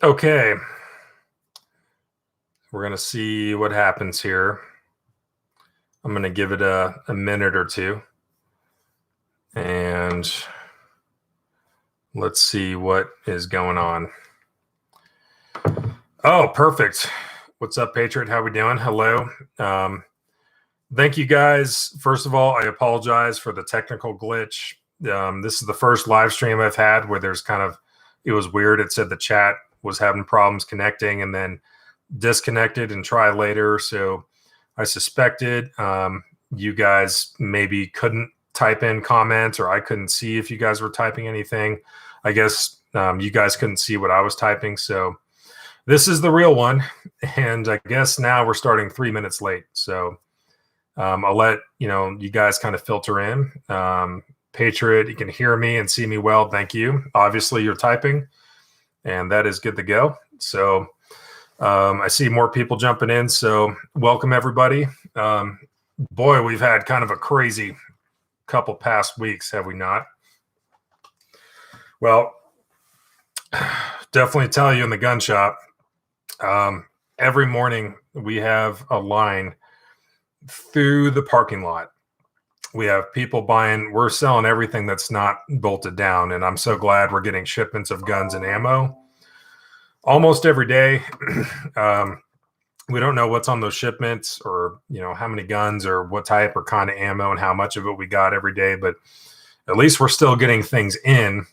Okay, we're going to see what happens here. I'm going to give it a minute or two. And let's see what is going on. Oh, perfect. What's up, Patriot? How we doing? Hello. Thank you, guys. First of all, I apologize for the technical glitch. This is the first live stream I've had where there's it was weird. It said the chat was having problems connecting and then disconnected and try later. So I suspected you guys maybe couldn't type in comments, or I couldn't see if you guys were typing anything. I guess you guys couldn't see what I was typing. So this is the real one. And I guess now we're starting 3 minutes late. So I'll let you guys kind of filter in. Patriot, you can hear me and see me well. Thank you. Obviously, you're typing, and that is good to go. So I see more people jumping in. So welcome, everybody. Boy, we've had kind of a crazy couple past weeks, have we not? Well, definitely tell you in the gun shop, every morning we have a line through the parking lot. We have people buying, we're selling everything that's not bolted down. And I'm so glad we're getting shipments of guns and ammo almost every day. We don't know what's on those shipments, or, how many guns or what type or kind of ammo and how much of it we got every day. But at least we're still getting things in,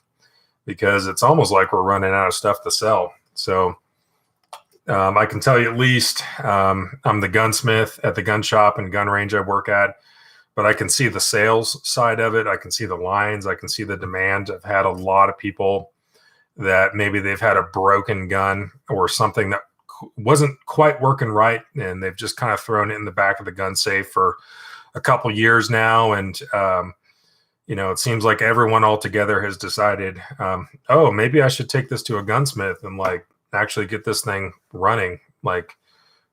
because it's almost like we're running out of stuff to sell. So I can tell you at least I'm the gunsmith at the gun shop and gun range I work at. But I can see the sales side of it. I can see the lines. I can see the demand. I've had a lot of people that maybe they've had a broken gun or something that wasn't quite working right, and they've just kind of thrown it in the back of the gun safe for a couple years now. And, it seems like everyone altogether has decided, oh, maybe I should take this to a gunsmith and actually get this thing running. It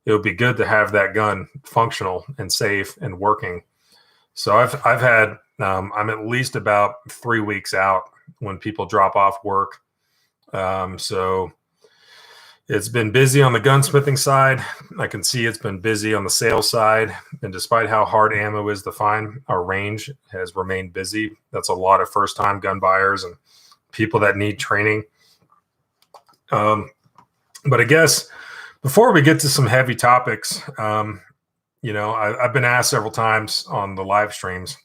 would be good to have that gun functional and safe and working. So I've had, I'm at least about 3 weeks out when people drop off work. So it's been busy on the gunsmithing side. I can see it's been busy on the sales side. And despite how hard ammo is to find, our range has remained busy. That's a lot of first-time gun buyers and people that need training. But I guess before we get to some heavy topics, I've been asked several times on the live streams,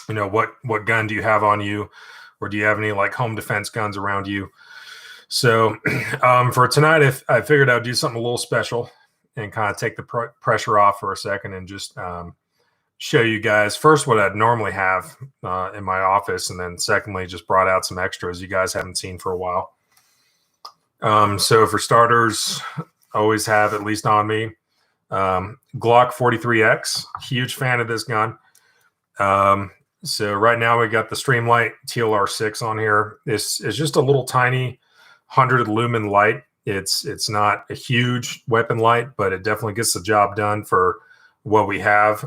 what gun do you have on you? Or do you have any home defense guns around you? So for tonight, I figured I'd do something a little special and kind of take the pressure off for a second and just show you guys first what I'd normally have in my office. And then secondly, just brought out some extras you guys haven't seen for a while. So for starters, I always have at least on me Glock 43X. Huge fan of this gun. So right now we got the Streamlight TLR6 on here. This is just a little tiny 100 lumen light. It's not a huge weapon light, but it definitely gets the job done for what we have.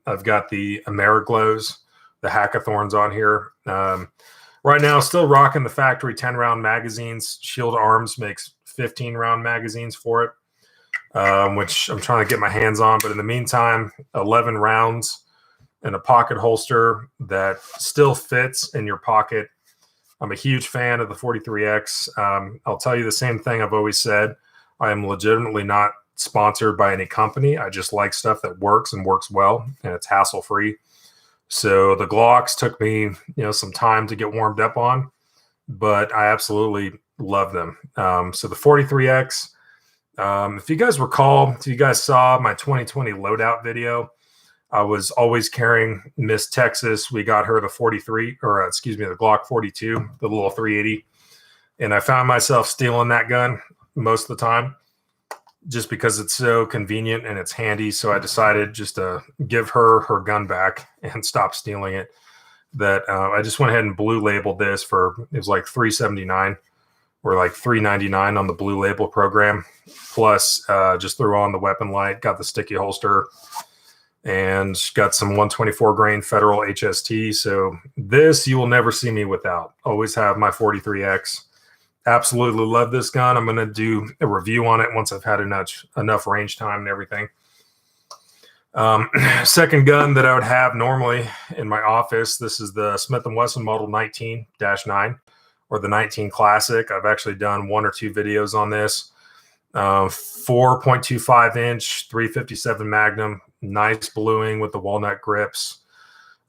I've got the Ameriglows, the Hackathorns on here. Right now, still rocking the factory 10-round magazines. Shield Arms makes 15-round magazines for it, which I'm trying to get my hands on. But in the meantime, 11 rounds in a pocket holster that still fits in your pocket. I'm a huge fan of the 43X. I'll tell you the same thing I've always said. I am legitimately not sponsored by any company. I just like stuff that works and works well, and it's hassle-free. So the Glocks took me, some time to get warmed up on, but I absolutely love them. So the 43X, if you guys recall, if you guys saw my 2020 loadout video, I was always carrying Miss Texas. We got her the the Glock 42, the little 380. And I found myself stealing that gun most of the time just because it's so convenient and it's handy. So I decided just to give her gun back and stop stealing it. I just went ahead and blue labeled this it was like $379 or like $399 on the blue label program. Plus just threw on the weapon light, got the sticky holster, and got some 124 grain Federal HST. So this you will never see me without. Always have my 43X. Absolutely love this gun. I'm going to do a review on it once I've had enough range time and everything. Second gun that I would have normally in my office, this is the Smith & Wesson Model 19-9 or the 19 Classic. I've actually done 1 or 2 videos on this. 4.25 inch 357 Magnum, nice bluing with the walnut grips.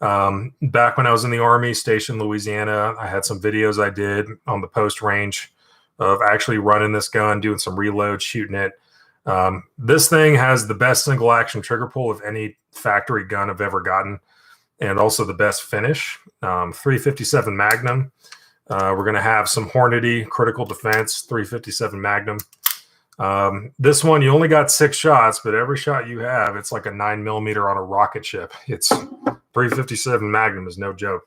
Back when I was in the Army, stationed in Louisiana, I had some videos I did on the post range of actually running this gun, doing some reloads, shooting it. This thing has the best single action trigger pull of any factory gun I've ever gotten, and also the best finish. 357 Magnum. We're going to have some Hornady critical defense 357 Magnum. This one, you only got 6 shots, but every shot you have, it's like a 9mm on a rocket ship. It's 357 Magnum is no joke.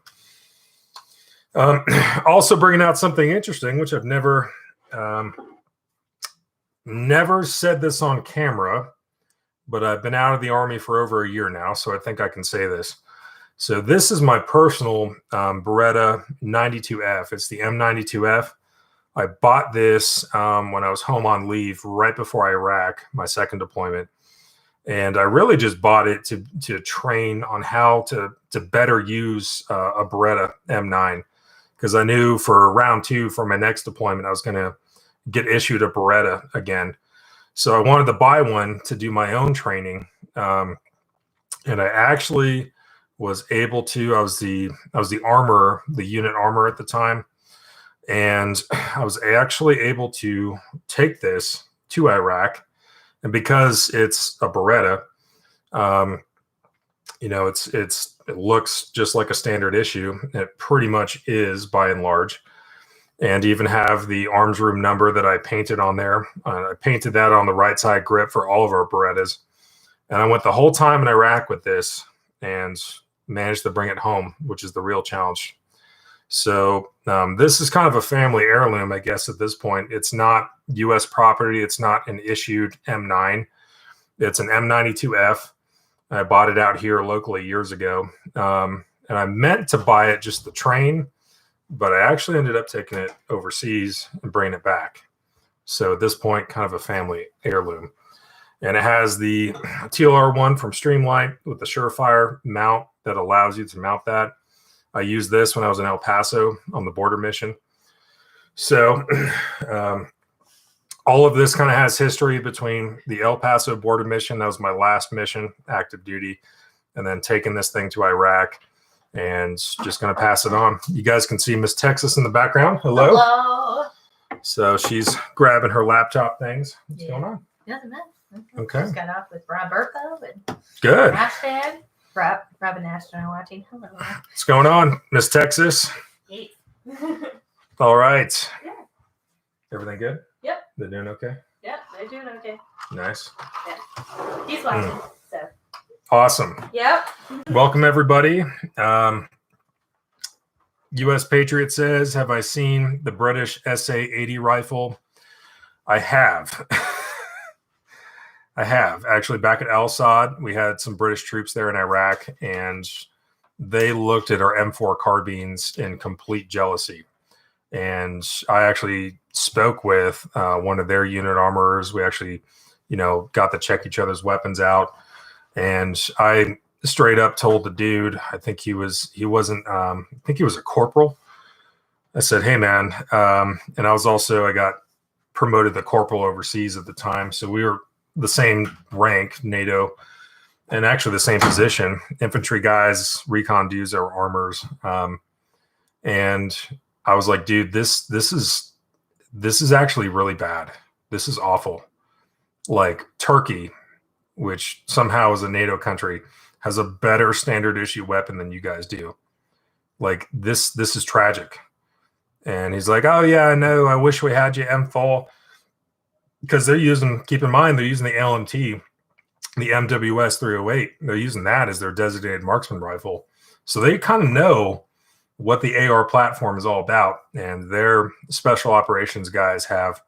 Also bringing out something interesting, which I've never said this on camera, but I've been out of the Army for over a year now, so I think I can say this. So this is my personal Beretta 92F. It's the M92F. I bought this when I was home on leave right before Iraq, my second deployment. And I really just bought it to train on how to better use a Beretta M9, because I knew for round 2 for my next deployment, I was going to get issued a Beretta again. So I wanted to buy one to do my own training. And I actually was able to, I was the armorer, the unit armorer at the time. And I was actually able to take this to Iraq. And because it's a Beretta, it looks just like a standard issue. It pretty much is by and large. And even have the arms room number that I painted on there. I painted that on the right side grip for all of our Berettas. And I went the whole time in Iraq with this and managed to bring it home, which is the real challenge. So this is kind of a family heirloom, I guess, at this point. It's not U.S. property. It's not an issued M9. It's an M92F. I bought it out here locally years ago. And I meant to buy it just to train, but I actually ended up taking it overseas and bringing it back. So at this point, kind of a family heirloom. And it has the TLR1 from Streamlight with the Surefire mount that allows you to mount that. I used this when I was in El Paso on the border mission. So all of this kind of has history between the El Paso border mission. That was my last mission, active duty, and then taking this thing to Iraq and just going to pass it on. You guys can see Miss Texas in the background. Hello. Hello. So she's grabbing her laptop things. What's going on? Nothing much. Okay. Just got off with Roberto and Good. Ashton. Rob and Ashton are watching. Hello. What's going on, Miss Texas? Hey. All right. Yeah. Everything good? Yep. They're doing okay? Yep, they're doing okay. Nice. Yeah. He's watching, so. Awesome. Yep. Welcome, everybody. U.S. Patriot says, have I seen the British SA-80 rifle? I have. I have. Actually, back at Al-Sad, we had some British troops there in Iraq, and they looked at our M4 carbines in complete jealousy. And I actually spoke with one of their unit armorers. We actually, got to check each other's weapons out. And I straight up told the dude, I think he was a corporal. I said, hey, man. And I got promoted to corporal overseas at the time. So we were the same rank, NATO, and actually the same position. Infantry guys, recon dudes are armors. And I was like, dude, this is actually really bad. This is awful. Like Turkey, which somehow is a NATO country, has a better standard issue weapon than you guys do. Like this is tragic. And he's like, oh yeah, I know. I wish we had you M4. Because keep in mind, they're using the LMT, the MWS 308. They're using that as their designated marksman rifle. So they kind of know what the AR platform is all about. And their special operations guys have,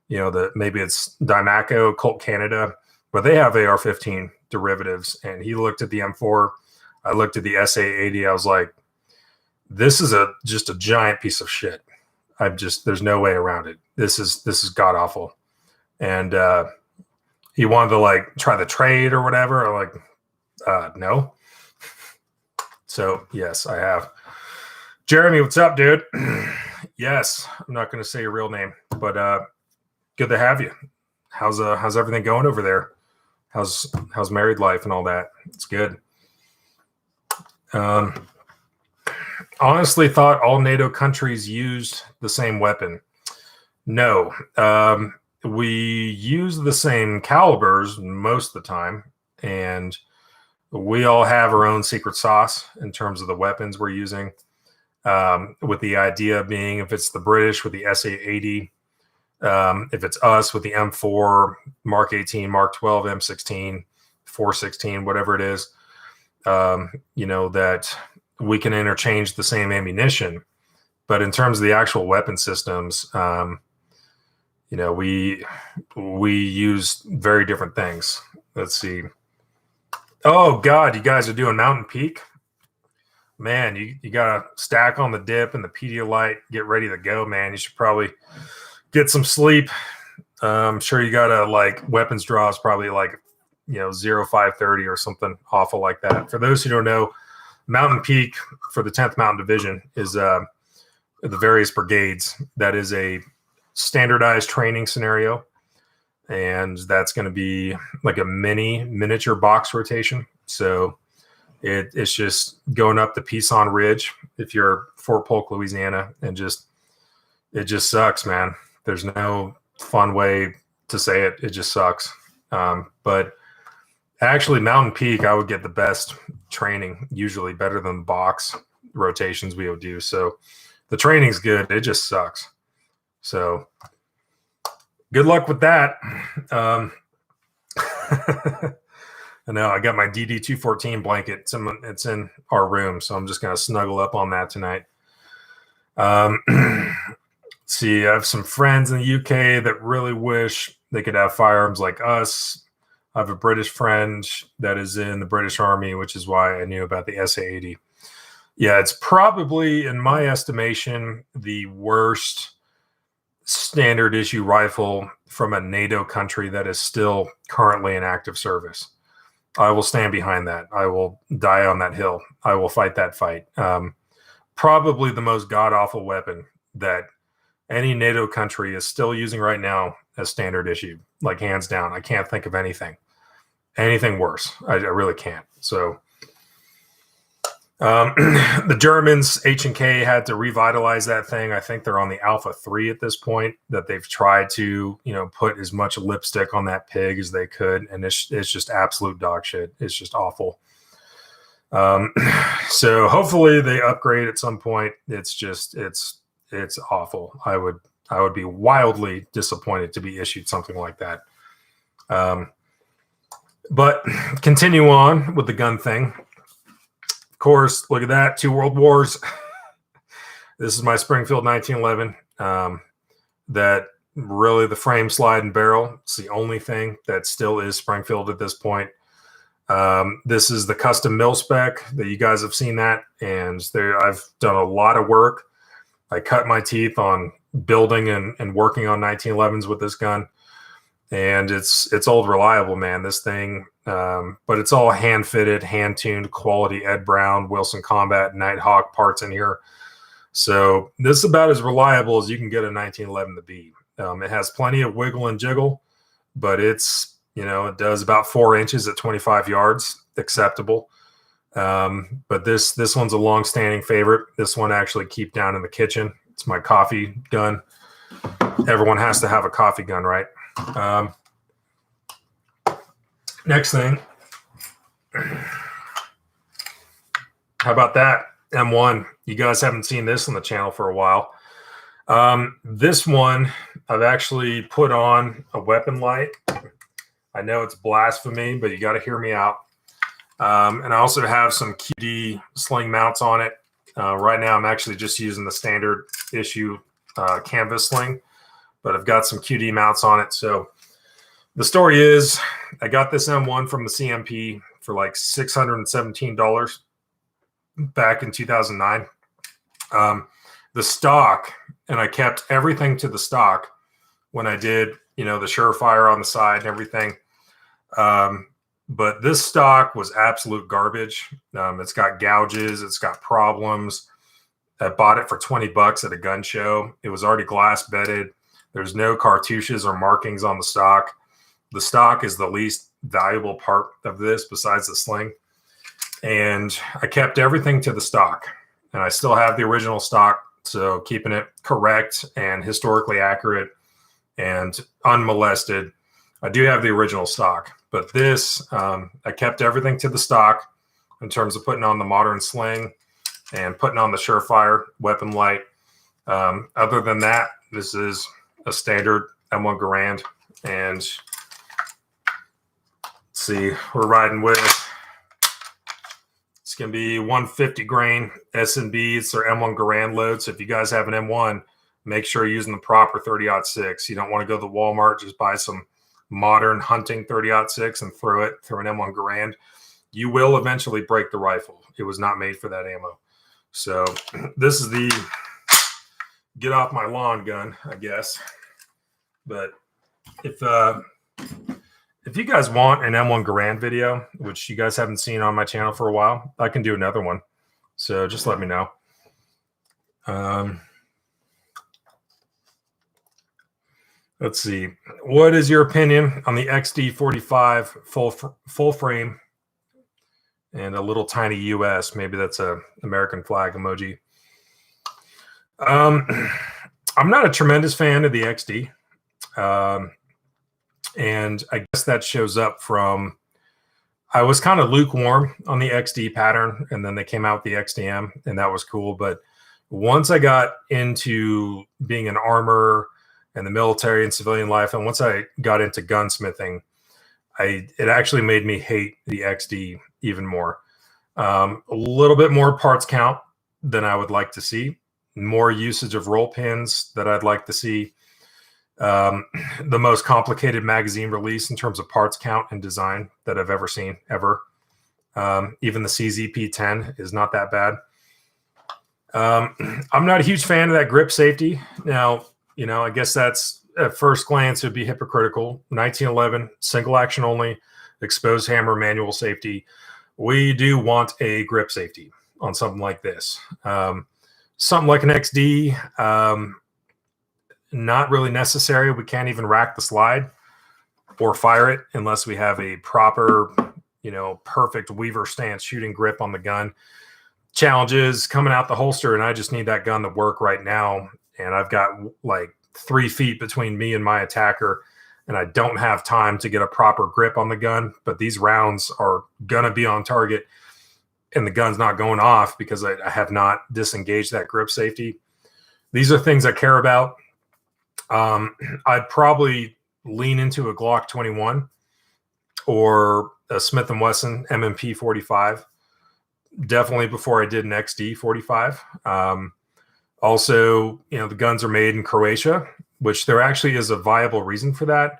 maybe it's Dymaco, Colt Canada, but they have AR-15 derivatives. And he looked at the M4. I looked at the SA-80. I was like, this is just a giant piece of shit. there's no way around it. This is god awful. And he wanted to like try the trade or whatever. I'm like, no. So yes, I have. Jeremy, what's up, dude? Yes, I'm not going to say your real name, but good to have you. How's everything going over there? How's married life and all that? It's good. Honestly thought all NATO countries used the same weapon. No, we use the same calibers most of the time, and we all have our own secret sauce in terms of the weapons we're using. With the idea being, if it's the British with the SA-80, if it's us with the M4, Mark 18, Mark 12, M16, 416, whatever it is, that we can interchange the same ammunition. But in terms of the actual weapon systems, we use very different things. Let's see. Oh God, you guys are doing Mountain Peak? Man, you got to stack on the dip and the Pedialyte, get ready to go, man. You should probably get some sleep. I'm sure you got to like weapons draws, probably like, 0530 or something awful like that. For those who don't know, Mountain Peak for the 10th Mountain Division is the various brigades. That is a standardized training scenario. And that's going to be like a miniature box rotation. So it's just going up the Peason Ridge if you're Fort Polk, Louisiana, and it just sucks, man. There's no fun way to say it. It just sucks. But actually, Mountain Peak, I would get the best training, usually better than box rotations we would do. So the training's good. It just sucks. So good luck with that. I know I got my DD-214 blanket. It's in our room, so I'm just going to snuggle up on that tonight. See, I have some friends in the UK that really wish they could have firearms like us. I have a British friend that is in the British Army, which is why I knew about the SA-80. Yeah, it's probably, in my estimation, the worst standard issue rifle from a NATO country that is still currently in active service. I will stand behind that. I will die on that hill. I will fight that fight. Probably the most god-awful weapon that any NATO country is still using right now as standard issue, like hands down. I can't think of anything worse. I really can't. So the Germans, H&K, had to revitalize that thing. I think they're on the Alpha 3 at this point, that they've tried to, put as much lipstick on that pig as they could. And it's just absolute dog shit. It's just awful. So hopefully they upgrade at some point. It's awful. I would be wildly disappointed to be issued something like that. But continue on with the gun thing. Of course, look at that. 2 world wars. This is my Springfield 1911. That really, the frame, slide, and barrel. It's the only thing that still is Springfield at this point. This is the custom mil spec that you guys have seen that. And I've done a lot of work. I cut my teeth on building and working on 1911s with this gun. And it's old reliable, man, this thing. But it's all hand-fitted, hand-tuned, quality Ed Brown, Wilson Combat, Nighthawk parts in here. So this is about as reliable as you can get a 1911 to be. It has plenty of wiggle and jiggle, but it does about 4 inches at 25 yards, acceptable. But this one's a long-standing favorite. This one I actually keep down in the kitchen. It's my coffee gun. Everyone has to have a coffee gun, right? Next thing. How about that? M1. You guys haven't seen this on the channel for a while. This one, I've actually put on a weapon light. I know it's blasphemy, but you got to hear me out. And I also have some QD sling mounts on it. Right now, I'm actually just using the standard issue canvas sling, but I've got some QD mounts on it. So the story is, I got this M1 from the CMP for like $617 back in 2009. the stock, and I kept everything to the stock when I did, the Surefire on the side and everything. But this stock was absolute garbage. It's got gouges. It's got problems. I bought it for $20 at a gun show. It was already glass bedded. There's no cartouches or markings on the stock. The stock is the least valuable part of this besides the sling. And I kept everything to the stock. And I still have the original stock. So keeping it correct and historically accurate and unmolested. I do have the original stock. But this, I kept everything to the stock in terms of putting on the modern sling and putting on the Surefire weapon light. Other than that, this is a standard M1 Garand. And let's see, we're riding with, it's going to be 150 grain S&B. It's their M1 Garand load. So if you guys have an M1, make sure you're using the proper 30-06. You don't want to go to the Walmart, just buy some modern hunting 30-06 and throw it through an M1 Garand. You will eventually break the rifle. It was not made for that ammo. So this is the get off my lawn gun, I guess. But if you guys want an M1 Garand video, which you guys haven't seen on my channel for a while, I can do another one. So just let me know. Let's see. What is your opinion on the XD45 full frame and a little tiny US? Maybe that's a American flag emoji. I'm not a tremendous fan of the XD. And I guess that shows up from, I was kind of lukewarm on the XD pattern, and then they came out with the XDM, and that was cool. But once I got into being an armor and the military and civilian life, and once I got into gunsmithing, it actually made me hate the XD even more. A little bit more parts count than I would like to see, more usage of roll pins that I'd like to see, the most complicated magazine release in terms of parts count and design that I've ever seen, ever. Even the CZP-10 is not that bad. I'm not a huge fan of that grip safety. Now, I guess that's at first glance would be hypocritical. 1911, single action only, exposed hammer, manual safety. We do want a grip safety on something like this. Something like an XD, not really necessary. We can't even rack the slide or fire it unless we have a proper, perfect Weaver stance shooting grip on the gun. Challenges coming out the holster, and I just need that gun to work right now. And I've got like 3 feet between me and my attacker, and I don't have time to get a proper grip on the gun. But these rounds are gonna be on target, and the gun's not going off because I have not disengaged that grip safety. These are things I care about. I'd probably lean into a Glock 21 or a Smith & Wesson M&P 45, definitely before I did an XD 45. Also, the guns are made in Croatia, which there actually is a viable reason for that.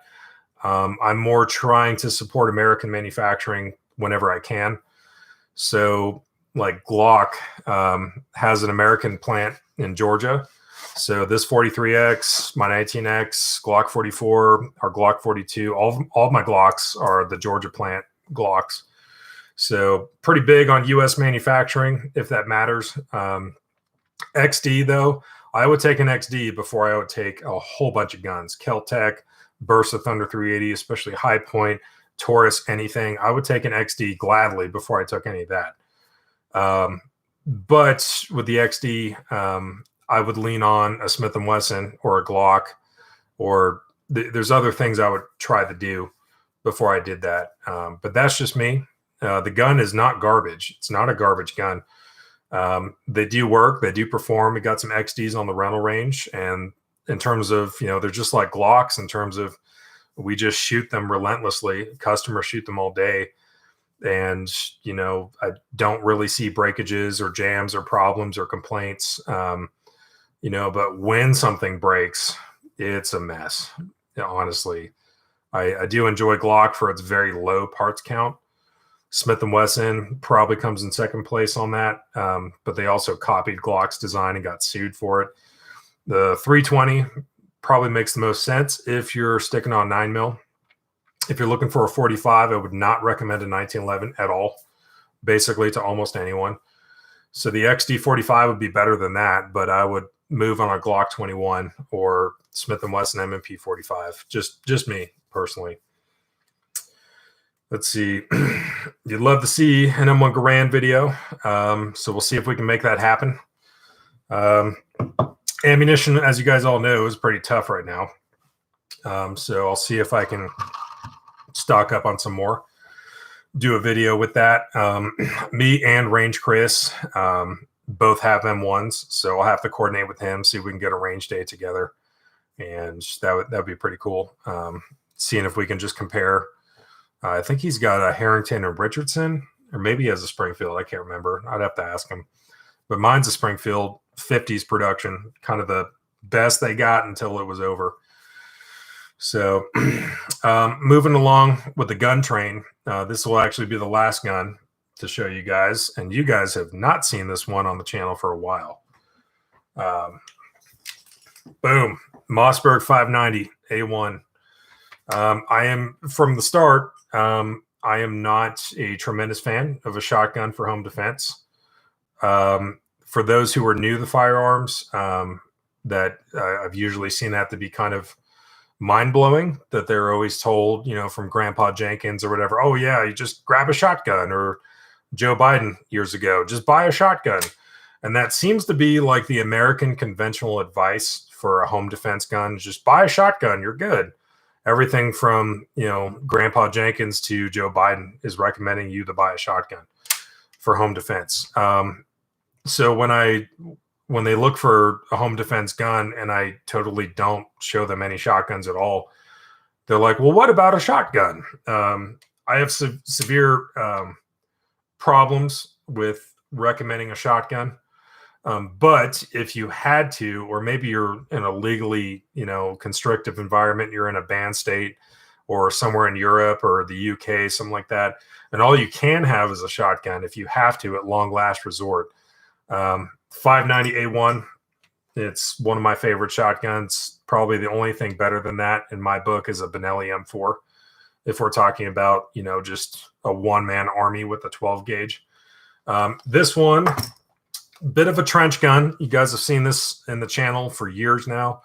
I'm more trying to support American manufacturing whenever I can. So like Glock has an American plant in Georgia. So this 43X, my 19X, Glock 44, our Glock 42, all of my Glocks are the Georgia plant Glocks. So pretty big on U.S. manufacturing, if that matters. XD, though, I would take an XD before I would take a whole bunch of guns. Kel-Tec, Bursa Thunder 380, especially High Point, Taurus, anything. I would take an XD gladly before I took any of that. But with the XD, I would lean on a Smith & Wesson or a Glock, or there's other things I would try to do before I did that. But that's just me. The gun is not garbage. It's not a garbage gun. They do work. They do perform. We got some XDs on the rental range. And in terms of, they're just like Glocks in terms of we just shoot them relentlessly. Customers shoot them all day. And, I don't really see breakages or jams or problems or complaints. But when something breaks, it's a mess. Honestly, I do enjoy Glock for its very low parts count. Smith & Wesson probably comes in second place on that, but they also copied Glock's design and got sued for it. The 320 probably makes the most sense if you're sticking on 9mm. If you're looking for a 45, I would not recommend a 1911 at all, basically to almost anyone. So the XD45 would be better than that, but I would move on a Glock 21 or Smith & Wesson M&P 45. Just me personally. Let's see. You'd love to see an M1 Garand video, so we'll see if we can make that happen. Ammunition, as you guys all know, is pretty tough right now. So I'll see if I can stock up on some more. Do a video with that. Me and Range Chris both have M1s, so I'll have to coordinate with him, see if we can get a range day together, and that'd be pretty cool. Seeing if we can just compare. I think he's got a Harrington and Richardson, or maybe he has a Springfield. I can't remember. I'd have to ask him. But mine's a Springfield 50s production, kind of the best they got until it was over. So moving along with the gun train, this will actually be the last gun to show you guys. And you guys have not seen this one on the channel for a while. Boom. Mossberg 590 A1. I am, from the start, I am not a tremendous fan of a shotgun for home defense. For those who are new to the firearms, that I've usually seen that to be kind of mind-blowing, that they're always told, you know, from Grandpa Jenkins or whatever, oh yeah, you just grab a shotgun, or Joe Biden years ago, just buy a shotgun. And that seems to be like the American conventional advice for a home defense gun. Just buy a shotgun, you're good. Everything from, you know, Grandpa Jenkins to Joe Biden is recommending you to buy a shotgun for home defense. So when they look for a home defense gun and I totally don't show them any shotguns at all, they're like, well, what about a shotgun? I have severe problems with recommending a shotgun. But if you had to, or maybe you're in a legally, you know, constrictive environment, you're in a banned state or somewhere in Europe or the UK, something like that, and all you can have is a shotgun if you have to at long last resort. 590 A1, it's one of my favorite shotguns. Probably the only thing better than that in my book is a Benelli M4. If we're talking about, you know, just a one-man army with a 12 gauge. This one, bit of a trench gun. You guys have seen this in the channel for years now.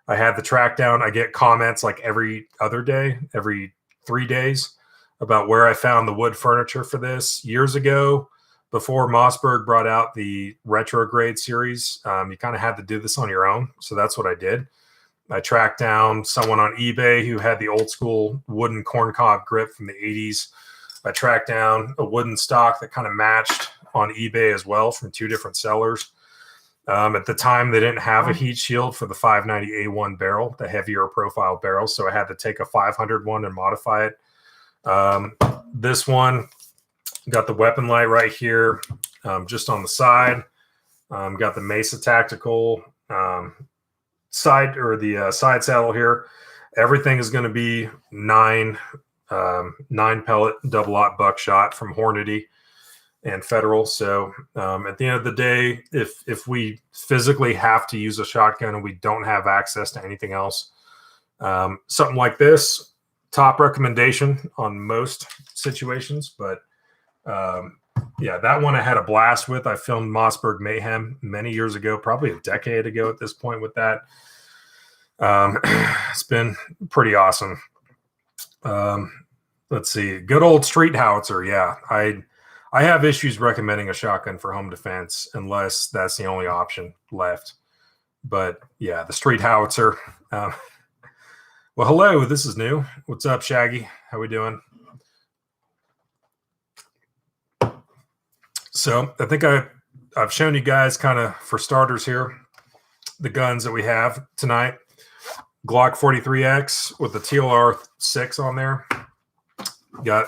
I had the track down. I get comments like every other day, every 3 days, about where I found the wood furniture for this. Years ago, before Mossberg brought out the retrograde series, you kind of had to do this on your own. So that's what I did. I tracked down someone on eBay who had the old school wooden corncob grip from the 80s. I tracked down a wooden stock that kind of matched on eBay as well from 2 different sellers. At the time, they didn't have a heat shield for the 590 A1 barrel, the heavier profile barrel. So I had to take a 500 one and modify it. This one got the weapon light right here, just on the side. Got the Mesa Tactical side, or the side saddle here. Everything is going to be 9 pellet double-aught buckshot from Hornady and Federal. So at the end of the day, if we physically have to use a shotgun and we don't have access to anything else, something like this, top recommendation on most situations. But yeah, that one I had a blast with. I filmed Mossberg Mayhem many years ago, probably a decade ago at this point with that. It's been pretty awesome. Let's see, good old street howitzer. Yeah, I have issues recommending a shotgun for home defense unless that's the only option left. But yeah, the street howitzer. Well, hello, this is new. What's up, Shaggy? How we doing? So I think I've shown you guys kind of, for starters here, the guns that we have tonight. Glock 43X with the TLR 6 on there. Got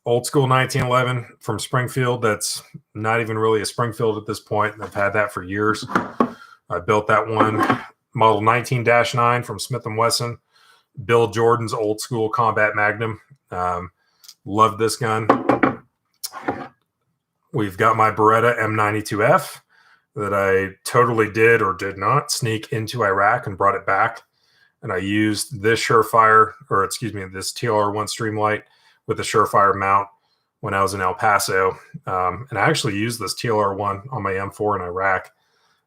old school 1911 from Springfield. That's not even really a Springfield at this point. I've had that for years. I built that one. Model 19-9 from Smith & Wesson. Bill Jordan's old school combat Magnum. Love this gun. We've got my Beretta M92F that I totally did or did not sneak into Iraq and brought it back. And I used this this TLR1 Streamlight with the Surefire mount when I was in El Paso. And I actually used this TLR1 on my M4 in Iraq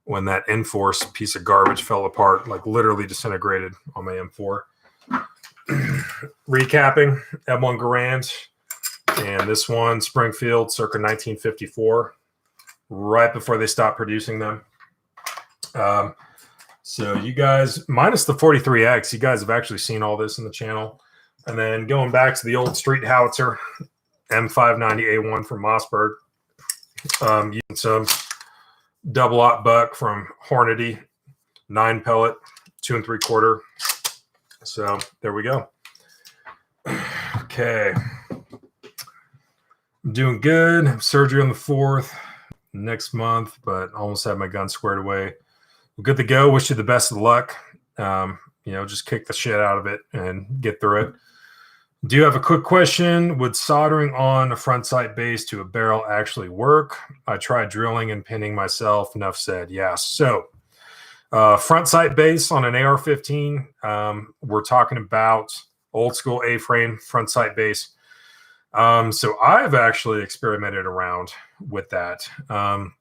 when that Enforce piece of garbage fell apart, like literally disintegrated on my M4. Recapping, M1 Garand, and this one, Springfield, circa 1954, right before they stopped producing them. So you guys, minus the 43X, you guys have actually seen all this in the channel. And then going back to the old street howitzer, M590A1 from Mossberg, using some double-aught buck from Hornady, 9 pellet, 2 3/4. So there we go. Okay. I'm doing good. Surgery on the 4th next month, but almost have my gun squared away. We're good to go. Wish you the best of luck. Just kick the shit out of it and get through it. Do you have a quick question? Would soldering on a front sight base to a barrel actually work? I tried drilling and pinning myself. Enough said. Yeah. So front sight base on an AR-15. We're talking about old school A-frame front sight base. So I've actually experimented around with that. And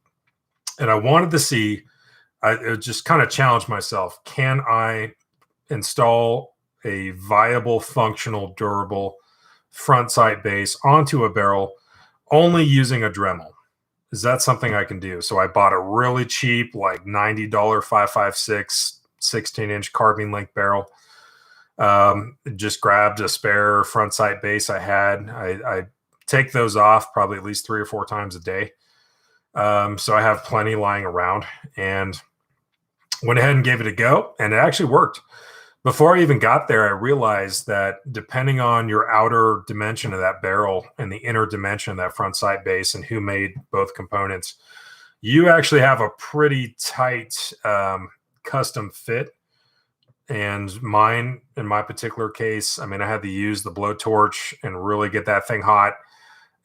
I wanted to see, I just kind of challenged myself. Can I install a viable, functional, durable front sight base onto a barrel only using a Dremel? Is that something I can do? So I bought a really cheap, like $90 5.56 16-inch carbine length barrel. Just grabbed a spare front sight base I had. I take those off probably at least 3 or 4 times a day. So I have plenty lying around, and went ahead and gave it a go, and it actually worked. Before I even got there, I realized that depending on your outer dimension of that barrel and the inner dimension of that front sight base and who made both components, you actually have a pretty tight custom fit. And mine, in my particular case, I mean, I had to use the blowtorch and really get that thing hot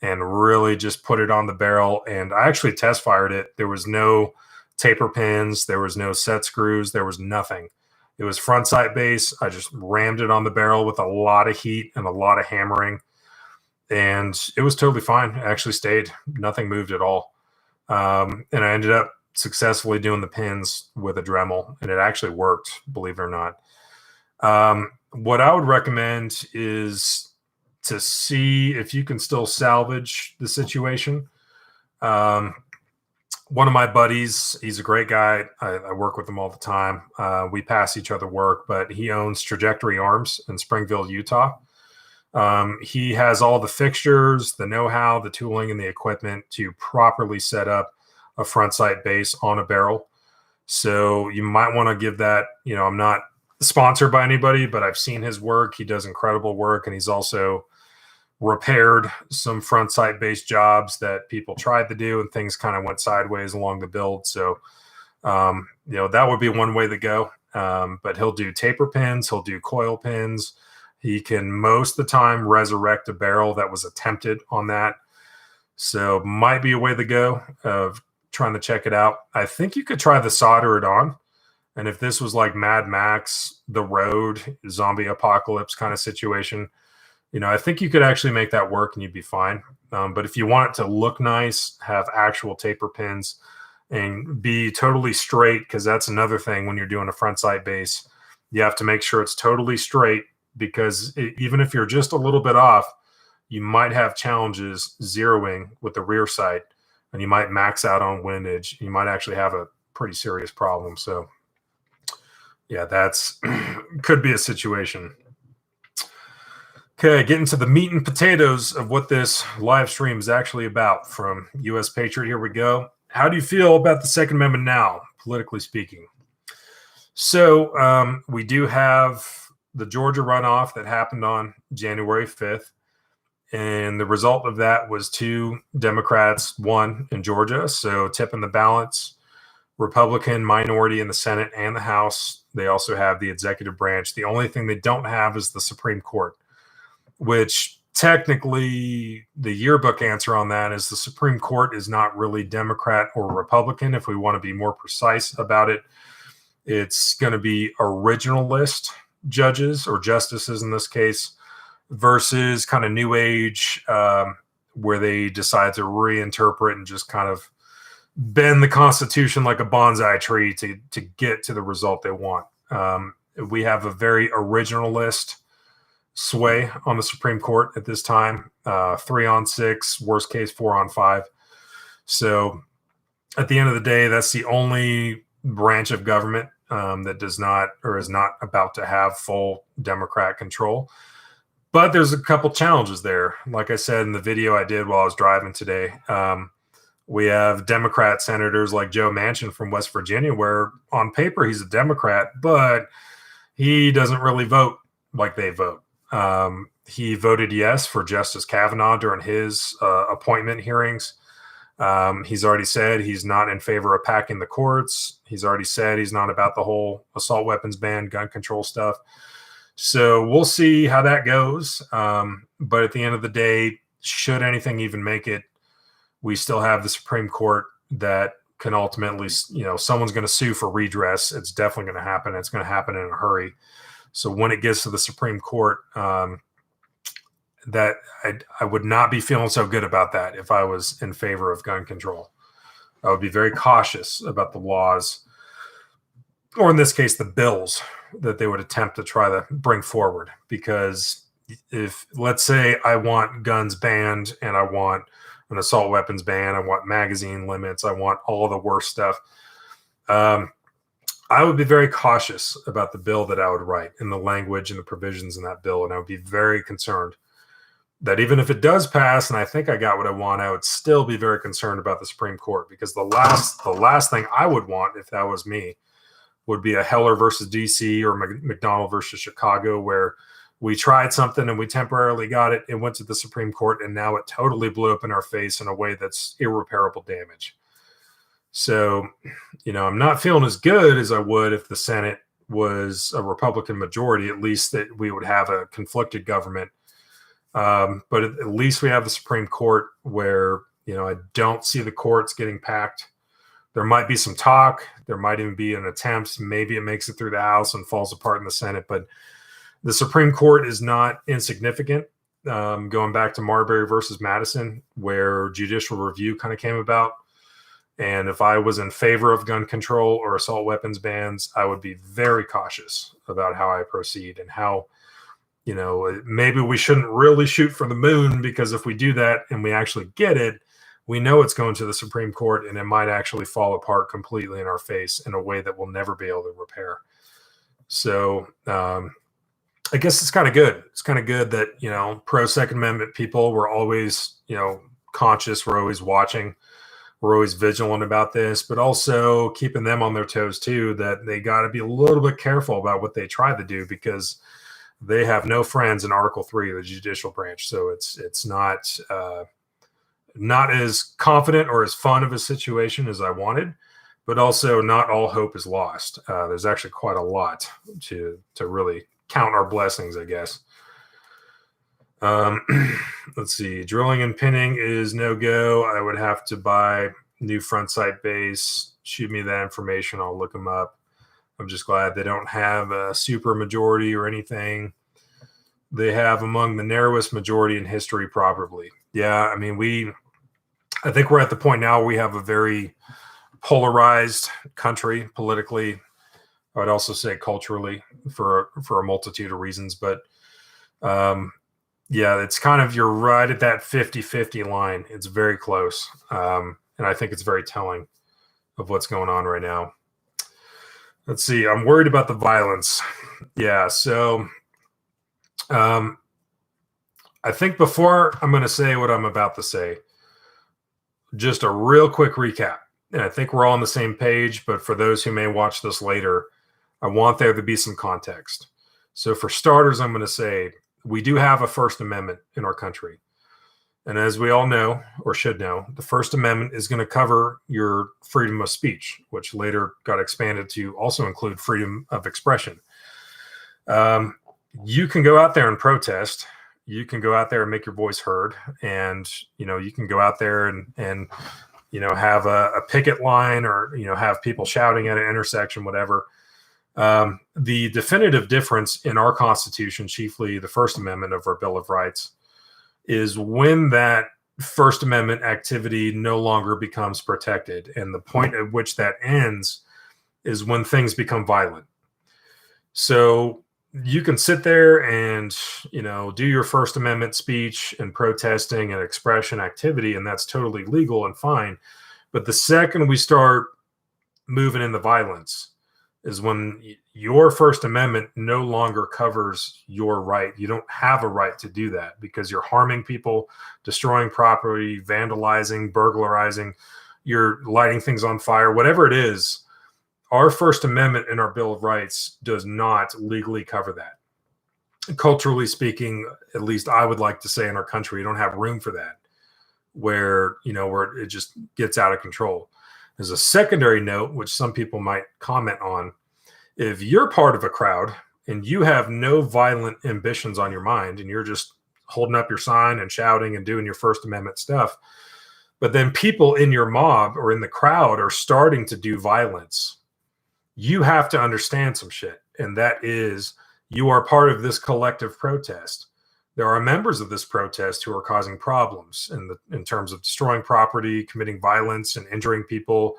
and really just put it on the barrel. And I actually test fired it. There was no taper pins. There was no set screws. There was nothing. It was front sight base. I just rammed it on the barrel with a lot of heat and a lot of hammering. And it was totally fine. It actually stayed. Nothing moved at all. And I ended up successfully doing the pins with a Dremel, and it actually worked, believe it or not. What I would recommend is to see if you can still salvage the situation. One of my buddies, he's a great guy. I work with him all the time. We pass each other work, but he owns Trajectory Arms in Springfield, Utah. He has all the fixtures, the know-how, the tooling, and the equipment to properly set up a front sight base on a barrel. So you might want to give that, I'm not sponsored by anybody, but I've seen his work. He does incredible work, and he's also repaired some front sight base jobs that people tried to do and things kind of went sideways along the build. So, that would be one way to go. But he'll do taper pins. He'll do coil pins. He can most of the time resurrect a barrel that was attempted on that. So might be a way to go of trying to check it out. I think you could try the solder it on. And if this was like Mad Max, The Road, zombie apocalypse kind of situation, I think you could actually make that work and you'd be fine. But if you want it to look nice, have actual taper pins, and be totally straight, because that's another thing when you're doing a front sight base, you have to make sure it's totally straight, because even if you're just a little bit off, you might have challenges zeroing with the rear sight, and you might max out on windage. You might actually have a pretty serious problem. So yeah, that's could be a situation. Okay, getting to the meat and potatoes of what this live stream is actually about from U.S. Patriot. Here we go. How do you feel about the Second Amendment now, politically speaking? So we do have the Georgia runoff that happened on January 5th. And the result of that was 2 Democrats won in Georgia. So tipping the balance, Republican minority in the Senate and the House. They also have the executive branch. The only thing they don't have is the Supreme Court, which technically, the yearbook answer on that is the Supreme Court is not really Democrat or Republican. If we want to be more precise about it, it's going to be originalist judges or justices in this case versus kind of new age, where they decide to reinterpret and just kind of bend the Constitution like a bonsai tree to get to the result they want. We have a very originalist sway on the Supreme Court at this time, 3-on-6, worst case 4-on-5. So at the end of the day, that's the only branch of government that does not or is not about to have full Democrat control. But there's a couple challenges there. Like I said in the video I did while I was driving today, we have Democrat senators like Joe Manchin from West Virginia, where on paper he's a Democrat, but he doesn't really vote like they vote. He voted yes for Justice Kavanaugh during his appointment hearings. He's already said he's not in favor of packing the courts. He's already said he's not about the whole assault weapons ban, gun control stuff. So we'll see how that goes. But at the end of the day, should anything even make it, we still have the Supreme Court that can ultimately, someone's going to sue for redress. It's definitely going to happen. It's going to happen in a hurry. So when it gets to the Supreme Court, that I would not be feeling so good about that if I was in favor of gun control. I would be very cautious about the laws, or in this case, the bills that they would attempt to try to bring forward. Because if, let's say, I want guns banned and I want an assault weapons ban, I want magazine limits, I want all the worst stuff, I would be very cautious about the bill that I would write and the language and the provisions in that bill. And I would be very concerned that even if it does pass and I think I got what I want, I would still be very concerned about the Supreme Court, because the last thing I would want, if that was me, would be a Heller versus DC or McDonald versus Chicago, where we tried something and we temporarily got it. It went to the Supreme Court and now it totally blew up in our face in a way that's irreparable damage. So, I'm not feeling as good as I would if the Senate was a Republican majority, at least that we would have a conflicted government. But at least we have the Supreme Court where, I don't see the courts getting packed. There might be some talk. There might even be an attempt. Maybe it makes it through the House and falls apart in the Senate. But the Supreme Court is not insignificant. Going back to Marbury versus Madison, where judicial review kind of came about. And if I was in favor of gun control or assault weapons bans, I would be very cautious about how I proceed and how, maybe we shouldn't really shoot for the moon, because if we do that and we actually get it, we know it's going to the Supreme Court and it might actually fall apart completely in our face in a way that we'll never be able to repair. So I guess it's kind of good. It's kind of good that, pro Second Amendment people were always, conscious. We're always watching. We're always vigilant about this, but also keeping them on their toes too, that they got to be a little bit careful about what they try to do, because they have no friends in Article 3 of the judicial branch. So it's not as confident or as fun of a situation as I wanted, but also not all hope is lost. There's actually quite a lot to really count our blessings, I guess. Let's see. Drilling and pinning is no go. I would have to buy new front sight base. Shoot me that information. I'll look them up. I'm just glad they don't have a super majority or anything. They have among the narrowest majority in history, probably. Yeah, I mean, I think we're at the point now where we have a very polarized country politically. I would also say culturally for a multitude of reasons. But yeah, it's kind of, you're right at that 50-50 line. It's very close. And I think it's very telling of what's going on right now. Let's see. I'm worried about the violence. Yeah. So I think before I'm going to say what I'm about to say, just a real quick recap. And I think we're all on the same page, but for those who may watch this later, I want there to be some context. So for starters, I'm going to say we do have a First Amendment in our country. And as we all know, or should know, the First Amendment is going to cover your freedom of speech, which later got expanded to also include freedom of expression. You can go out there and protest. you can go out there and make your voice heard, and you can go out there and have a picket line, or have people shouting at an intersection, whatever. The definitive difference in our Constitution, chiefly the First Amendment of our Bill of Rights, is when that First Amendment activity no longer becomes protected. And the point at which that ends is when things become violent. So you can sit there and, do your First Amendment speech and protesting and expression activity, and that's totally legal and fine. But the second we start moving in the violence is when your First Amendment no longer covers your right. You don't have a right to do that because you're harming people, destroying property, vandalizing, burglarizing, you're lighting things on fire, whatever it is. Our First Amendment in our Bill of Rights does not legally cover that. Culturally speaking, at least I would like to say in our country, we don't have room for that, where it just gets out of control. There's a secondary note, which some people might comment on. If you're part of a crowd and you have no violent ambitions on your mind, and you're just holding up your sign and shouting and doing your First Amendment stuff, but then people in your mob or in the crowd are starting to do violence, you have to understand some shit. And that is, you are part of this collective protest. There are members of this protest who are causing problems in terms of destroying property, committing violence and injuring people,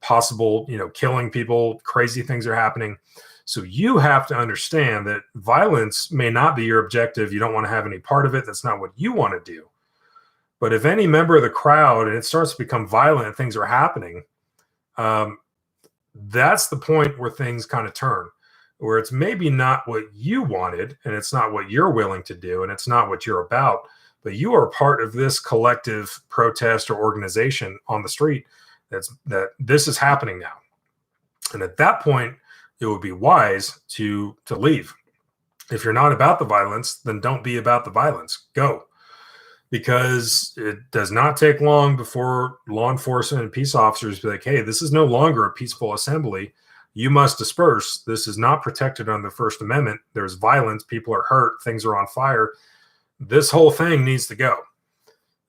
possible, killing people, crazy things are happening. So you have to understand that violence may not be your objective. You don't want to have any part of it. That's not what you want to do. But if any member of the crowd and it starts to become violent and things are happening, that's the point where things kind of turn, where it's maybe not what you wanted, and it's not what you're willing to do, and it's not what you're about, but you are part of this collective protest or organization on the street that this is happening now. And at that point, it would be wise to leave. If you're not about the violence, then don't be about the violence. Go. Because it does not take long before law enforcement and peace officers be like, hey, this is no longer a peaceful assembly. You must disperse. This is not protected under the First Amendment. There's violence. People are hurt. Things are on fire. This whole thing needs to go.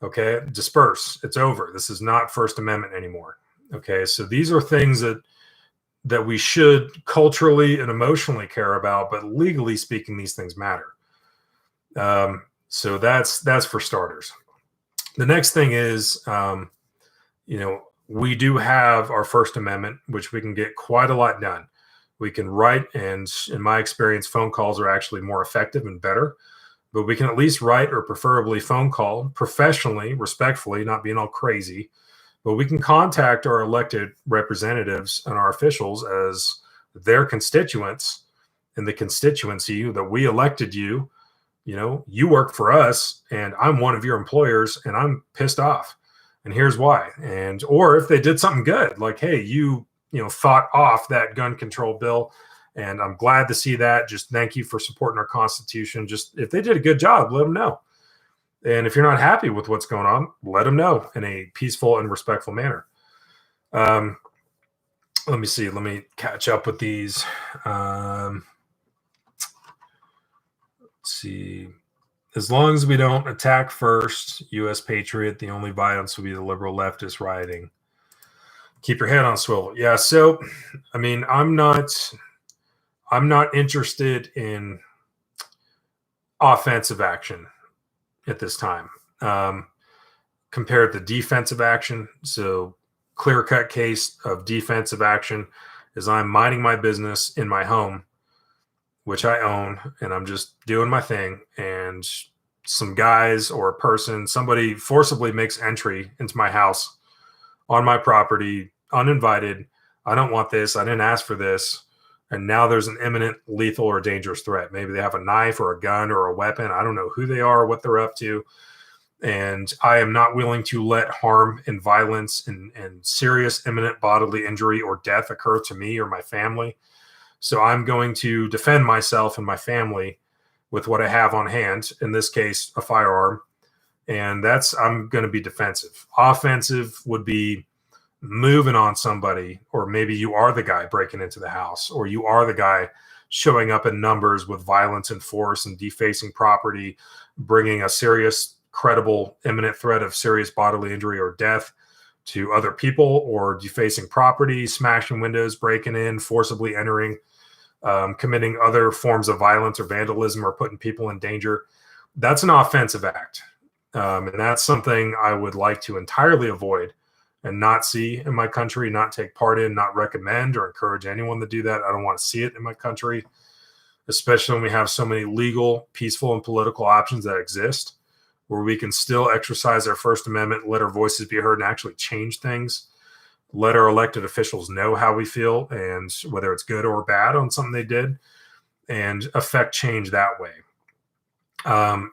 Okay, disperse. It's over. This is not First Amendment anymore. Okay, so these are things that we should culturally and emotionally care about, but legally speaking, these things matter. So that's for starters. The next thing is, we do have our First Amendment, which we can get quite a lot done. We can write, and in my experience, phone calls are actually more effective and better. But we can at least write, or preferably phone call, professionally, respectfully, not being all crazy. But we can contact our elected representatives and our officials as their constituents in the constituency that we elected you. You work for us, and I'm one of your employers, and I'm pissed off. And here's why. Or if they did something good, like, hey, you fought off that gun control bill, and I'm glad to see that. Just thank you for supporting our Constitution. Just if they did a good job, let them know. And if you're not happy with what's going on, let them know in a peaceful and respectful manner. Let me see. Let me catch up with these. Let's see. As long as we don't attack first, U.S. Patriot, the only violence will be the liberal leftist rioting. Keep your head on swivel. Yeah. So, I mean, I'm not interested in offensive action at this time, compared to defensive action. So clear-cut case of defensive action is I'm minding my business in my home, which I own, and I'm just doing my thing, and some guys or a person, somebody forcibly makes entry into my house on my property, uninvited. I don't want this. I didn't ask for this. And now there's an imminent lethal or dangerous threat. Maybe they have a knife or a gun or a weapon. I don't know who they are, what they're up to. And I am not willing to let harm and violence and serious imminent bodily injury or death occur to me or my family. So I'm going to defend myself and my family with what I have on hand, in this case, a firearm. And I'm going to be defensive. Offensive would be moving on somebody, or maybe you are the guy breaking into the house, or you are the guy showing up in numbers with violence and force and defacing property, bringing a serious, credible, imminent threat of serious bodily injury or death to other people, or defacing property, smashing windows, breaking in, forcibly entering, committing other forms of violence or vandalism, or putting people in danger. That's an offensive act. And that's something I would like to entirely avoid and not see in my country, not take part in, not recommend or encourage anyone to do that. I don't want to see it in my country, especially when we have so many legal, peaceful, and political options that exist, where we can still exercise our First Amendment, let our voices be heard, and actually change things. Let our elected officials know how we feel and whether it's good or bad on something they did, and affect change that way.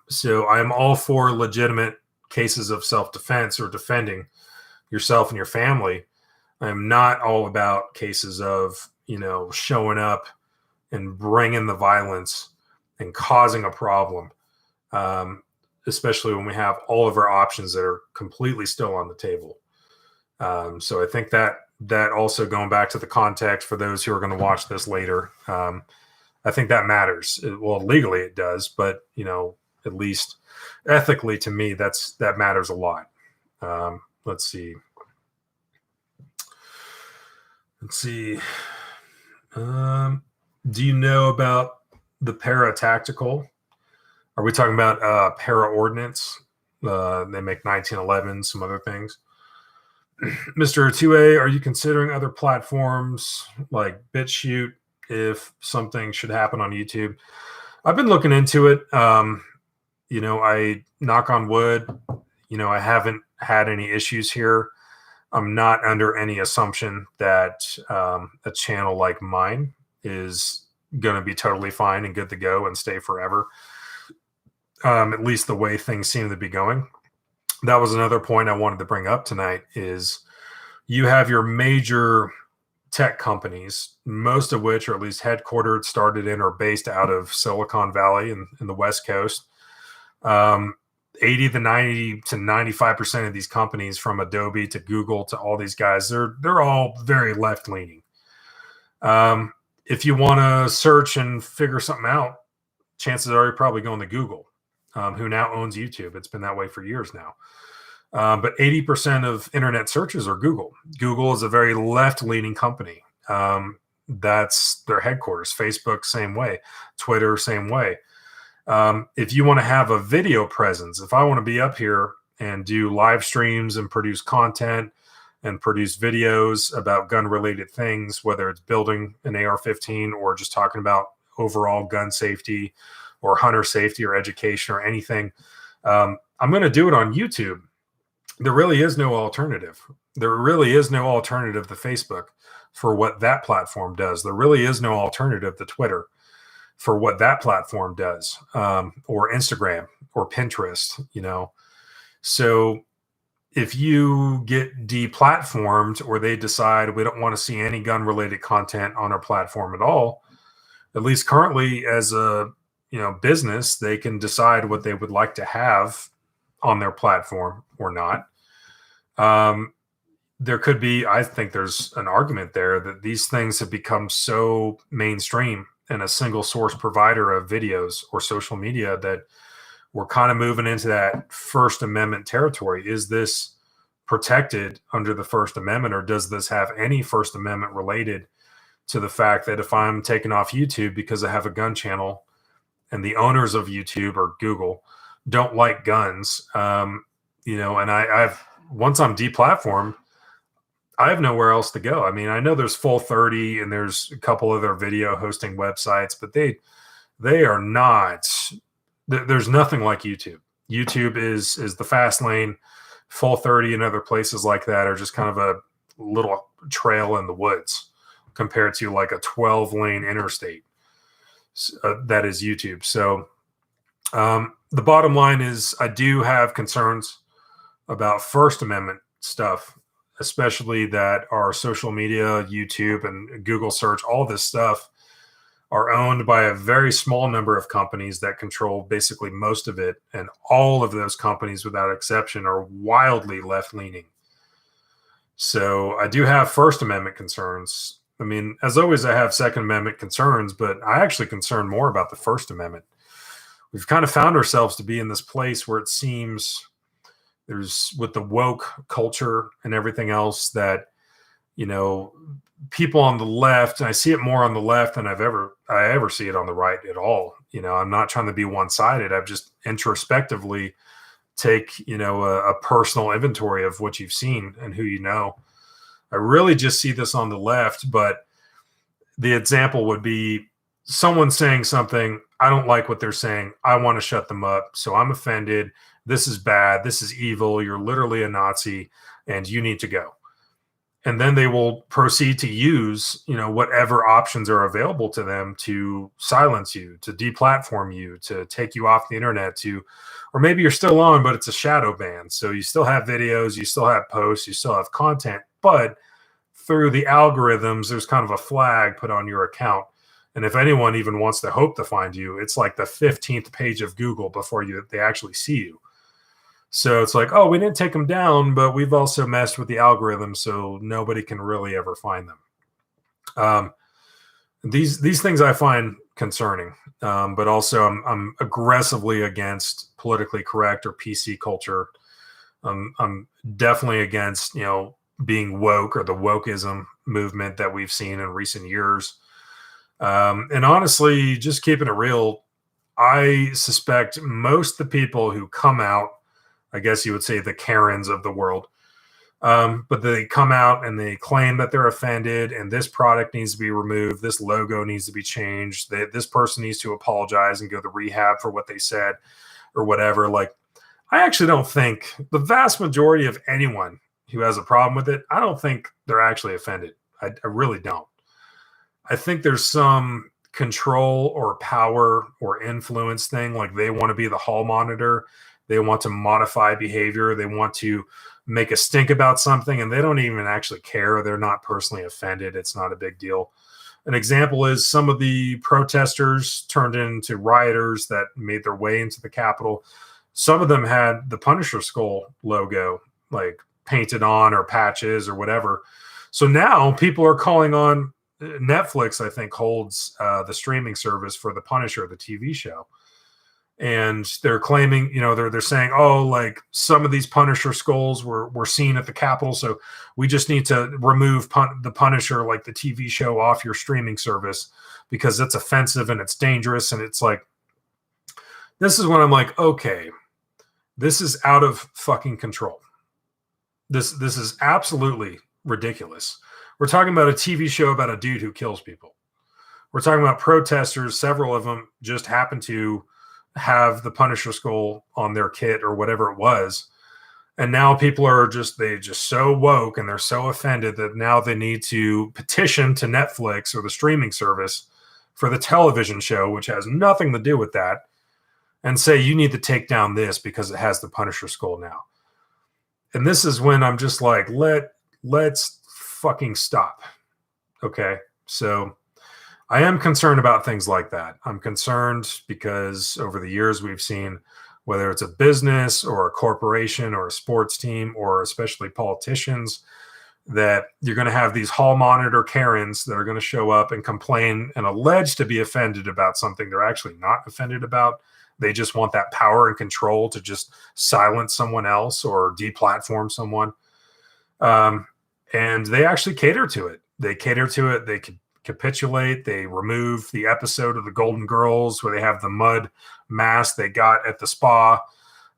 So I am all for legitimate cases of self-defense or defending yourself and your family. I'm not all about cases of, showing up and bringing the violence and causing a problem, especially when we have all of our options that are completely still on the table. So I think that also, going back to the context for those who are going to watch this later, I think that matters. Well, legally it does, but at least ethically, to me, that matters a lot. Let's see. Do you know about the para-tactical? Are we talking about para-ordnance? They make 1911, some other things. Mr. 2A, are you considering other platforms like BitChute if something should happen on YouTube? I've been looking into it. I knock on wood, I haven't had any issues here. I'm not under any assumption that a channel like mine is going to be totally fine and good to go and stay forever. At least the way things seem to be going. That was another point I wanted to bring up tonight, is you have your major tech companies, most of which are at least headquartered, started in, or based out of Silicon Valley in the West Coast. 80 to 90 to 95% of these companies, from Adobe to Google to all these guys, they're all very left-leaning. If you want to search and figure something out, chances are you're probably going to Google, who now owns YouTube. It's been that way for years now. But 80% of internet searches are Google. Google is a very left-leaning company. That's their headquarters. Facebook, same way. Twitter, same way. If you want to have a video presence, if I want to be up here and do live streams and produce content and produce videos about gun-related things, whether it's building an AR-15 or just talking about overall gun safety or hunter safety or education or anything, I'm going to do it on YouTube. There really is no alternative. There really is no alternative to Facebook for what that platform does. There really is no alternative to Twitter for what that platform does, or Instagram or Pinterest, So if you get deplatformed, or they decide we don't want to see any gun-related content on our platform at all, at least currently as a business, they can decide what they would like to have on their platform or not. There could be, I think there's an argument there that these things have become so mainstream and a single source provider of videos or social media that we're kind of moving into that First Amendment territory. Is this protected under the First Amendment, or does this have any First Amendment related to the fact that if I'm taken off YouTube because I have a gun channel and the owners of YouTube or Google don't like guns, and I've once I'm deplatformed, I have nowhere else to go. I mean, I know there's Full30 and there's a couple other video hosting websites, but they are not. There's nothing like YouTube. YouTube is the fast lane. Full30 and other places like that are just kind of a little trail in the woods compared to like a 12-lane interstate. That is YouTube. So the bottom line is, I do have concerns about First Amendment stuff, especially that our social media, YouTube and Google search, all this stuff are owned by a very small number of companies that control basically most of it. And all of those companies, without exception, are wildly left-leaning. So I do have First Amendment concerns. I mean, as always, I have Second Amendment concerns, but I actually concern more about the First Amendment. We've kind of found ourselves to be in this place where it seems there's, with the woke culture and everything else, that, you know, people on the left, and I see it more on the left than I ever see it on the right at all. You know, I'm not trying to be one-sided. I've just introspectively take, you know, a personal inventory of what you've seen and who you know. I really just see this on the left, but the example would be someone saying something, I don't like what they're saying, I want to shut them up, so I'm offended, this is bad, this is evil, you're literally a Nazi, and you need to go. And then they will proceed to use, you know, whatever options are available to them to silence you, to deplatform you, to take you off the internet, to, or maybe you're still on, but it's a shadow ban. So you still have videos, you still have posts, you still have content, but through the algorithms, there's kind of a flag put on your account. And if anyone even wants to hope to find you, it's like the 15th page of Google before they actually see you. So it's like, oh, we didn't take them down, but we've also messed with the algorithm, so nobody can really ever find them. These things I find concerning, but also I'm aggressively against politically correct or PC culture. I'm definitely against, you know, being woke or the wokeism movement that we've seen in recent years. And honestly, just keeping it real, I suspect most of the people who come out, I guess you would say the Karens of the world, but they come out and they claim that they're offended and this product needs to be removed, this logo needs to be changed, this person needs to apologize and go to rehab for what they said or whatever. Like, I actually don't think the vast majority of anyone who has a problem with it, I don't think they're actually offended. I really don't. I think there's some control or power or influence thing, like they want to be the hall monitor. They want to modify behavior. They want to make a stink about something, and they don't even actually care. They're not personally offended. It's not a big deal. An example is some of the protesters turned into rioters that made their way into the Capitol. Some of them had the Punisher skull logo, like painted on or patches or whatever. So now people are calling on Netflix, I think, holds the streaming service for the Punisher, the TV show. And they're claiming, you know, they're saying, oh, like some of these Punisher skulls were seen at the Capitol, so we just need to remove the Punisher, like the TV show, off your streaming service because it's offensive and it's dangerous. And it's like, this is when I'm like, okay, this is out of fucking control. This is absolutely ridiculous. We're talking about a TV show about a dude who kills people. We're talking about protesters. Several of them just happen to have the Punisher skull on their kit or whatever it was. And now people are just so woke and they're so offended that now they need to petition to Netflix or the streaming service for the television show, which has nothing to do with that, and say, you need to take down this because it has the Punisher skull now. And this is when I'm just like, let's fucking stop. Okay. So I am concerned about things like that. I'm concerned because over the years we've seen, whether it's a business or a corporation or a sports team or especially politicians, that you're going to have these hall monitor Karens that are going to show up and complain and allege to be offended about something they're actually not offended about. They just want that power and control to just silence someone else or deplatform someone. And they actually cater to it. They cater to it. They capitulate. They remove the episode of the Golden Girls where they have the mud mask they got at the spa.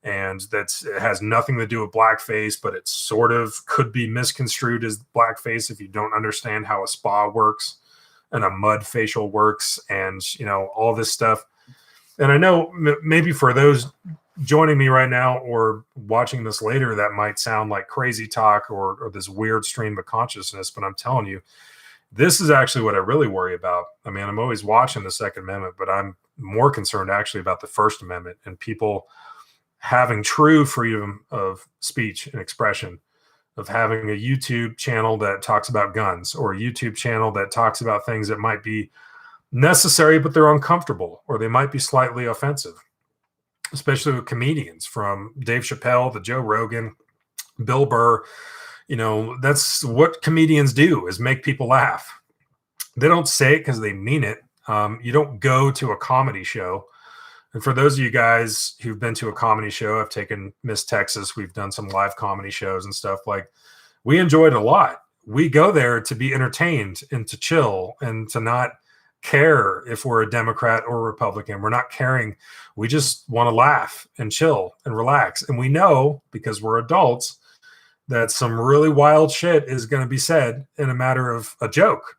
And it has nothing to do with blackface, but it sort of could be misconstrued as blackface if you don't understand how a spa works and a mud facial works and, you know, all this stuff. And I know maybe for those joining me right now or watching this later, that might sound like crazy talk or this weird stream of consciousness, but I'm telling you, this is actually what I really worry about. I mean, I'm always watching the Second Amendment, but I'm more concerned actually about the First Amendment and people having true freedom of speech and expression, of having a YouTube channel that talks about guns or a YouTube channel that talks about things that might be necessary, but they're uncomfortable or they might be slightly offensive, especially with comedians from Dave Chappelle, the Joe Rogan, Bill Burr. You know, that's what comedians do, is make people laugh. They don't say it because they mean it. You don't go to a comedy show. And for those of you guys who've been to a comedy show, I've taken Miss Texas. We've done some live comedy shows and stuff. Like, we enjoyed it a lot. We go there to be entertained and to chill and to not care if we're a Democrat or Republican. We're not caring. We just want to laugh and chill and relax. And we know, because we're adults, that some really wild shit is going to be said in a matter of a joke.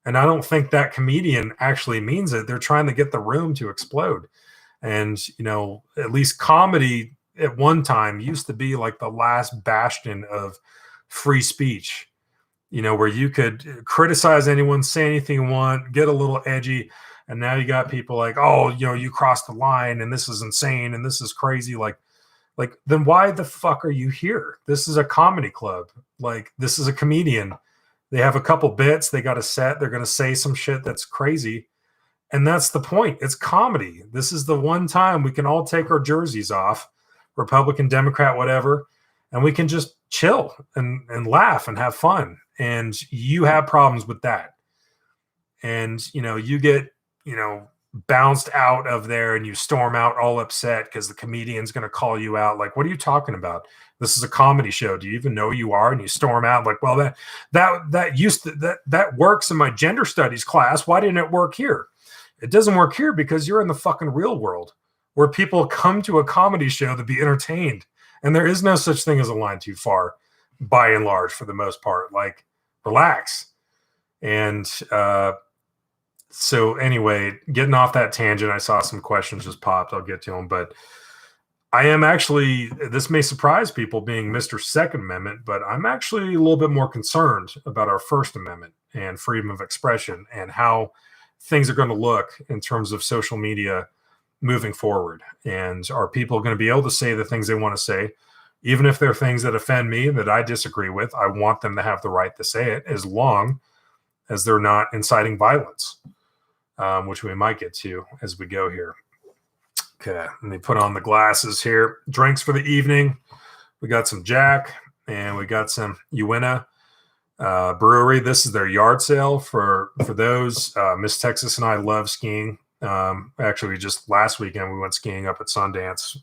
And I don't think that comedian actually means it. They're trying to get the room to explode. And, you know, at least comedy at one time used to be like the last bastion of free speech, you know, where you could criticize anyone, say anything you want, get a little edgy. And now you got people like, oh, you know, you crossed the line and this is insane and this is crazy. Like, then why the fuck are you here? This is a comedy club. Like, this is a comedian. They have a couple bits. They got a set. They're going to say some shit that's crazy. And that's the point. It's comedy. This is the one time we can all take our jerseys off, Republican, Democrat, whatever, and we can just chill and laugh and have fun. And you have problems with that. And, you know, you get, you know, bounced out of there and you storm out all upset because the comedian's going to call you out. Like, what are you talking about? This is a comedy show. Do you even know who you are? And you storm out like, well, that works in my gender studies class. Why didn't it work here? It doesn't work here because you're in the fucking real world where people come to a comedy show to be entertained. And there is no such thing as a line too far, by and large, for the most part. Like, relax. And so anyway, getting off that tangent, I saw some questions just popped. I'll get to them. But I am actually, this may surprise people being Mr. Second Amendment, but I'm actually a little bit more concerned about our First Amendment and freedom of expression and how things are going to look in terms of social media moving forward. And are people going to be able to say the things they want to say, even if they're things that offend me, that I disagree with? I want them to have the right to say it, as long as they're not inciting violence, which we might get to as we go here. Okay, let me put on the glasses here. Drinks for the evening. We got some Jack and we got some Uena Brewery. This is their yard sale for those. Miss Texas and I love skiing. Actually, just last weekend we went skiing up at Sundance.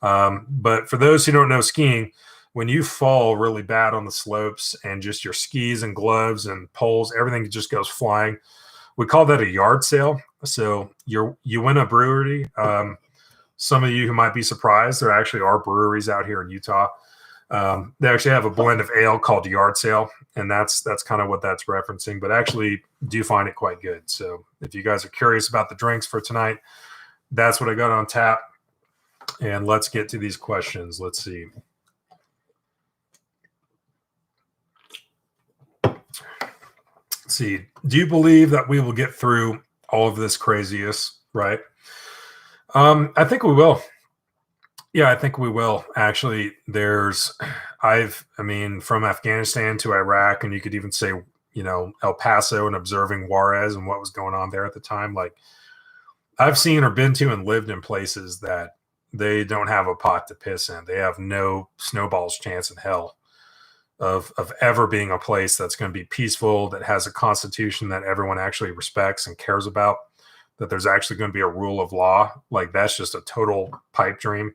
But for those who don't know skiing, when you fall really bad on the slopes and just your skis and gloves and poles, everything just goes flying. We call that a yard sale. So you win a brewery. Some of you who might be surprised, there actually are breweries out here in Utah. They actually have a blend of ale called Yard Sale, and that's kind of what that's referencing, but actually do find it quite good. So if you guys are curious about the drinks for tonight, that's what I got on tap. And let's get to these questions. Let's see. Do you believe that we will get through all of this craziness? Right. I think we will. Yeah, I think we will. Actually, from Afghanistan to Iraq, and you could even say, you know, El Paso, and observing Juarez and what was going on there at the time. Like, I've seen or been to and lived in places that they don't have a pot to piss in. They have no snowball's chance in hell of ever being a place that's going to be peaceful, that has a constitution that everyone actually respects and cares about, that there's actually going to be a rule of law. Like, that's just a total pipe dream.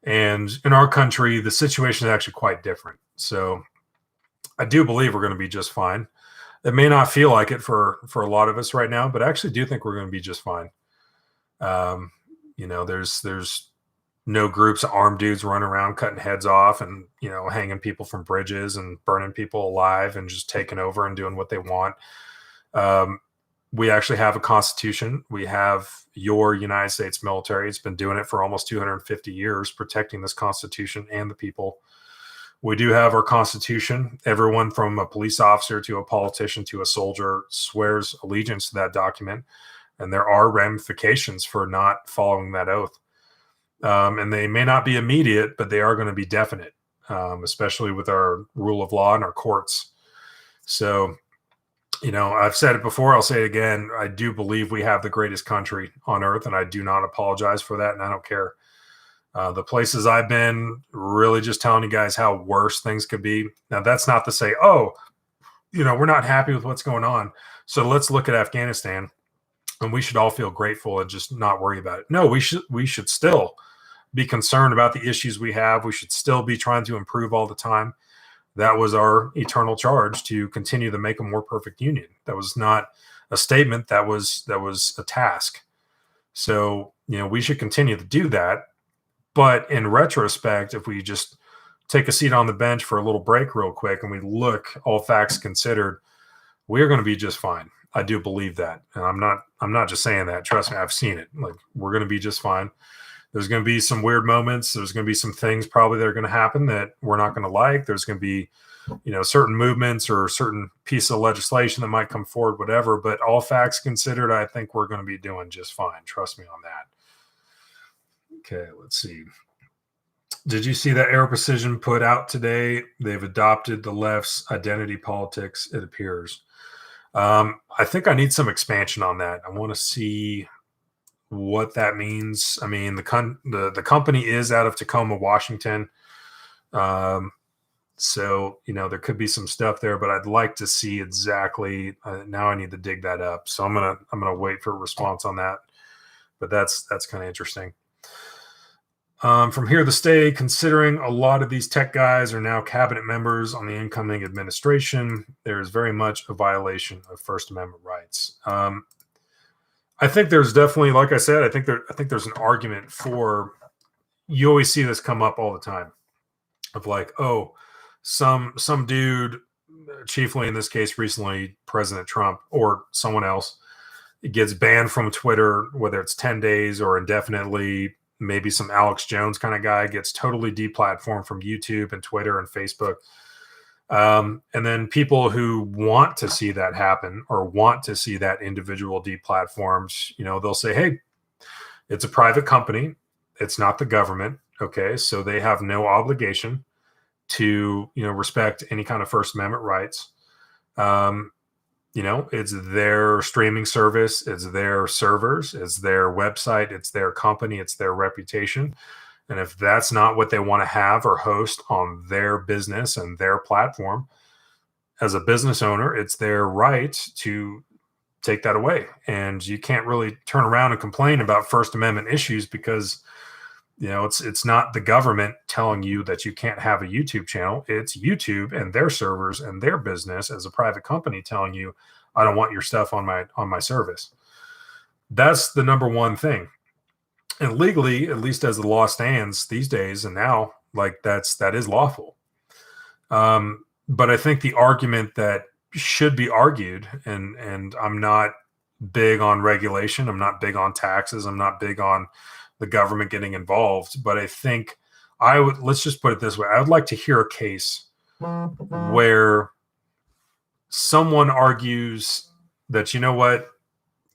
And in our country, the situation is actually quite different. So I do believe we're going to be just fine. It may not feel like it for a lot of us right now, but I actually do think we're going to be just fine. You know, there's no groups of armed dudes running around cutting heads off and, you know, hanging people from bridges and burning people alive and just taking over and doing what they want. We actually have a constitution. We have your United States military. It's been doing it for almost 250 years, protecting this constitution and the people. We do have our constitution. Everyone from a police officer to a politician to a soldier swears allegiance to that document. And there are ramifications for not following that oath. And they may not be immediate, but they are going to be definite, especially with our rule of law and our courts. So, you know, I've said it before, I'll say it again. I do believe we have the greatest country on earth, and I do not apologize for that, and I don't care. The places I've been, really just telling you guys how worse things could be. Now, that's not to say, oh, you know, we're not happy with what's going on. So let's look at Afghanistan, and we should all feel grateful and just not worry about it. No, we should still be concerned about the issues we have. We should still be trying to improve all the time. That was our eternal charge, to continue to make a more perfect union. That was not a statement. That was a task. So, we should continue to do that. But in retrospect, if we just take a seat on the bench for a little break real quick and we look, all facts considered, we're going to be just fine. I do believe that. And I'm not just saying that. Trust me, I've seen it. Like, we're going to be just fine. There's going to be some weird moments. There's going to be some things probably that are going to happen that we're not going to like. There's going to be, certain movements or certain piece of legislation that might come forward, whatever. But all facts considered, I think we're going to be doing just fine. Trust me on that. Okay, let's see. Did you see that Air Precision put out today? They've adopted the left's identity politics, it appears. I think I need some expansion on that. I want to see what that means. I mean, the company is out of Tacoma, Washington. So, there could be some stuff there, but I'd like to see exactly. Now I need to dig that up. So I'm gonna wait for a response on that. But that's kind of interesting. From here to stay, considering a lot of these tech guys are now cabinet members on the incoming administration, there is very much a violation of First Amendment rights. I think there's definitely, like I said, I think there's an argument for. You always see this come up all the time, of like, oh, some dude, chiefly in this case recently President Trump or someone else, gets banned from Twitter, whether it's 10 days or indefinitely. Maybe some Alex Jones kind of guy gets totally deplatformed from YouTube and Twitter and Facebook. And then people who want to see that happen or want to see that individual deplatformed, they'll say, hey, it's a private company. It's not the government. Okay. So they have no obligation to, respect any kind of First Amendment rights. It's their streaming service, it's their servers, it's their website, it's their company, it's their reputation. And if that's not what they want to have or host on their business and their platform, as a business owner, it's their right to take that away. And you can't really turn around and complain about First Amendment issues because, it's not the government telling you that you can't have a YouTube channel. It's YouTube and their servers and their business as a private company telling you, I don't want your stuff on my service. That's the number one thing. And legally, at least as the law stands these days and now, like that is lawful. But I think the argument that should be argued, and I'm not big on regulation, I'm not big on taxes, I'm not big on the government getting involved, but I think let's just put it this way. I would like to hear a case where someone argues that,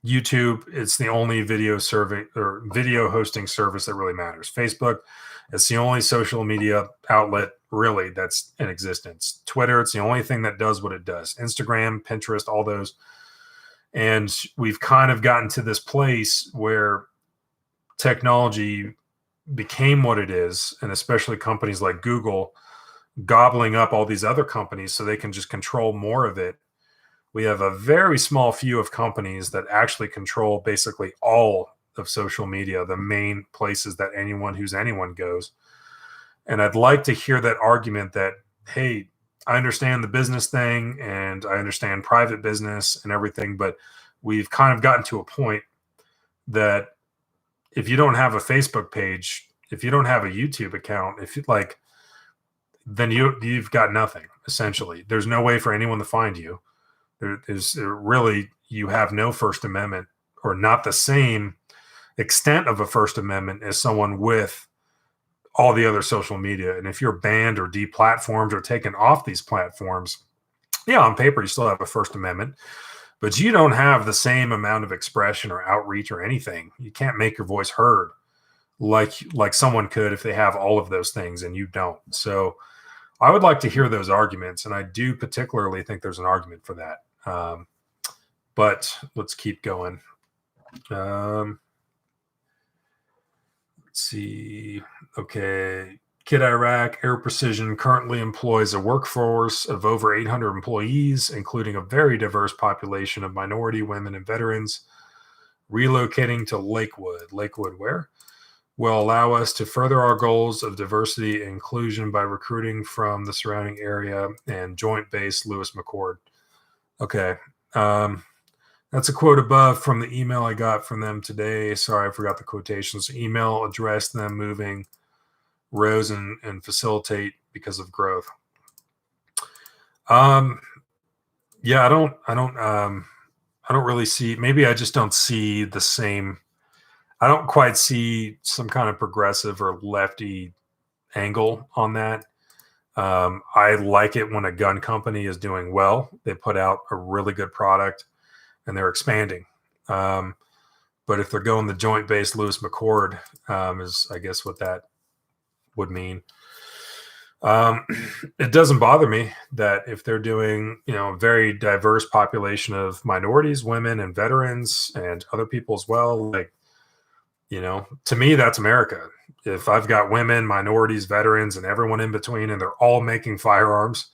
YouTube, it's the only video survey or video hosting service that really matters. Facebook, it's the only social media outlet really that's in existence. Twitter, it's the only thing that does what it does. Instagram, Pinterest, all those. And we've kind of gotten to this place where technology became what it is, and especially companies like Google gobbling up all these other companies so they can just control more of it. We have a very small few of companies that actually control basically all of social media, the main places that anyone goes. And I'd like to hear that argument that, hey, I understand the business thing and I understand private business and everything, but we've kind of gotten to a point that if you don't have a Facebook page, if you don't have a YouTube account, then you've got nothing, essentially. There's no way for anyone to find you. You have no First Amendment, or not the same extent of a First Amendment as someone with all the other social media. And if you're banned or deplatformed or taken off these platforms, yeah, on paper, you still have a First Amendment, but you don't have the same amount of expression or outreach or anything. You can't make your voice heard like someone could if they have all of those things and you don't. So I would like to hear those arguments. And I do particularly think there's an argument for that. But let's keep going. Let's see. Okay. Kit Iraq Air Precision currently employs a workforce of over 800 employees, including a very diverse population of minority, women, and veterans. Relocating to Lakewood. Lakewood where? Will allow us to further our goals of diversity and inclusion by recruiting from the surrounding area and Joint Base Lewis McChord. Okay. That's a quote above from the email I got from them today. Sorry, I forgot the quotations. Email addressed them moving rows and facilitate because of growth. Yeah, I don't really see, maybe I just don't see the same. I don't quite see some kind of progressive or lefty angle on that. I like it when a gun company is doing well. They put out a really good product and they're expanding. But if they're going the Joint Base Lewis McChord, is I guess what that would mean. It doesn't bother me that if they're doing, a very diverse population of minorities, women, and veterans, and other people as well, like, to me, that's America. If I've got women, minorities, veterans, and everyone in between, and they're all making firearms,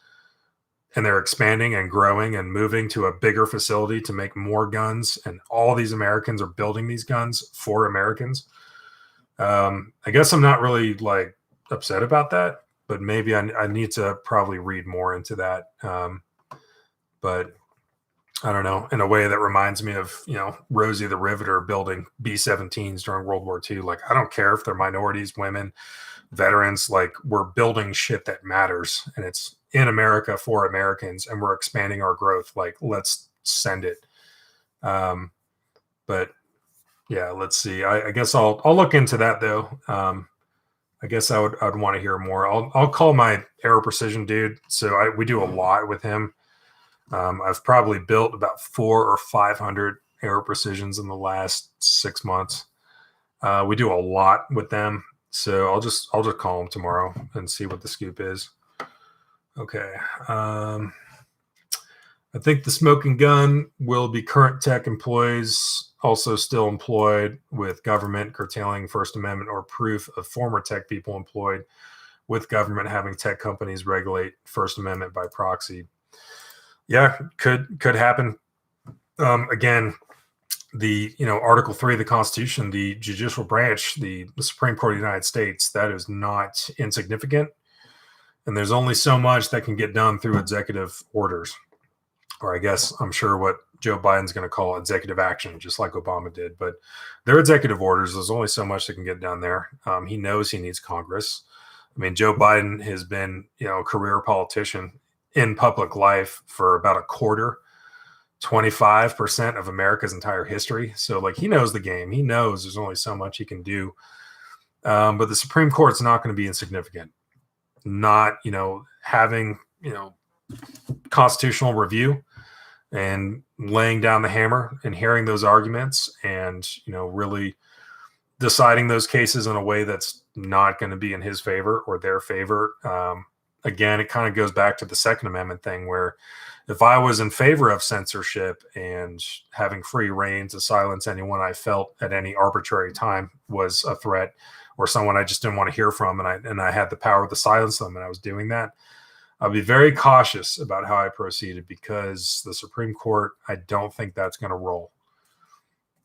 and they're expanding and growing and moving to a bigger facility to make more guns, and all these Americans are building these guns for Americans, I guess I'm not really like upset about that, but maybe I need to probably read more into that. But I don't know, in a way that reminds me of, Rosie the Riveter building B-17s during World War II. Like, I don't care if they're minorities, women, veterans, like we're building shit that matters and it's in America for Americans and we're expanding our growth. Like, let's send it. But yeah, let's see. I guess I'll look into that though. I guess I'd want to hear more. I'll call my Aero Precision dude. So we do a lot with him. I've probably built about 400 or 500 Aero Precisions in the last 6 months. We do a lot with them. So I'll just call him tomorrow and see what the scoop is. Okay. I think the smoking gun will be current tech employees also still employed with government curtailing First Amendment or proof of former tech people employed with government having tech companies regulate First Amendment by proxy. Yeah, could happen. Again, the Article 3 of the Constitution, the judicial branch, the Supreme Court of the United States, that is not insignificant. And there's only so much that can get done through executive orders, or I guess I'm sure what Joe Biden's going to call executive action, just like Obama did. But they're executive orders. There's only so much that can get done there. He knows he needs Congress. I mean, Joe Biden has been, a career politician in public life for about 25% of America's entire history. So like, he knows the game. He knows there's only so much he can do. But the Supreme Court's not going to be insignificant. Not, having, constitutional review and laying down the hammer and hearing those arguments and, really deciding those cases in a way that's not going to be in his favor or their favor. Again, it kind of goes back to the Second Amendment thing where if I was in favor of censorship and having free reign to silence anyone I felt at any arbitrary time was a threat or someone I just didn't want to hear from, and I had the power to silence them, and I was doing that, I'll be very cautious about how I proceeded because the Supreme Court, I don't think that's going to roll.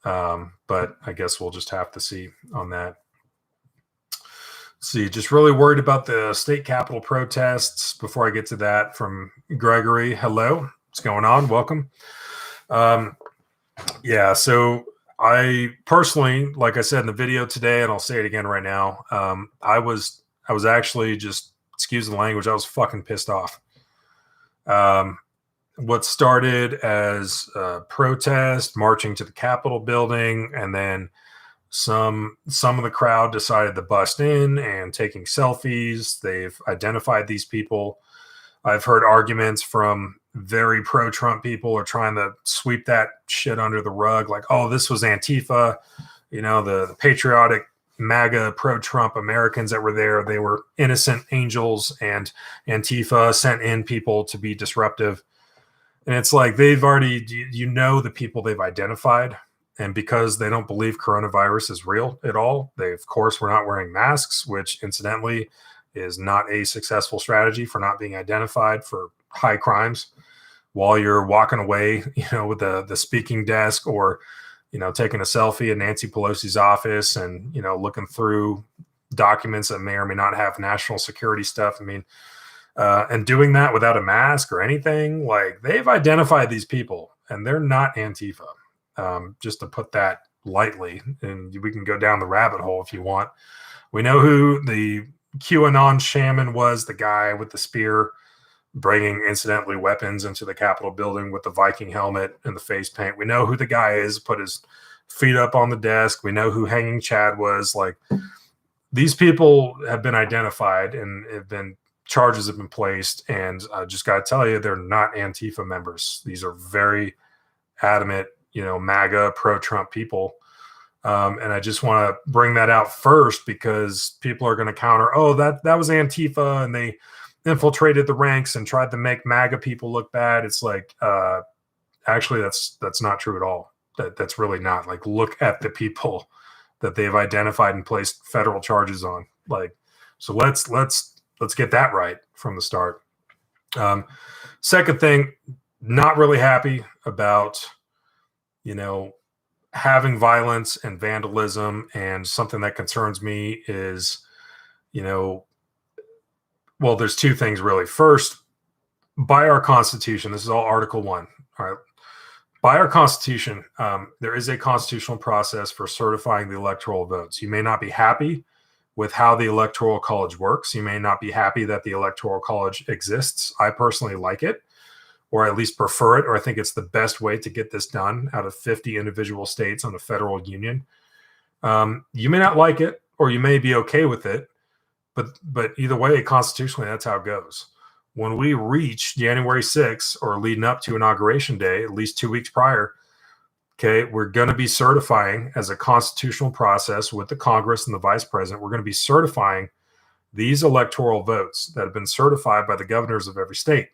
But I guess we'll just have to see on that. See, just really worried about the state capitol protests. Before I get to that, from Gregory, hello, what's going on? Welcome. Yeah, so I personally, like I said in the video today, and I'll say it again right now, I was actually just, excuse the language, I was fucking pissed off. What started as a protest, marching to the Capitol building, and then some of the crowd decided to bust in and taking selfies. They've identified these people. I've heard arguments from very pro-Trump people are trying to sweep that shit under the rug. Like, oh, this was Antifa, the patriotic MAGA pro-Trump Americans that were there. They were innocent angels, and Antifa sent in people to be disruptive. And it's like, they've already, the people they've identified. And because they don't believe coronavirus is real at all, they, of course, were not wearing masks, which incidentally is not a successful strategy for not being identified for high crimes while you're walking away, with the speaking desk, or, taking a selfie in Nancy Pelosi's office and, looking through documents that may or may not have national security stuff. I mean, and doing that without a mask or anything. Like, they've identified these people and they're not Antifa. Just to put that lightly, and we can go down the rabbit hole if you want. We know who the QAnon shaman was, the guy with the spear bringing incidentally weapons into the Capitol building with the Viking helmet and the face paint. We know who the guy is, put his feet up on the desk. We know who Hanging Chad was. Like, these people have been identified and charges have been placed. And I just got to tell you, they're not Antifa members. These are very adamant, MAGA pro-Trump people. And I just want to bring that out first, because people are going to counter, oh, that was Antifa and they infiltrated the ranks and tried to make MAGA people look bad. It's like, actually, that's not true at all. That's really not. Like, look at the people that they've identified and placed federal charges on. Like, so let's get that right from the start. Second thing, not really happy about, having violence and vandalism. And something that concerns me is, well, there's two things really. First, by our Constitution, this is all Article 1. All right. By our Constitution, there is a constitutional process for certifying the electoral votes. You may not be happy with how the Electoral College works. You may not be happy that the Electoral College exists. I personally like it, or at least prefer it, or I think it's the best way to get this done out of 50 individual states on the federal union. You may not like it, or you may be okay with it, but either way, constitutionally, that's how it goes. When we reach January 6th, or leading up to Inauguration Day, at least 2 weeks prior, okay, we're going to be certifying, as a constitutional process with the Congress and the Vice President, we're going to be certifying these electoral votes that have been certified by the governors of every state,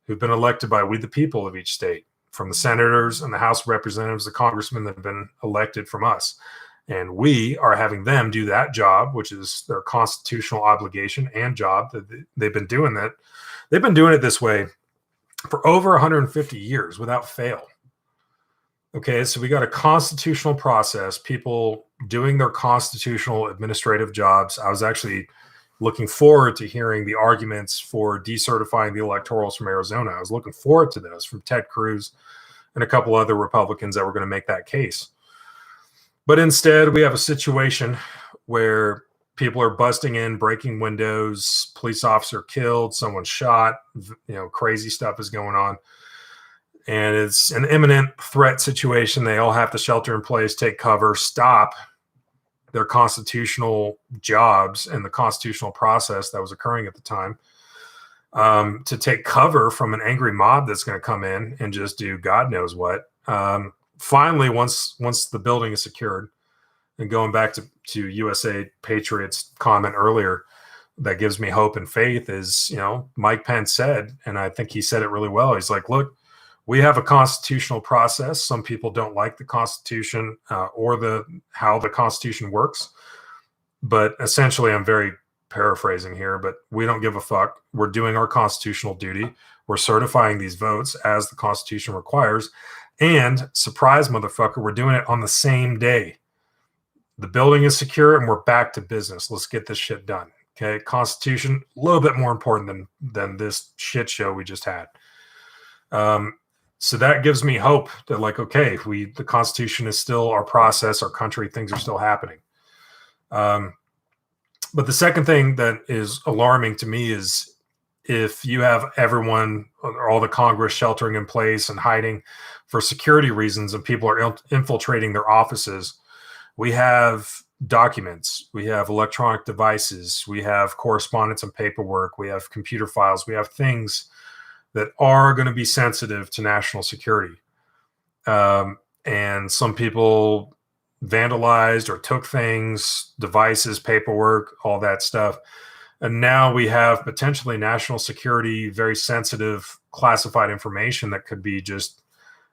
who've been elected by we the people of each state, from the senators and the House of Representatives, the congressmen that have been elected from us. And we are having them do that job, which is their constitutional obligation and job. That they've been doing that. They've been doing it this way for over 150 years without fail. Okay, so we got a constitutional process, people doing their constitutional administrative jobs. I was actually looking forward to hearing the arguments for decertifying the electorals from Arizona. I was looking forward to those from Ted Cruz and a couple other Republicans that were going to make that case. But instead, we have a situation where people are busting in, breaking windows, police officer killed, someone shot, crazy stuff is going on. And it's an imminent threat situation. They all have to shelter in place, take cover, stop their constitutional jobs and the constitutional process that was occurring at the time, to take cover from an angry mob that's going to come in and just do God knows what. Finally, once the building is secured, and going back to USA Patriots' comment earlier, that gives me hope and faith is, Mike Pence said, and I think he said it really well. He's like, look, we have a constitutional process. Some people don't like the Constitution or how the Constitution works. But essentially, I'm very paraphrasing here, but we don't give a fuck. We're doing our constitutional duty. We're certifying these votes as the Constitution requires. And surprise, motherfucker, we're doing it on the same day. The building is secure and we're back to business. Let's get this shit done. Okay. Constitution, a little bit more important than this shit show we just had. So that gives me hope that, like, okay, the Constitution is still our process, our country, things are still happening. But the second thing that is alarming to me is if you have everyone, or all the Congress sheltering in place and hiding for security reasons, and people are infiltrating their offices, we have documents, we have electronic devices, we have correspondence and paperwork, we have computer files, we have things that are going to be sensitive to national security. And some people vandalized or took things, devices, paperwork, all that stuff. And now we have potentially national security, very sensitive, classified information that could be just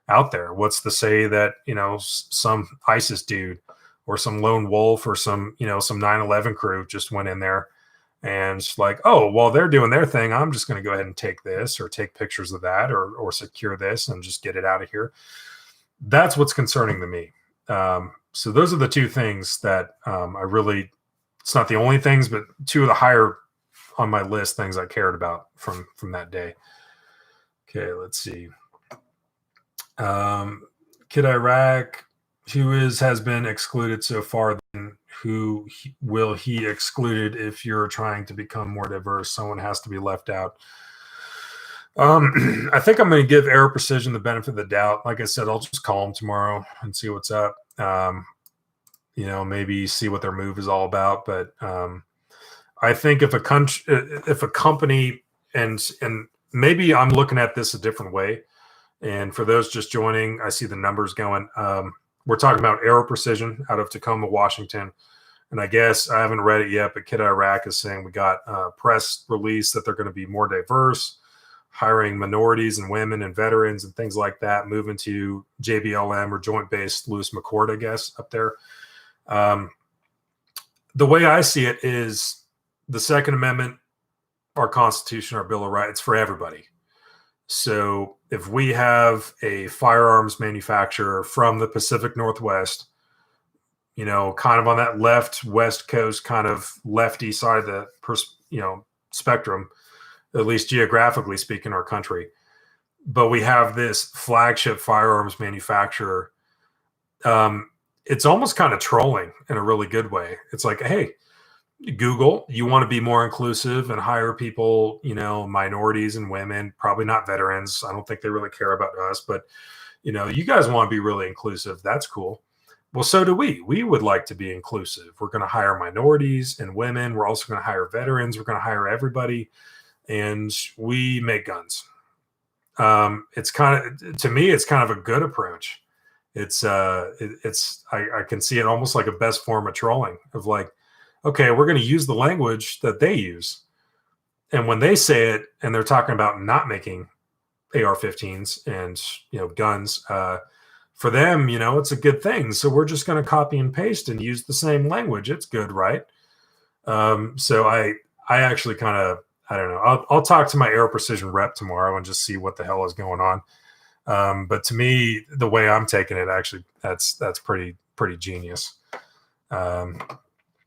out there. What's to say that, some ISIS dude or some lone wolf or some 9/11 crew just went in there And it's like, oh, while they're doing their thing, I'm just going to go ahead and take this or take pictures of that or secure this and just get it out of here. That's what's concerning to me. So those are the two things that I really, it's not the only things, but two of the higher on my list things I cared about from that day. Okay, let's see. Kid Iraq, who has been excluded so far, then will he excluded if you're trying to become more diverse? Someone has to be left out. I think I'm going to give Air Precision the benefit of the doubt. Like I said, I'll just call them tomorrow and see what's up. Maybe see what their move is all about. But I think if a company, and maybe I'm looking at this a different way. And for those just joining, I see the numbers going. We're talking about Aero Precision out of Tacoma, Washington. And I guess I haven't read it yet, but Kid Iraq is saying we got a press release that they're going to be more diverse, hiring minorities and women and veterans and things like that, moving to JBLM or Joint Base Lewis McChord, I guess, up there. The way I see it is the Second Amendment, our Constitution, our Bill of Rights for everybody. So if we have a firearms manufacturer from the Pacific Northwest, kind of on that west coast, kind of lefty side of the spectrum, at least geographically speaking, our country, but we have this flagship firearms manufacturer. It's almost kind of trolling in a really good way. It's like, hey, Google, you want to be more inclusive and hire people, minorities and women, probably not veterans. I don't think they really care about us, but you guys want to be really inclusive. That's cool. Well, so do we. We would like to be inclusive. We're going to hire minorities and women. We're also going to hire veterans. We're going to hire everybody, and we make guns. It's kind of, to me, it's kind of a good approach. I can see it almost like a best form of trolling of like, okay, we're going to use the language that they use. And when they say it and they're talking about not making AR-15s and, guns, for them, it's a good thing. So we're just going to copy and paste and use the same language. It's good, right? So I actually kind of, I don't know. I'll talk to my Aero Precision rep tomorrow and just see what the hell is going on. But to me, the way I'm taking it, actually, that's pretty genius.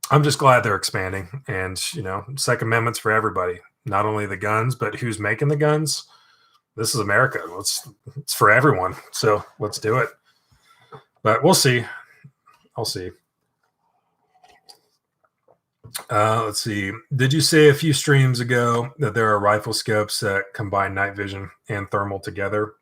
I'm just glad they're expanding, and Second Amendment's for everybody, not only the guns, but who's making the guns. This is America. It's for everyone. So let's do it. But we'll see. I'll see. Let's see. Did you say a few streams ago that there are rifle scopes that combine night vision and thermal together?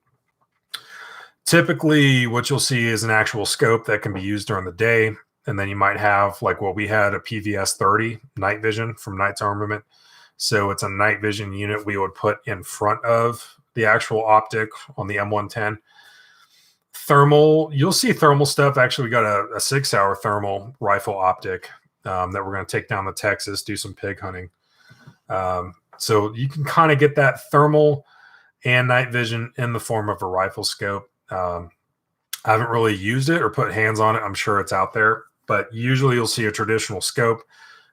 Typically, what you'll see is an actual scope that can be used during the day. And then you might have, like what we had, a PVS 30 night vision from Knights Armament. So it's a night vision unit we would put in front of the actual optic on the M110. Thermal, you'll see thermal stuff. Actually, we got a 6-hour thermal rifle optic that we're going to take down to Texas, do some pig hunting. So you can kind of get that thermal and night vision in the form of a rifle scope. I haven't really used it or put hands on it. I'm sure it's out there, but usually you'll see a traditional scope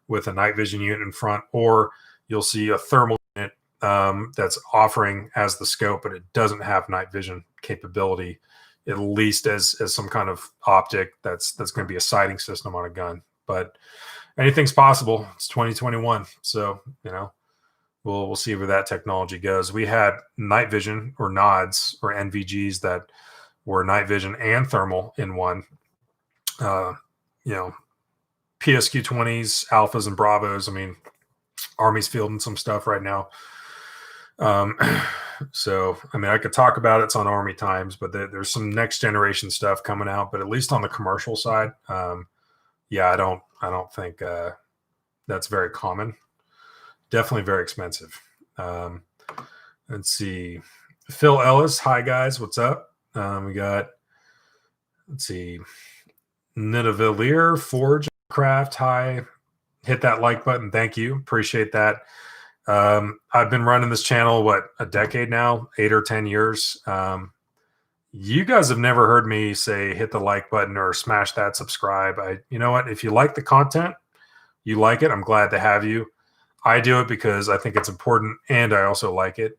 with a night vision unit in front, or you'll see a thermal unit that's offering as the scope, but it doesn't have night vision capability, at least as some kind of optic that's going to be a sighting system on a gun. But anything's possible. It's 2021, so we'll see where that technology goes. We had night vision or nods or NVGs that were night vision and thermal in one. PSQ 20s, alphas, and bravos. I mean, Army's fielding some stuff right now. So, I mean, I could talk about it. It's on Army Times, but there's some next generation stuff coming out. But at least on the commercial side, I don't think that's very common. Definitely very expensive. Let's see. Phil Ellis, hi guys, what's up? We got, let's see, Nidavillier, Forge Craft, hi. Hit that like button. Thank you. Appreciate that. I've been running this channel, a decade now, 8 or 10 years. You guys have never heard me say hit the like button or smash that subscribe. You know what? If you like the content, you like it, I'm glad to have you. I do it because I think it's important and I also like it.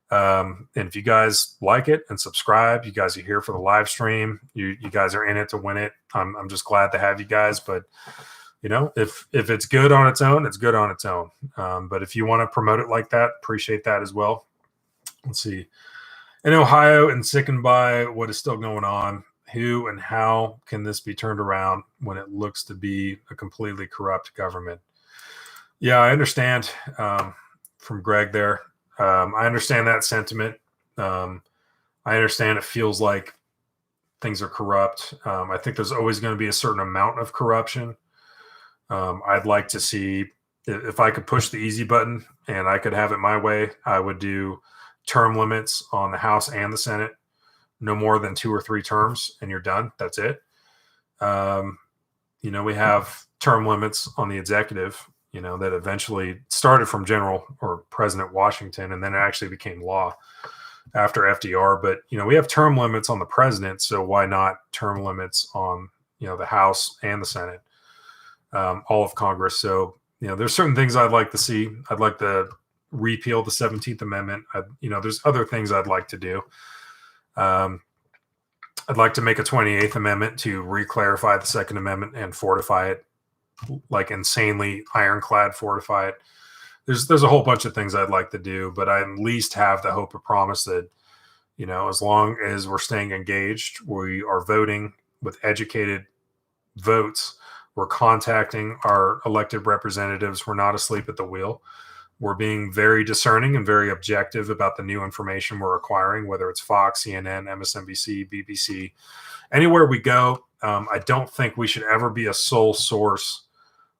And if you guys like it and subscribe, you guys are here for the live stream. You guys are in it to win it. I'm just glad to have you guys. But if it's good on its own, it's good on its own. But if you want to promote it like that, appreciate that as well. Let's see. In Ohio and sickened by what is still going on, who and how can this be turned around when it looks to be a completely corrupt government? Yeah, I understand from Greg there. I understand that sentiment. I understand it feels like things are corrupt. I think there's always going to be a certain amount of corruption. I'd like to see, if I could push the easy button and I could have it my way, I would do term limits on the House and the Senate, no more than 2 or 3 terms, and you're done. That's it. We have term limits on the executive, that eventually started from General or President Washington, and then it actually became law after FDR. But, we have term limits on the president, so why not term limits on, the House and the Senate, all of Congress. So, there's certain things I'd like to see. I'd like to repeal the 17th Amendment. There's other things I'd like to do. I'd like to make a 28th Amendment to re-clarify the Second Amendment and fortify it, like insanely ironclad fortify it. There's a whole bunch of things I'd like to do, but I at least have the hope or promise that, as long as we're staying engaged, we are voting with educated votes, we're contacting our elected representatives, we're not asleep at the wheel. We're being very discerning and very objective about the new information we're acquiring, whether it's Fox, CNN, MSNBC, BBC, anywhere we go. I don't think we should ever be a sole source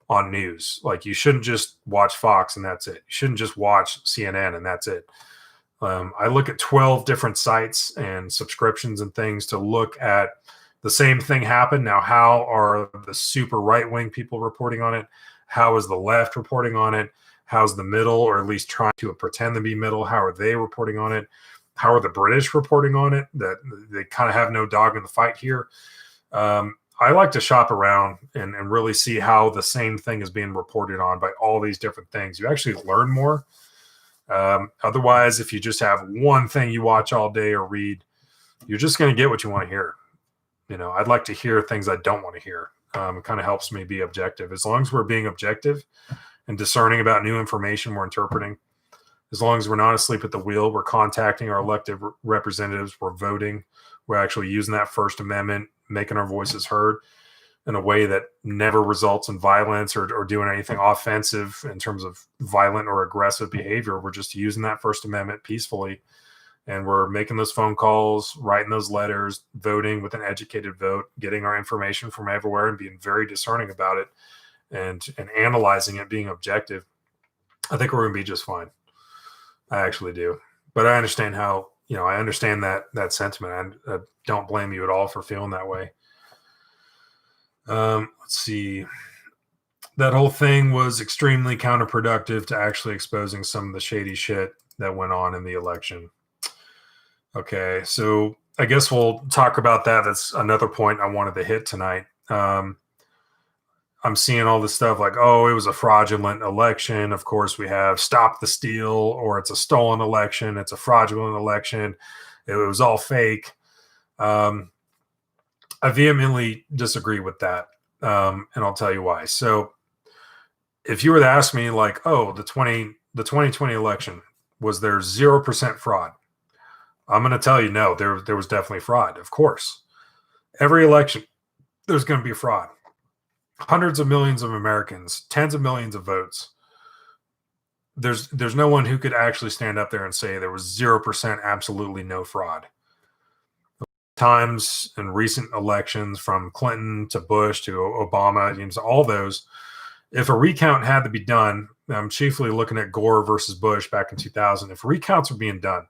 on news. Like, you shouldn't just watch Fox and that's it. You shouldn't just watch CNN and that's it. I look at 12 different sites and subscriptions and things to look at the same thing happen. Now, how are the super right-wing people reporting on it? How is the left reporting on it? How's the middle, or at least trying to pretend to be middle? How are they reporting on it? How are the British reporting on it? That they kind of have no dog in the fight here. I like to shop around and really see how the same thing is being reported on by all these different things. You actually learn more. Otherwise, if you just have one thing you watch all day or read, you're just going to get what you want to hear. I'd like to hear things I don't want to hear. It kind of helps me be objective. As long as we're being objective and discerning about new information we're interpreting, as long as we're not asleep at the wheel, we're contacting our elected representatives, we're voting, we're actually using that First Amendment, making our voices heard in a way that never results in violence or doing anything offensive in terms of violent or aggressive behavior. We're just using that First Amendment peacefully, and we're making those phone calls, writing those letters, voting with an educated vote, getting our information from everywhere and being very discerning about it. And analyzing it, being objective. I think we're going to be just fine. I actually do. But I understand how, I understand that sentiment. I don't blame you at all for feeling that way. Let's see. That whole thing was extremely counterproductive to actually exposing some of the shady shit that went on in the election. Okay, so I guess we'll talk about that. That's another point I wanted to hit tonight. I'm seeing all this stuff like, oh, it was a fraudulent election. Of course, we have Stop the Steal, or it's a stolen election. It's a fraudulent election. It was all fake. I vehemently disagree with that. And I'll tell you why. So if you were to ask me like, oh, the 2020 election, was there 0% fraud? I'm going to tell you, no, there was definitely fraud. Of course, every election, there's going to be fraud. Hundreds of millions of Americans, tens of millions of votes. There's no one who could actually stand up there and say there was 0%, absolutely no fraud. Times in recent elections, from Clinton to Bush to Obama, all those, if a recount had to be done, I'm chiefly looking at Gore versus Bush back in 2000. If recounts are being done,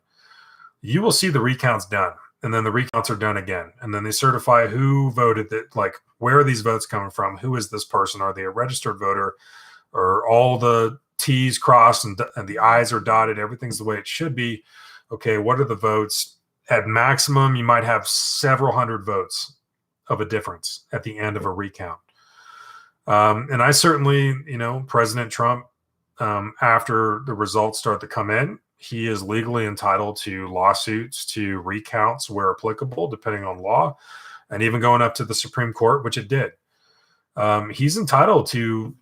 you will see the recounts done. And then the recounts are done again. And then they certify who voted, that, like, where are these votes coming from? Who is this person? Are they a registered voter? Or all the T's crossed and the I's are dotted? Everything's the way it should be. Okay, what are the votes? At maximum, you might have several hundred votes of a difference at the end of a recount. And I certainly, President Trump, after the results start to come in, he is legally entitled to lawsuits, to recounts where applicable, depending on law, and even going up to the Supreme Court, which it did. He's entitled to,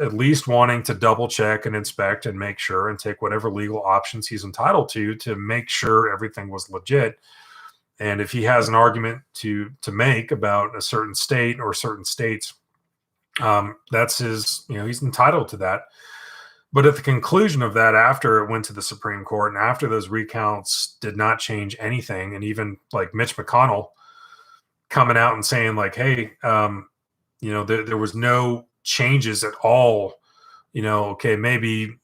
at least wanting to double check and inspect and make sure and take whatever legal options he's entitled to make sure everything was legit. And if he has an argument to make about a certain state or certain states, that's his, he's entitled to that. But at the conclusion of that, after it went to the Supreme Court and after those recounts did not change anything, and even like Mitch McConnell coming out and saying like, hey, there was no changes at all, okay, maybe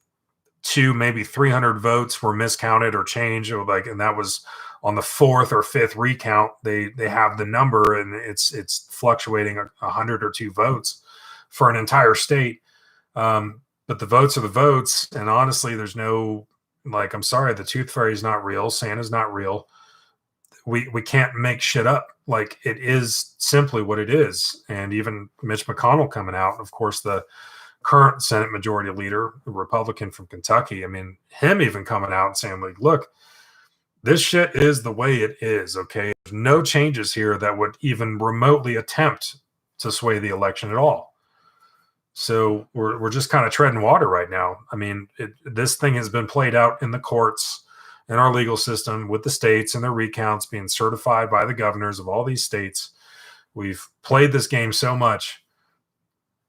300 votes were miscounted or changed, and that was on the fourth or fifth recount. They have the number and it's fluctuating 100 or 2 votes for an entire state. But the votes are the votes. And honestly, there's no, I'm sorry, the tooth fairy is not real. Santa's not real. We can't make shit up. Like, it is simply what it is. And even Mitch McConnell coming out, of course, the current Senate Majority Leader, the Republican from Kentucky, I mean, him even coming out and saying, like, look, this shit is the way it is, okay? There's no changes here that would even remotely attempt to sway the election at all. So we're just kind of treading water right now. I mean, this thing has been played out in the courts, in our legal system, with the states and their recounts being certified by the governors of all these states. We've played this game so much,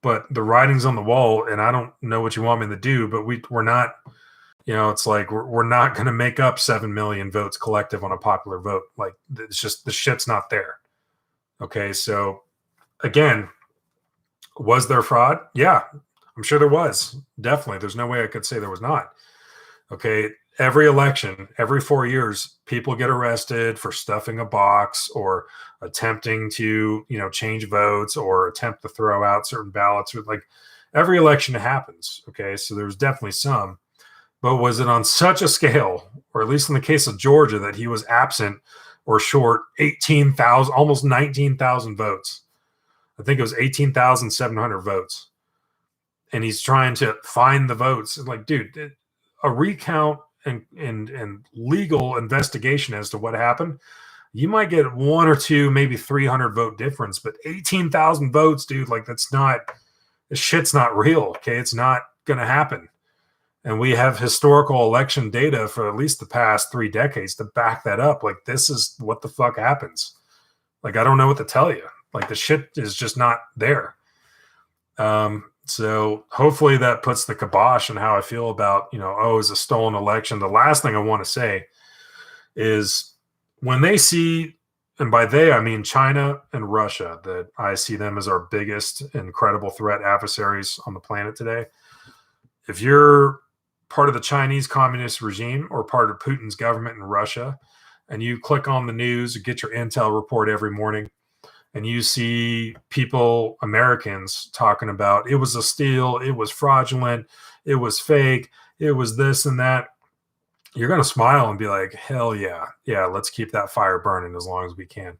but the writing's on the wall, and I don't know what you want me to do, but we're not, it's like we're not going to make up 7 million votes collective on a popular vote. Like, it's just, the shit's not there. Okay, so again, was there fraud? Yeah, I'm sure there was. Definitely. There's no way I could say there was not. Okay, every election, every 4 years, people get arrested for stuffing a box or attempting to, change votes or attempt to throw out certain ballots. Like, every election it happens. Okay, so there's definitely some. But was it on such a scale, or at least in the case of Georgia, that he was absent or short 18,000, almost 19,000 votes? I think it was 18,700 votes. And he's trying to find the votes. Like, dude, a recount and legal investigation as to what happened, you might get 1 or 2, maybe 300 vote difference, but 18,000 votes, dude, like, this shit's not real. Okay, it's not going to happen. And we have historical election data for at least the past 3 decades to back that up. Like, this is what the fuck happens. Like, I don't know what to tell you. Like, the shit is just not there. So hopefully that puts the kibosh on how I feel about, it's a stolen election. The last thing I want to say is, when they see, and by they, I mean China and Russia, that I see them as our biggest incredible threat adversaries on the planet today. If you're part of the Chinese communist regime or part of Putin's government in Russia, and you click on the news or get your intel report every morning, and you see people, Americans, talking about it was a steal, it was fraudulent, it was fake, it was this and that, you're going to smile and be like, hell yeah. Yeah, let's keep that fire burning as long as we can.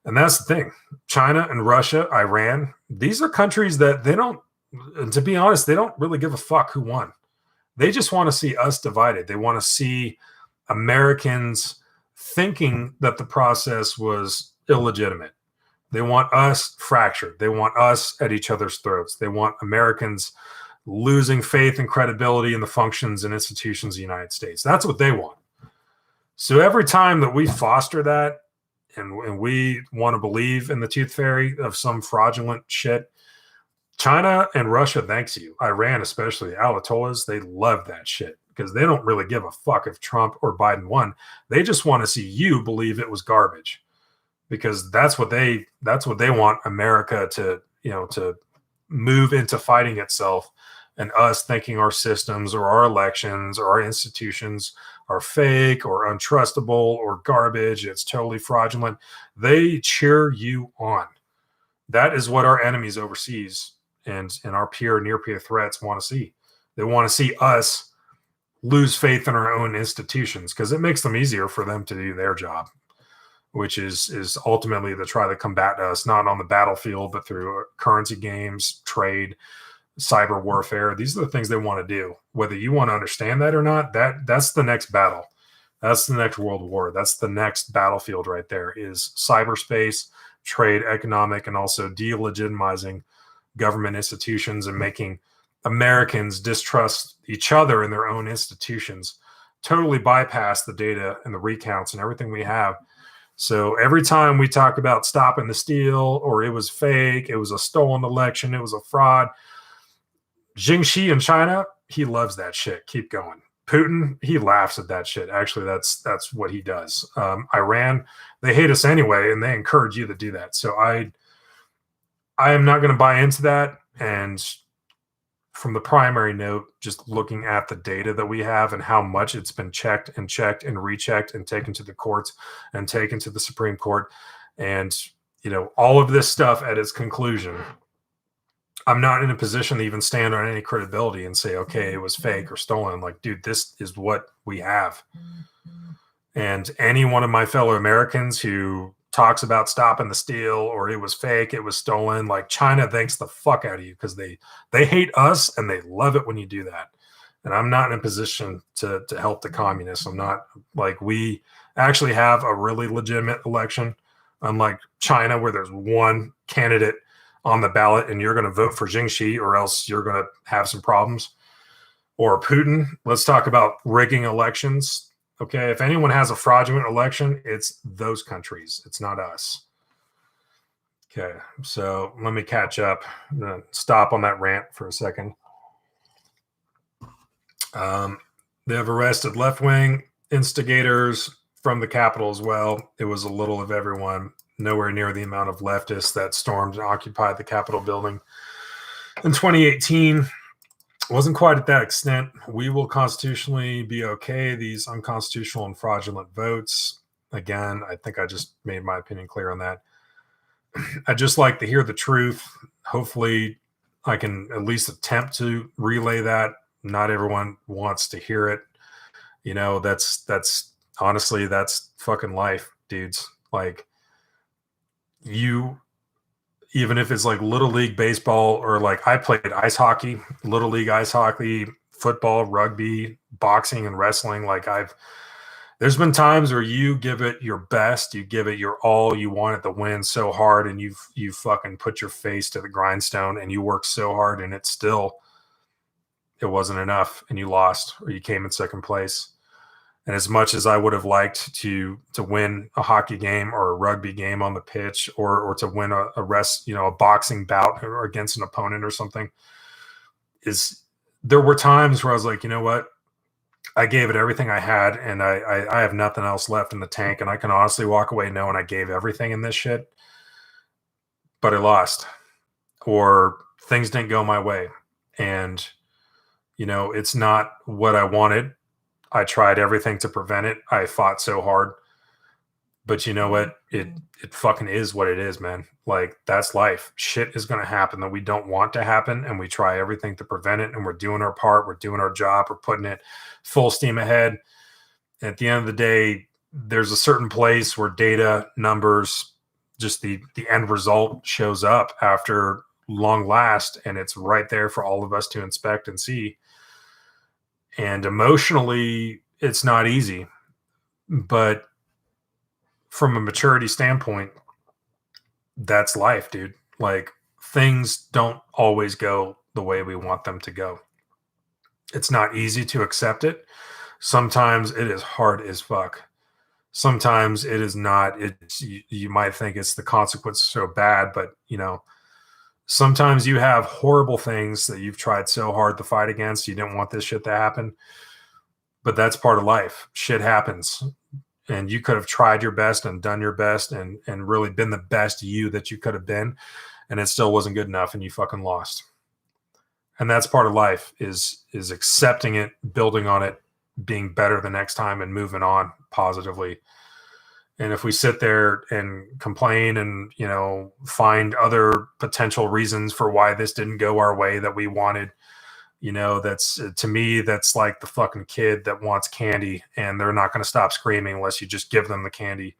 And that's the thing. China and Russia, Iran, these are countries that they don't, to be honest, they don't really give a fuck who won. They just want to see us divided. They want to see Americans thinking that the process was illegitimate. They want us fractured. They want us at each other's throats. They want Americans losing faith and credibility in the functions and institutions of the United States. That's what they want. So every time that we foster that and we want to believe in the tooth fairy of some fraudulent shit, China and Russia thanks you. Iran, especially, the Ayatollahs, they love that shit because they don't really give a fuck if Trump or Biden won. They just want to see you believe it was garbage, because that's what they want America to, to move into fighting itself, and us thinking our systems or our elections or our institutions are fake or untrustable or garbage. It's totally fraudulent. They cheer you on. That is what our enemies overseas and our peer, near peer threats want to see. They want to see us lose faith in our own institutions, because it makes them easier for them to do their job, which is ultimately to try to combat us, not on the battlefield, but through currency games, trade, cyber warfare. These are the things they want to do. Whether you want to understand that or not, that's the next battle. That's the next world war. That's the next battlefield right there, is cyberspace, trade, economic, and also delegitimizing government institutions and making Americans distrust each other in their own institutions, totally bypass the data and the recounts and everything we have. So every time we talk about stopping the steal, or it was fake, it was a stolen election, it was a fraud, Jingxi in China, he loves that shit. Keep going. Putin, he laughs at that shit. Actually, that's what he does. Iran, they hate us anyway, and they encourage you to do that. So I am not going to buy into that. And from the primary note, just looking at the data that we have and how much it's been checked and rechecked and taken to the courts and taken to the Supreme Court, and all of this stuff at its conclusion, I'm not in a position to even stand on any credibility and say, okay, it was fake or stolen. Like, dude, this is what we have. And any one of my fellow Americans who talks about stopping the steal, or it was fake, it was stolen, like, China thanks the fuck out of you, because they hate us and they love it when you do that. And I'm not in a position to help the communists. I'm not, like, we actually have a really legitimate election, unlike China, where there's one candidate on the ballot and you're going to vote for Jingxi, or else you're going to have some problems. Or Putin. Let's talk about rigging elections. Okay, if anyone has a fraudulent election, it's those countries. It's not us. Okay, so let me catch up. I'm going to stop on that rant for a second. They have arrested left-wing instigators from the Capitol as well. It was a little of everyone. Nowhere near the amount of leftists that stormed and occupied the Capitol building in 2018. Wasn't quite at that extent. We will constitutionally be okay. These unconstitutional and fraudulent votes, again, I think I just made my opinion clear on that. I just like to hear the truth. Hopefully I can at least attempt to relay that. Not everyone wants to hear it. That's honestly, that's fucking life, dudes. Like, even if it's like little league baseball, or like I played ice hockey, little league ice hockey, football, rugby, boxing, and wrestling. Like, there's been times where you give it your best, you give it your all, you want it to win so hard, and you fucking put your face to the grindstone and you work so hard, and it wasn't enough, and you lost, or you came in second place. And as much as I would have liked to win a hockey game or a rugby game on the pitch, or to win a boxing bout or against an opponent or something, there were times where I was like, you know what? I gave it everything I had, and I have nothing else left in the tank, and I can honestly walk away knowing I gave everything in this shit, but I lost, or things didn't go my way. And, it's not what I wanted. I tried everything to prevent it. I fought so hard, but you know what? It fucking is what it is, man. Like, that's life. Shit is going to happen that we don't want to happen, and we try everything to prevent it, and we're doing our part. We're doing our job. We're putting it full steam ahead. At the end of the day, there's a certain place where data, numbers, just the end result shows up after long last, and it's right there for all of us to inspect and see. And emotionally, it's not easy, but from a maturity standpoint, that's life, dude. Like, things don't always go the way we want them to go. It's not easy to accept it. Sometimes it is hard as fuck. Sometimes it is not. You might think it's the consequence so bad, but sometimes you have horrible things that you've tried so hard to fight against. You didn't want this shit to happen, but that's part of life. Shit happens, and you could have tried your best and done your best and really been the best you that you could have been, and it still wasn't good enough, and you fucking lost. And that's part of life, is accepting it, building on it, being better the next time, and moving on positively. And if we sit there and complain and, find other potential reasons for why this didn't go our way that we wanted, that's, to me, that's like the fucking kid that wants candy and they're not going to stop screaming unless you just give them the candy,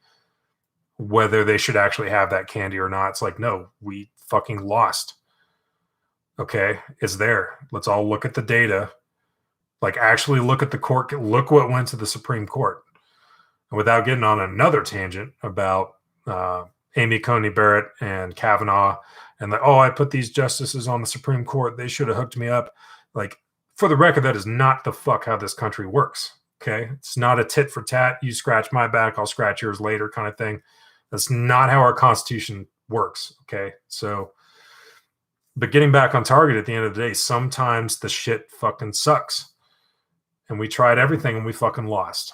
whether they should actually have that candy or not. It's like, no, we fucking lost. Okay, it's there. Let's all look at the data. Like, actually look at the court. Look what went to the Supreme Court. And without getting on another tangent about Amy Coney Barrett and Kavanaugh and I put these justices on the Supreme Court. They should have hooked me up. Like, for the record, that is not the fuck how this country works. Okay, it's not a tit for tat. You scratch my back, I'll scratch yours later kind of thing. That's not how our Constitution works. Okay, so, but getting back on target at the end of the day, sometimes the shit fucking sucks. And we tried everything and we fucking lost.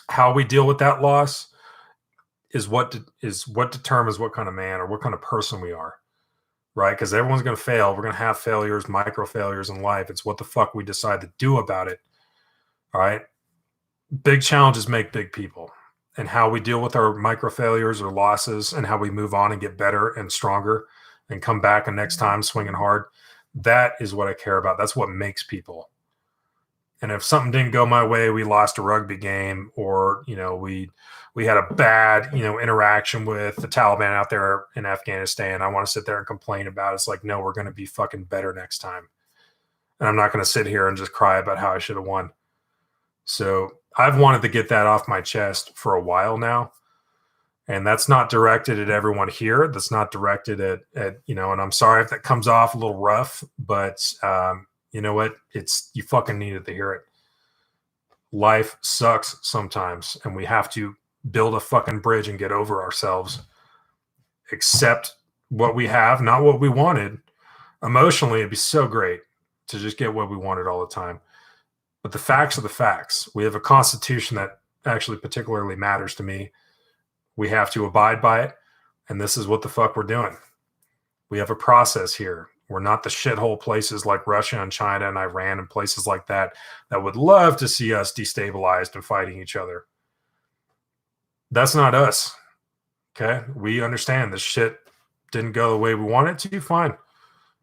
How we deal with that loss is what determines what kind of man or what kind of person we are, right? Because everyone's going to fail. We're going to have failures, micro failures in life. It's what the fuck we decide to do about it. All right. Big challenges make big people, and how we deal with our micro failures or losses and how we move on and get better and stronger and come back and next time swinging hard. That is what I care about. That's what makes people. And if something didn't go my way, we lost a rugby game, or, we had a bad, interaction with the Taliban out there in Afghanistan, I want to sit there and complain about it. It's like, no, we're going to be fucking better next time. And I'm not going to sit here and just cry about how I should have won. So I've wanted to get that off my chest for a while now. And that's not directed at everyone here. That's not directed at and I'm sorry if that comes off a little rough, but you know what? You fucking needed to hear it. Life sucks sometimes, and we have to build a fucking bridge and get over ourselves. Accept what we have, not what we wanted. Emotionally, it'd be so great to just get what we wanted all the time. But the facts are the facts. We have a constitution that actually particularly matters to me. We have to abide by it, and this is what the fuck we're doing. We have a process here. We're not the shithole places like Russia and China and Iran and places like that would love to see us destabilized and fighting each other. That's not us. Okay? We understand this shit didn't go the way we wanted it to. Fine.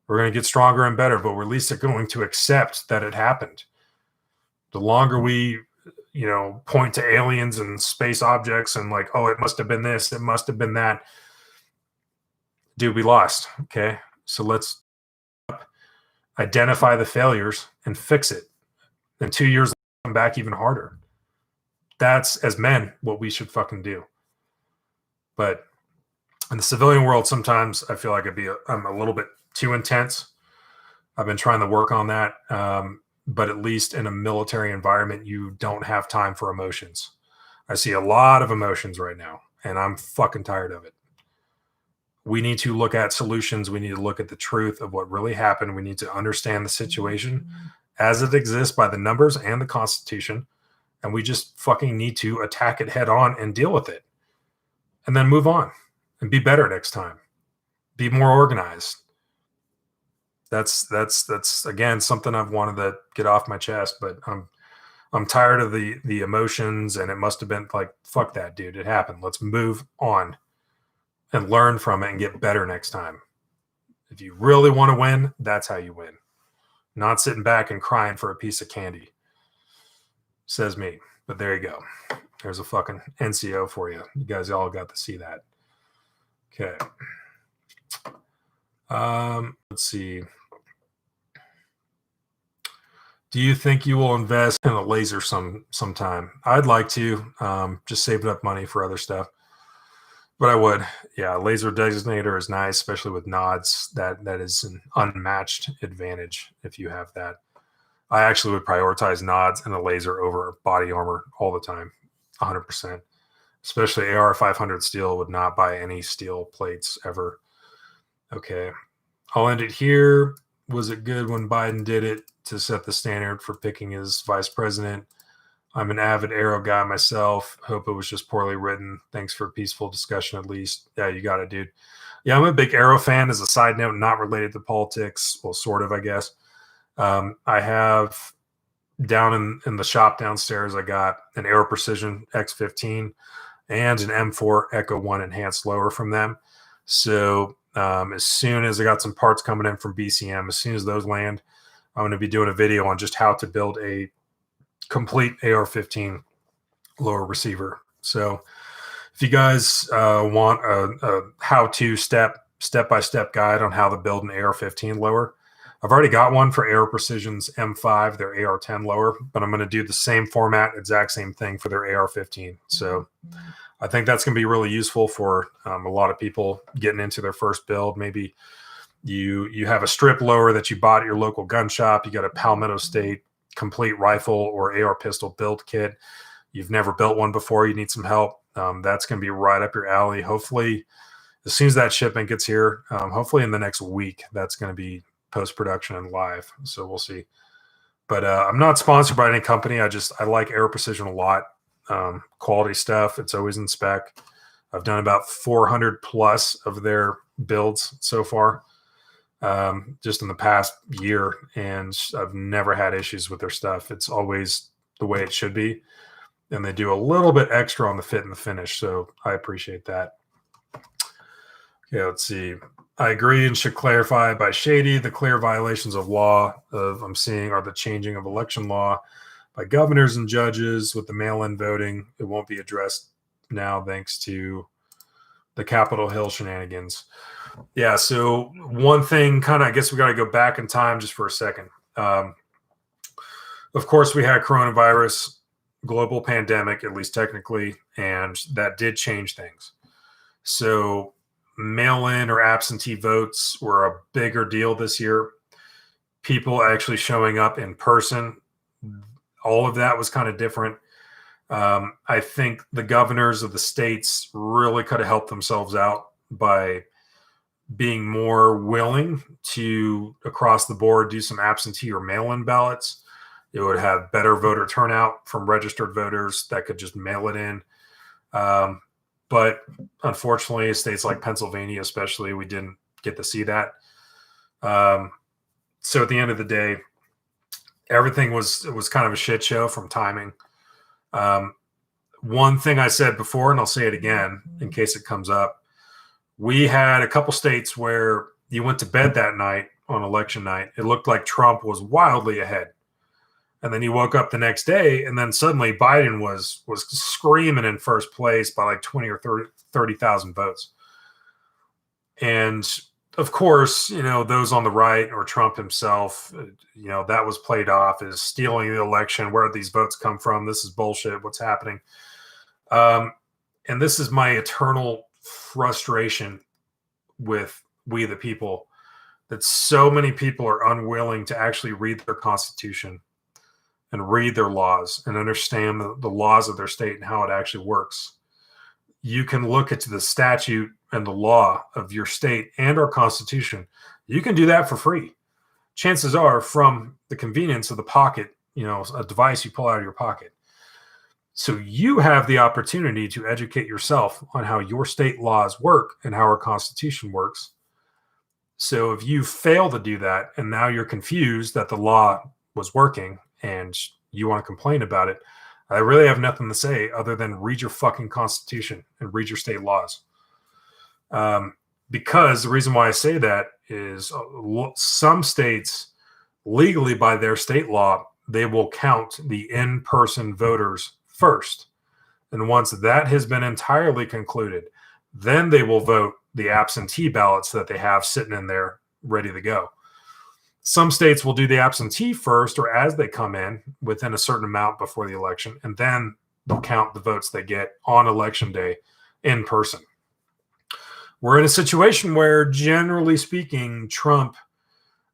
We're going to get stronger and better, but we're at least going to accept that it happened. The longer we, point to aliens and space objects and like, oh, it must have been this, it must have been that. Dude, we lost. Okay? So let's identify the failures and fix it. And 2 years come back even harder. That's, as men, what we should fucking do. But in the civilian world, sometimes I feel like I'm a little bit too intense. I've been trying to work on that. But at least in a military environment, you don't have time for emotions. I see a lot of emotions right now, and I'm fucking tired of it. We need to look at solutions. We need to look at the truth of what really happened. We need to understand the situation as it exists by the numbers and the Constitution. And we just fucking need to attack it head on and deal with it. And then move on and be better next time. Be more organized. That's again, something I've wanted to get off my chest, but I'm tired of the emotions, and it must have been like, fuck that, dude. It happened. Let's move on and learn from it and get better next time. If you really want to win, that's how you win. Not sitting back and crying for a piece of candy. Says me. But there you go. There's a fucking NCO for you. You guys all got to see that. Okay. Let's see. Do you think you will invest in a laser sometime? I'd like to. Just saving up money for other stuff. But I would. Yeah, laser designator is nice, especially with nods. That is an unmatched advantage if you have that. I actually would prioritize nods and a laser over body armor all the time, 100%. Especially AR 500 steel. Would not buy any steel plates ever. Okay, I'll end it here. Was it good when Biden did it to set the standard for picking his vice president? I'm an avid Arrow guy myself. Hope it was just poorly written. Thanks for a peaceful discussion, at least. Yeah, you got it, dude. Yeah, I'm a big Arrow fan. As a side note, not related to politics. Well, sort of, I guess. I have down in the shop downstairs, I got an Arrow Precision X15 and an M4 Echo 1 enhanced lower from them. So as soon as I got some parts coming in from BCM, as soon as those land, I'm going to be doing a video on just how to build a complete AR-15 lower receiver. So if you guys want a how-to step step-by-step guide on how to build an AR-15 lower. I've already got one for AR Precision's M5, their AR-10 lower, but I'm going to do the same format, exact same thing for their AR-15. So I think that's going to be really useful for a lot of people getting into their first build. Maybe you have a strip lower that you bought at your local gun shop. You got a Palmetto State complete rifle or AR pistol build kit. You've never built one before. You need some help. That's going to be right up your alley. Hopefully, as soon as that shipment gets here, hopefully in the next week, that's going to be post-production and live. So we'll see. But I'm not sponsored by any company. I like AR Precision a lot. Quality stuff. It's always in spec. I've done about 400 plus of their builds so far, just in the past year, and I've never had issues with their stuff. It's always the way it should be, and they do a little bit extra on the fit and the finish, so I appreciate that. Okay, let's see. I agree and should clarify by Shady, the clear violations of law I'm seeing are the changing of election law by governors and judges with the mail-in voting. It won't be addressed now thanks to the Capitol Hill shenanigans. Yeah, so one thing, I guess we got to go back in time just for a second. Of course, we had coronavirus, global pandemic, at least technically, and that did change things. So mail-in or absentee votes were a bigger deal this year. People actually showing up in person, all of that was kind of different. I think the governors of the states really could have helped themselves out by being more willing to, across the board, do some absentee or mail-in ballots. It would have better voter turnout from registered voters that could just mail it in. But unfortunately, states like Pennsylvania, especially, we didn't get to see that. So at the end of the day, everything was kind of a shit show from timing. One thing I said before, and I'll say it again in case it comes up, we had a couple states where you went to bed that night on election night. It looked like Trump was wildly ahead. And then you woke up the next day, and then suddenly Biden was screaming in first place by like 20 or 30,000 votes. And of course, those on the right or Trump himself, that was played off as stealing the election. Where did these votes come from? This is bullshit. What's happening? And this is my eternal frustration with we the people, that so many people are unwilling to actually read their Constitution and read their laws and understand the laws of their state and how it actually works. You can look at the statute and the law of your state and our Constitution. You can do that for free. Chances are, from the convenience of the pocket, a device you pull out of your pocket. So you have the opportunity to educate yourself on how your state laws work and how our Constitution works. So if you fail to do that, and now you're confused that the law was working and you want to complain about it, I really have nothing to say other than read your fucking Constitution and read your state laws. Because the reason why I say that is some states, legally by their state law, they will count the in-person voters first. And once that has been entirely concluded, then they will vote the absentee ballots that they have sitting in there ready to go. Some states will do the absentee first, or as they come in within a certain amount before the election, and then they'll count the votes they get on election day in person. We're in a situation where, generally speaking, Trump,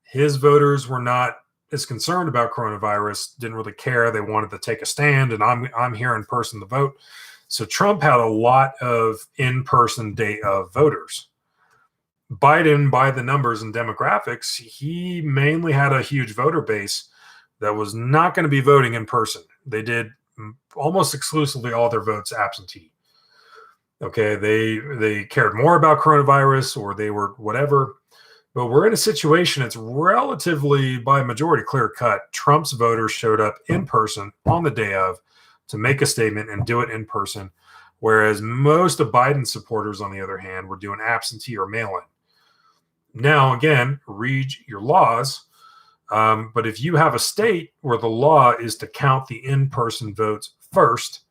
his voters were not as concerned about coronavirus, didn't really care. They wanted to take a stand, and I'm here in person to vote. So Trump had a lot of in-person day of voters. Biden, by the numbers and demographics, he mainly had a huge voter base that was not going to be voting in person. They did almost exclusively all their votes absentee. Okay, they cared more about coronavirus, or they were whatever. But we're in a situation, it's relatively by majority clear cut. Trump's voters showed up in person on the day of to make a statement and do it in person, whereas most of Biden's supporters, on the other hand, were doing absentee or mail-in. Now, again, read your laws. But if you have a state where the law is to count the in-person votes first,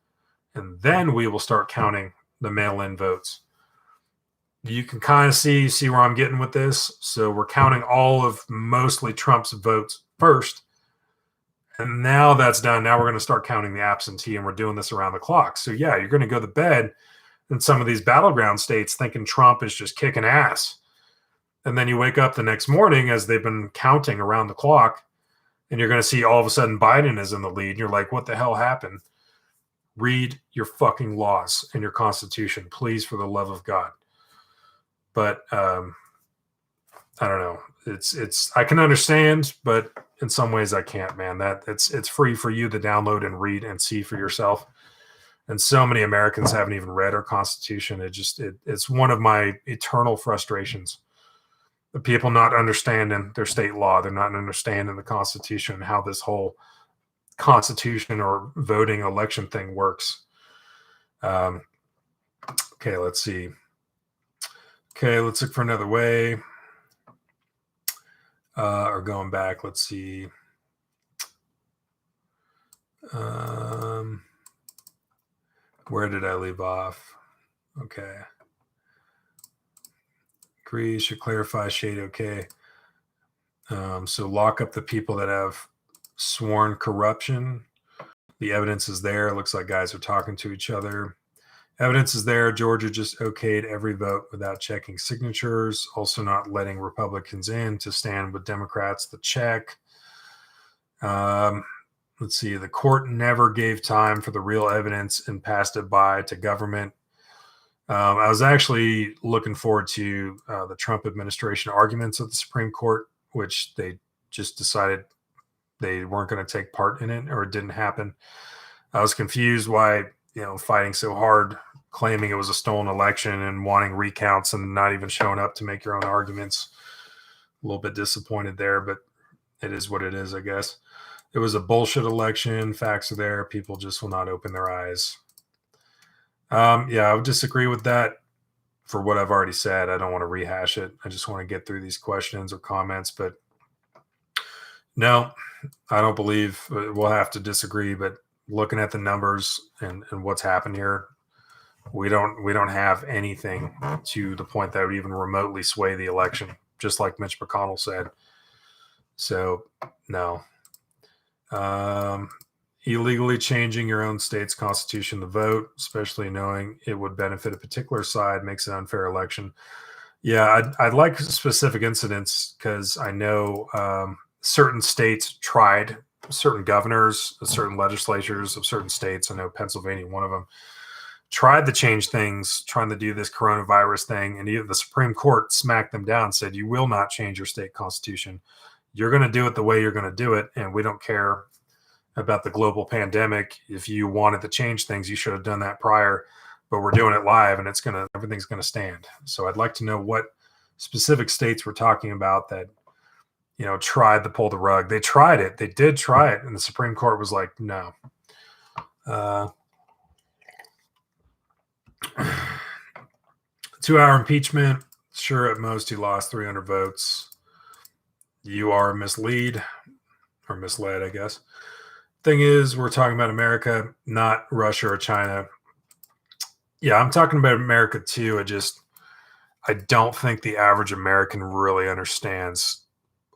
and then we will start counting the mail-in votes, you can kind of see where I'm getting with this. So we're counting all of mostly Trump's votes first. And now that's done. Now we're going to start counting the absentee, and we're doing this around the clock. So yeah, you're going to go to bed in some of these battleground states thinking Trump is just kicking ass. And then you wake up the next morning as they've been counting around the clock, and you're going to see all of a sudden Biden is in the lead. And you're like, what the hell happened? Read your fucking laws and your constitution, please, for the love of God. But I don't know. It's I can understand, but in some ways I can't, man. That it's free for you to download and read and see for yourself. And so many Americans haven't even read our Constitution. It's one of my eternal frustrations. The people not understanding their state law, they're not understanding the Constitution and how this whole Constitution or voting election thing works. Okay, let's see. Okay, let's look for another way. Or going back, let's see. Where did I leave off? Okay. Agree, should clarify, shade, okay. So lock up the people that have sworn corruption. The evidence is there. It looks like guys are talking to each other. Evidence is there. Georgia just okayed every vote without checking signatures. Also not letting Republicans in to stand with Democrats to check. Let's see. The court never gave time for the real evidence and passed it by to government. I was actually looking forward to the Trump administration arguments at the Supreme Court, which they just decided they weren't going to take part in it, or it didn't happen. I was confused why, fighting so hard, claiming it was a stolen election and wanting recounts and not even showing up to make your own arguments. A little bit disappointed there, but it is what it is, I guess. It was a bullshit election. Facts are there. People just will not open their eyes. Yeah, I would disagree with that for what I've already said. I don't want to rehash it. I just want to get through these questions or comments, but no, I don't believe we'll have to disagree, but looking at the numbers and what's happened here, we don't have anything to the point that would even remotely sway the election, just like Mitch McConnell said. So no. Illegally changing your own state's constitution to vote, especially knowing it would benefit a particular side, makes an unfair election. Yeah, I'd like specific incidents because I know certain states tried, certain governors, certain legislatures of certain states, I know Pennsylvania, one of them, tried to change things, trying to do this coronavirus thing, and the Supreme Court smacked them down and said, you will not change your state constitution. You're going to do it the way you're going to do it, and we don't care about the global pandemic. If you wanted to change things, you should have done that prior, but we're doing it live and everything's going to stand. So I'd like to know what specific states we're talking about that, tried to pull the rug. They tried it. They did try it. And the Supreme Court was like, no. 2-hour impeachment. Sure. At most he lost 300 votes. You are misled, I guess. Thing is, we're talking about America, not Russia or China. Yeah, I'm talking about America too. I don't think the average American really understands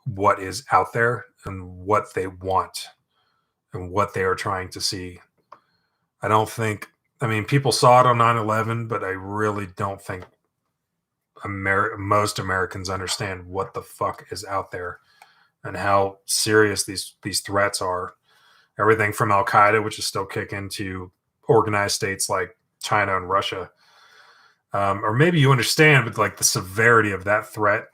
what is out there and what they want and what they are trying to see. People saw it on 9/11, but I really don't think most Americans understand what the fuck is out there and how serious these threats are. Everything from Al Qaeda, which is still kicking, to organized states like China and Russia. Or maybe you understand, but like the severity of that threat,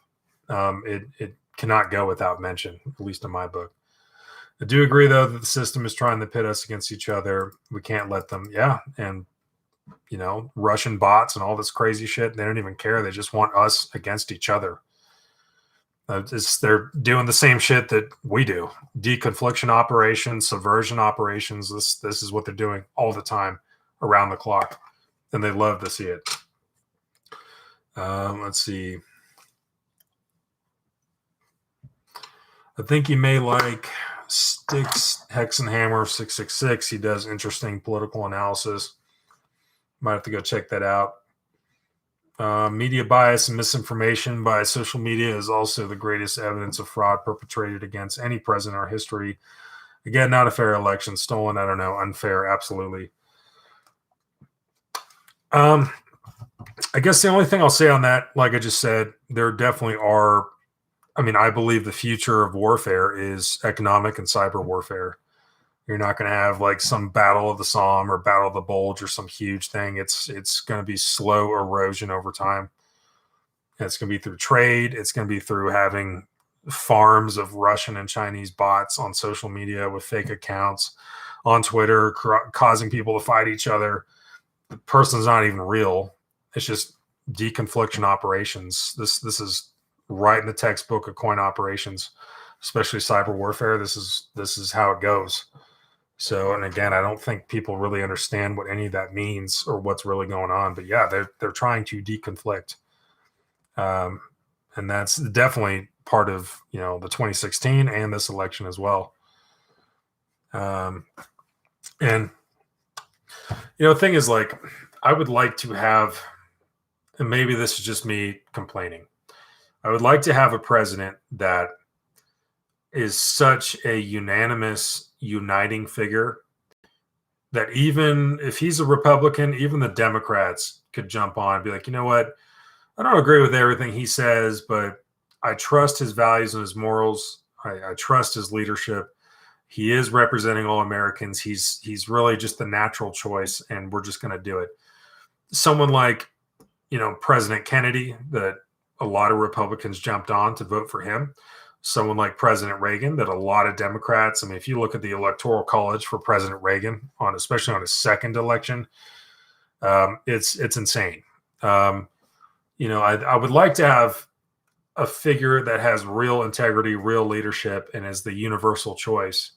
it cannot go without mention, at least in my book. I do agree, though, that the system is trying to pit us against each other. We can't let them. Yeah. And, Russian bots and all this crazy shit, they don't even care. They just want us against each other. They're doing the same shit that we do. Deconfliction operations, subversion operations. This is what they're doing all the time around the clock. And they love to see it. Let's see. I think you may like Sticks Hexenhammer 666. He does interesting political analysis. Might have to go check that out. Media bias and misinformation by social media is also the greatest evidence of fraud perpetrated against any president or history. Again, not a fair election, stolen, I don't know, unfair, absolutely. I guess the only thing I'll say on that, like I just said, there definitely are. I mean, I believe the future of warfare is economic and cyber warfare. You're not going to have like some battle of the Somme or battle of the Bulge or some huge thing. It's going to be slow erosion over time. And it's going to be through trade. It's going to be through having farms of Russian and Chinese bots on social media with fake accounts on Twitter, causing people to fight each other. The person's not even real. It's just deconfliction operations. This is right in the textbook of coin operations, especially cyber warfare. This is how it goes. So, and again, I don't think people really understand what any of that means or what's really going on. But yeah, they're trying to deconflict, and that's definitely part of the 2016 and this election as well. And the thing is, like, I would like to have, and maybe this is just me complaining, I would like to have a president that is such a unanimous, uniting figure that even if he's a Republican, even the Democrats could jump on and be like, you know what? I don't agree with everything he says, but I trust his values and his morals. I trust his leadership. He is representing all Americans. He's really just the natural choice, and we're just going to do it. Someone like, President Kennedy, that a lot of Republicans jumped on to vote for him. Someone like President Reagan, that a lot of Democrats, I mean, if you look at the Electoral College for President Reagan, especially on his second election, it's insane. I would like to have a figure that has real integrity, real leadership, and is the universal choice.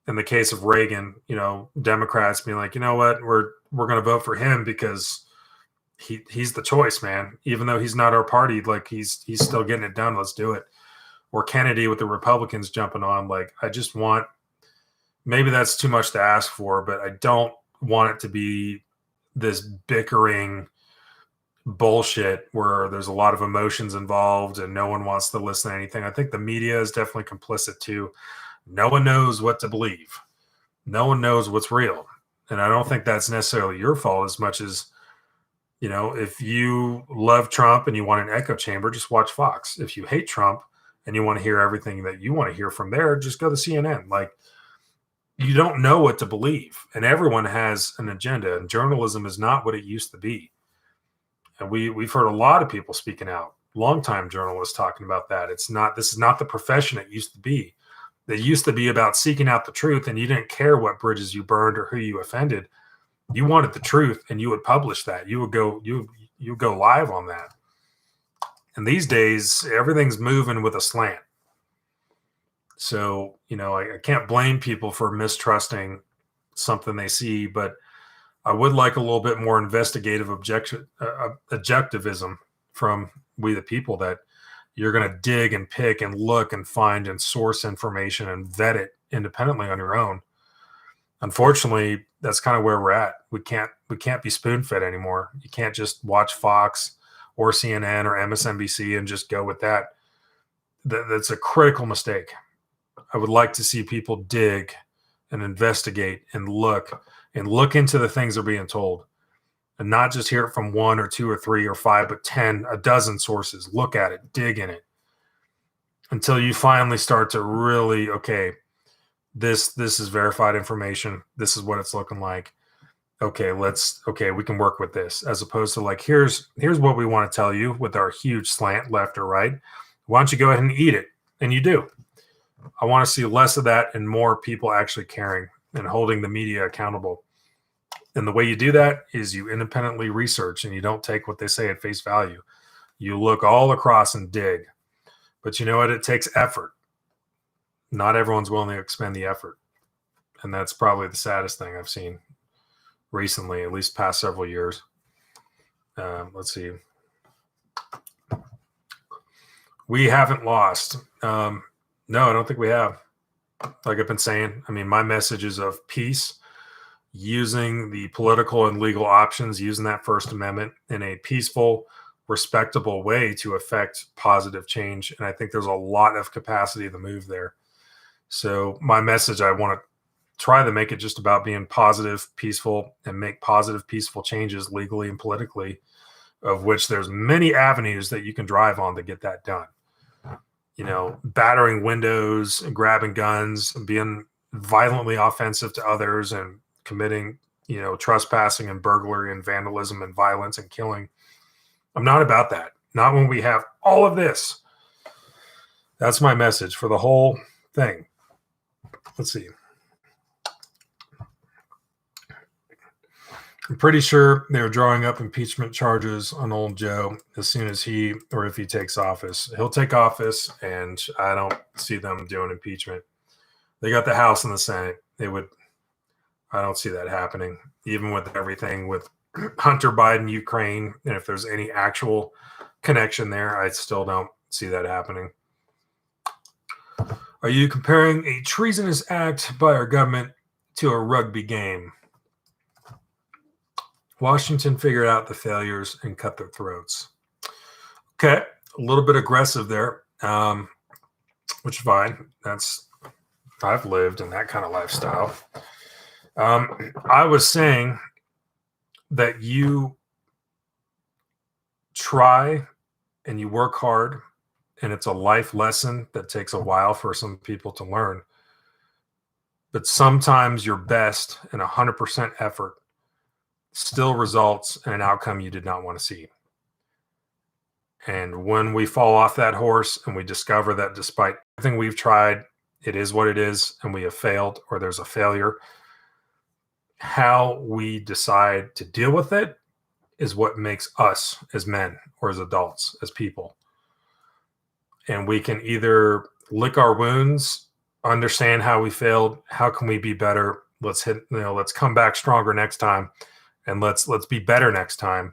In the case of Reagan, Democrats being like, you know what, we're going to vote for him because he's the choice, man. Even though he's not our party, like he's still getting it done. Let's do it. Or Kennedy with the Republicans jumping on. Like, I just want, maybe that's too much to ask for, but I don't want it to be this bickering bullshit where there's a lot of emotions involved and no one wants to listen to anything. I think the media is definitely complicit too. No one knows what to believe. No one knows what's real. And I don't think that's necessarily your fault as much as, if you love Trump and you want an echo chamber, just watch Fox. If you hate Trump and you want to hear everything that you want to hear from there, just go to CNN. Like, you don't know what to believe. And everyone has an agenda. And journalism is not what it used to be. And we've heard a lot of people speaking out, longtime journalists talking about that. This is not the profession it used to be. It used to be about seeking out the truth, and you didn't care what bridges you burned or who you offended. You wanted the truth, and you would publish that. You would go live on that. And these days, everything's moving with a slant. So, I can't blame people for mistrusting something they see, but I would like a little bit more investigative objectivism from we the people, that you're going to dig and pick and look and find and source information and vet it independently on your own. Unfortunately, that's kind of where we're at. We can't be spoon-fed anymore. You can't just watch Fox or CNN or MSNBC and just go with that. That's a critical mistake. I would like to see people dig and investigate and look into the things they're being told, and not just hear it from one or two or three or five, but 10, a dozen sources. Look at it, dig in it, until you finally start to really, okay, this is verified information. This is what it's looking like. Okay, we can work with this, as opposed to like, here's what we want to tell you with our huge slant left or right. Why don't you go ahead and eat it? And you do. I want to see less of that and more people actually caring and holding the media accountable. And the way you do that is you independently research, and you don't take what they say at face value. You look all across and dig. But you know what? It takes effort. Not everyone's willing to expend the effort. And that's probably the saddest thing I've seen recently, at least past several years. Let's see. We haven't lost. No, I don't think we have. Like I've been saying, I mean, my message is of peace, using the political and legal options, using that First Amendment in a peaceful, respectable way to affect positive change. And I think there's a lot of capacity to move there. So my message, I want to try to make it just about being positive, peaceful, and make positive, peaceful changes legally and politically, of which there's many avenues that you can drive on to get that done. Battering windows and grabbing guns and being violently offensive to others and committing, trespassing and burglary and vandalism and violence and killing. I'm not about that. Not when we have all of this. That's my message for the whole thing. Let's see. I'm pretty sure they're drawing up impeachment charges on old Joe as soon as if he takes office. He'll take office, and I don't see them doing impeachment. They got the House and the Senate. I don't see that happening, even with everything with Hunter Biden, Ukraine, and if there's any actual connection there, I still don't see that happening. Are you comparing a treasonous act by our government to a rugby game? Washington figured out the failures and cut their throats. Okay, a little bit aggressive there, which is fine. I've lived in that kind of lifestyle. I was saying that you try and you work hard, and it's a life lesson that takes a while for some people to learn. But sometimes your best and 100% effort still results in an outcome you did not want to see. And when we fall off that horse and we discover that despite everything we've tried, it is what it is, and we have failed, or there's a failure, how we decide to deal with it is what makes us as men or as adults, as people. And we can either lick our wounds, understand how we failed, how can we be better, let's come back stronger next time, and let's be better next time.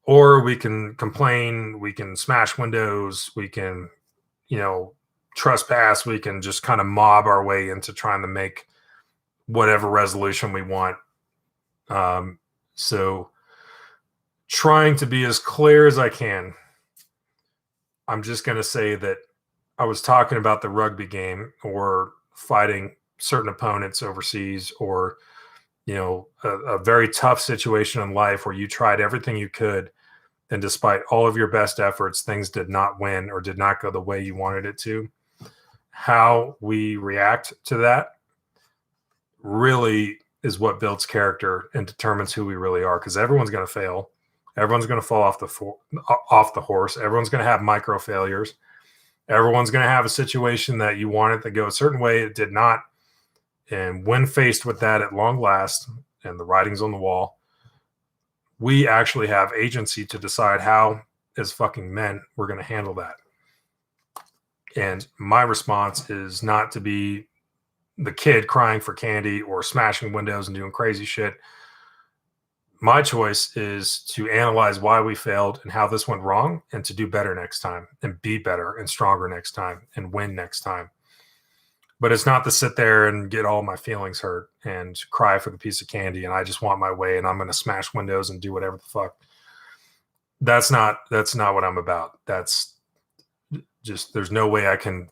Or we can complain, we can smash windows, we can, trespass, we can just kind of mob our way into trying to make whatever resolution we want. So trying to be as clear as I can, I'm just going to say that I was talking about the rugby game or fighting certain opponents overseas, or a very tough situation in life where you tried everything you could, and despite all of your best efforts, things did not win or did not go the way you wanted it to. How we react to that really is what builds character and determines who we really are, because everyone's going to fail. Everyone's going to fall off the horse. Everyone's going to have micro failures. Everyone's going to have a situation that you wanted to go a certain way, it did not. And when faced with that at long last, and the writing's on the wall, we actually have agency to decide how, as fucking men, we're going to handle that. And my response is not to be the kid crying for candy or smashing windows and doing crazy shit. My choice is to analyze why we failed and how this went wrong, and to do better next time, and be better and stronger next time, and win next time. But it's not to sit there and get all my feelings hurt and cry for the piece of candy and I just want my way and I'm going to smash windows and do whatever the fuck. That's not what I'm about. That's just, there's no way I can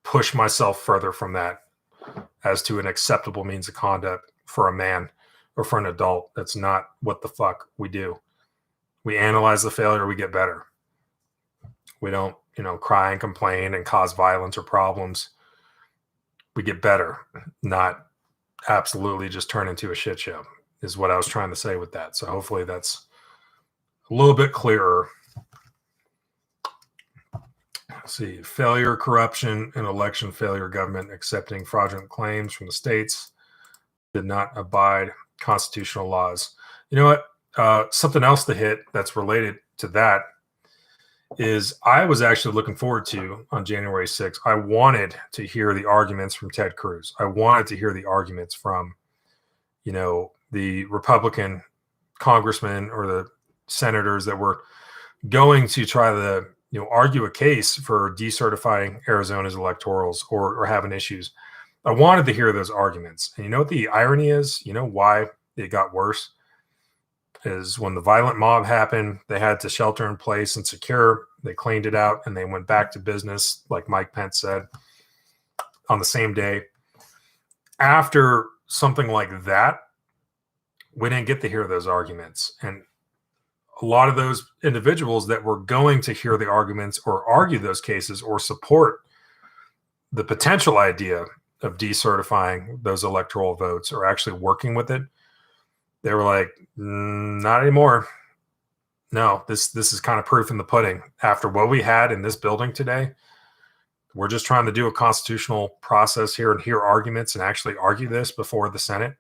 push myself further from that as to an acceptable means of conduct for a man or for an adult. That's not what the fuck we do. We analyze the failure, we get better. We don't, cry and complain and cause violence or problems. We get better, not absolutely just turn into a shit show, is what I was trying to say with that. So hopefully that's a little bit clearer. Let's see, failure, corruption, and election failure, government accepting fraudulent claims from the states, did not abide constitutional laws. You know what? Something else to hit that's related to that is I was actually looking forward to on January 6th. I wanted to hear the arguments from Ted Cruz. I wanted to hear the arguments from, the Republican congressmen or the senators that were going to try to, argue a case for decertifying Arizona's electorals or having issues. I wanted to hear those arguments. And you know what the irony is? You know why it got worse? Is when the violent mob happened, they had to shelter in place and secure. They cleaned it out and they went back to business, like Mike Pence said, on the same day. After something like that, we didn't get to hear those arguments. And a lot of those individuals that were going to hear the arguments or argue those cases or support the potential idea of decertifying those electoral votes or actually working with it, they were like, not anymore. No, this is kind of proof in the pudding. After what we had in this building today, we're just trying to do a constitutional process here and hear arguments and actually argue this before the Senate.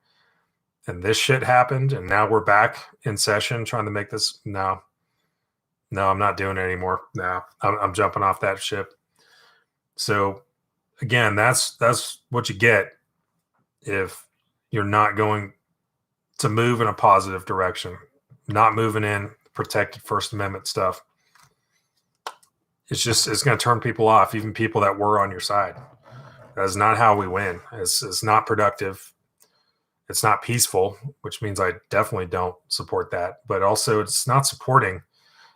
And this shit happened, and now we're back in session trying to make this. No, I'm not doing it anymore. No, I'm jumping off that ship. So again, that's what you get if you're not going to move in a positive direction, not moving in protected First Amendment stuff. It's going to turn people off, even people that were on your side. That's not how we win. It's not productive. It's not peaceful, which means I definitely don't support that. But also, it's not supporting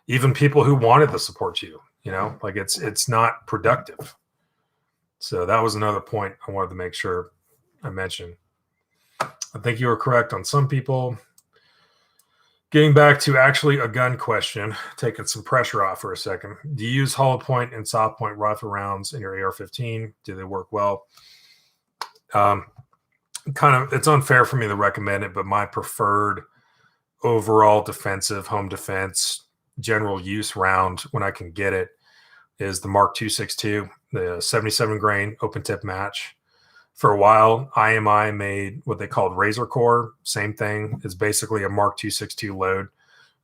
even people who wanted to support you. You know, like it's not productive. So that was another point I wanted to make sure I mentioned. I think you were correct on some people. Getting back to actually a gun question, taking some pressure off for a second. Do you use hollow point and soft point rifle rounds in your AR-15? Do they work well? It's unfair for me to recommend it, but my preferred overall defensive home defense general use round when I can get it is the Mark 262, the 77 grain open tip match. For a while, IMI made what they called Razor Core. Same thing. It's basically a Mark 262 load.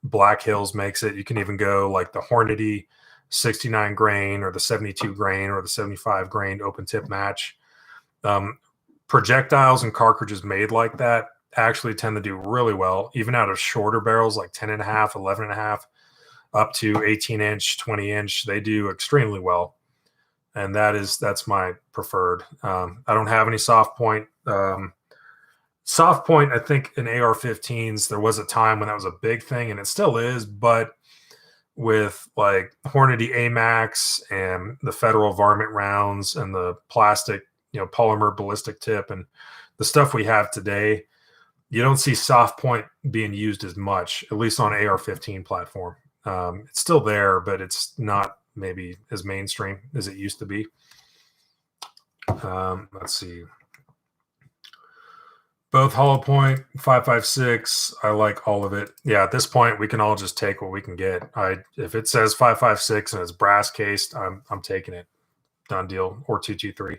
Black Hills makes it. You can even go like the Hornady 69 grain or the 72 grain or the 75 grain open tip match. Projectiles and cartridges made like that actually tend to do really well, even out of shorter barrels like 10 and a half, 11 and a half, up to 18 inch, 20 inch. They do extremely well. And that's my preferred. I don't have any soft point. Soft point, I think in AR-15s, there was a time when that was a big thing, and it still is. But with like Hornady AMAX and the federal varmint rounds and the plastic, polymer ballistic tip and the stuff we have today, you don't see soft point being used as much, at least on AR-15 platform. It's still there, but it's not maybe as mainstream as it used to be. Let's see. Both hollow point, 5.56. I like all of it. Yeah, at this point, we can all just take what we can get. If it says 5.56 and it's brass cased, I'm taking it. Done deal. Or 223.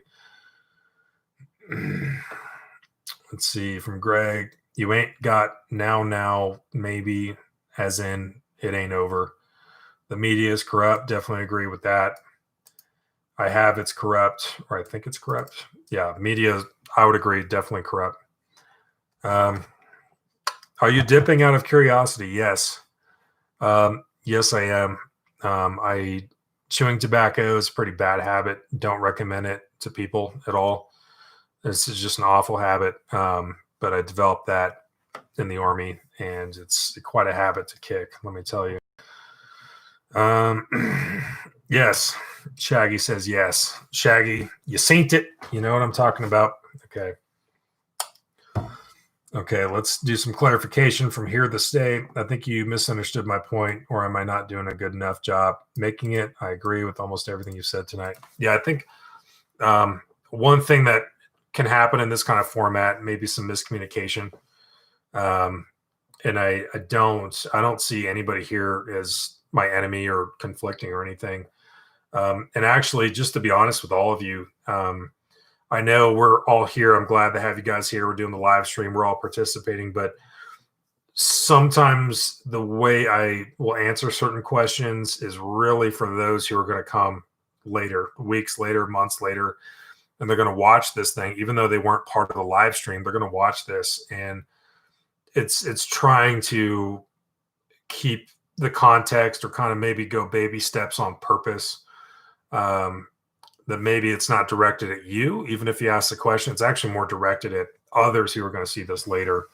Let's see, from Greg. You ain't got now, maybe, as in it ain't over. The media is corrupt. Definitely agree with that. I have it's corrupt, or I think it's corrupt. Yeah, media, I would agree, definitely corrupt. Are you dipping out of curiosity? Yes. Yes, I am. Chewing tobacco is a pretty bad habit. Don't recommend it to people at all. This is just an awful habit. But I developed that in the Army, and it's quite a habit to kick, let me tell you. Yes. Shaggy says yes. Shaggy, you seen it. You know what I'm talking about. Okay, let's do some clarification from here to stay. I think you misunderstood my point, or am I not doing a good enough job making it? I agree with almost everything you said tonight. Yeah, I think one thing that can happen in this kind of format, maybe some miscommunication. And I don't see anybody here as my enemy or conflicting or anything. And actually, just to be honest with all of you, I know we're all here. I'm glad to have you guys here. We're doing the live stream. We're all participating, but sometimes the way I will answer certain questions is really for those who are going to come later, weeks later, months later, and they're going to watch this thing, even though they weren't part of the live stream. They're going to watch this, and it's trying to keep the context or kind of maybe go baby steps on purpose. that maybe it's not directed at you. Even if you ask the question, it's actually more directed at others who are going to see this later,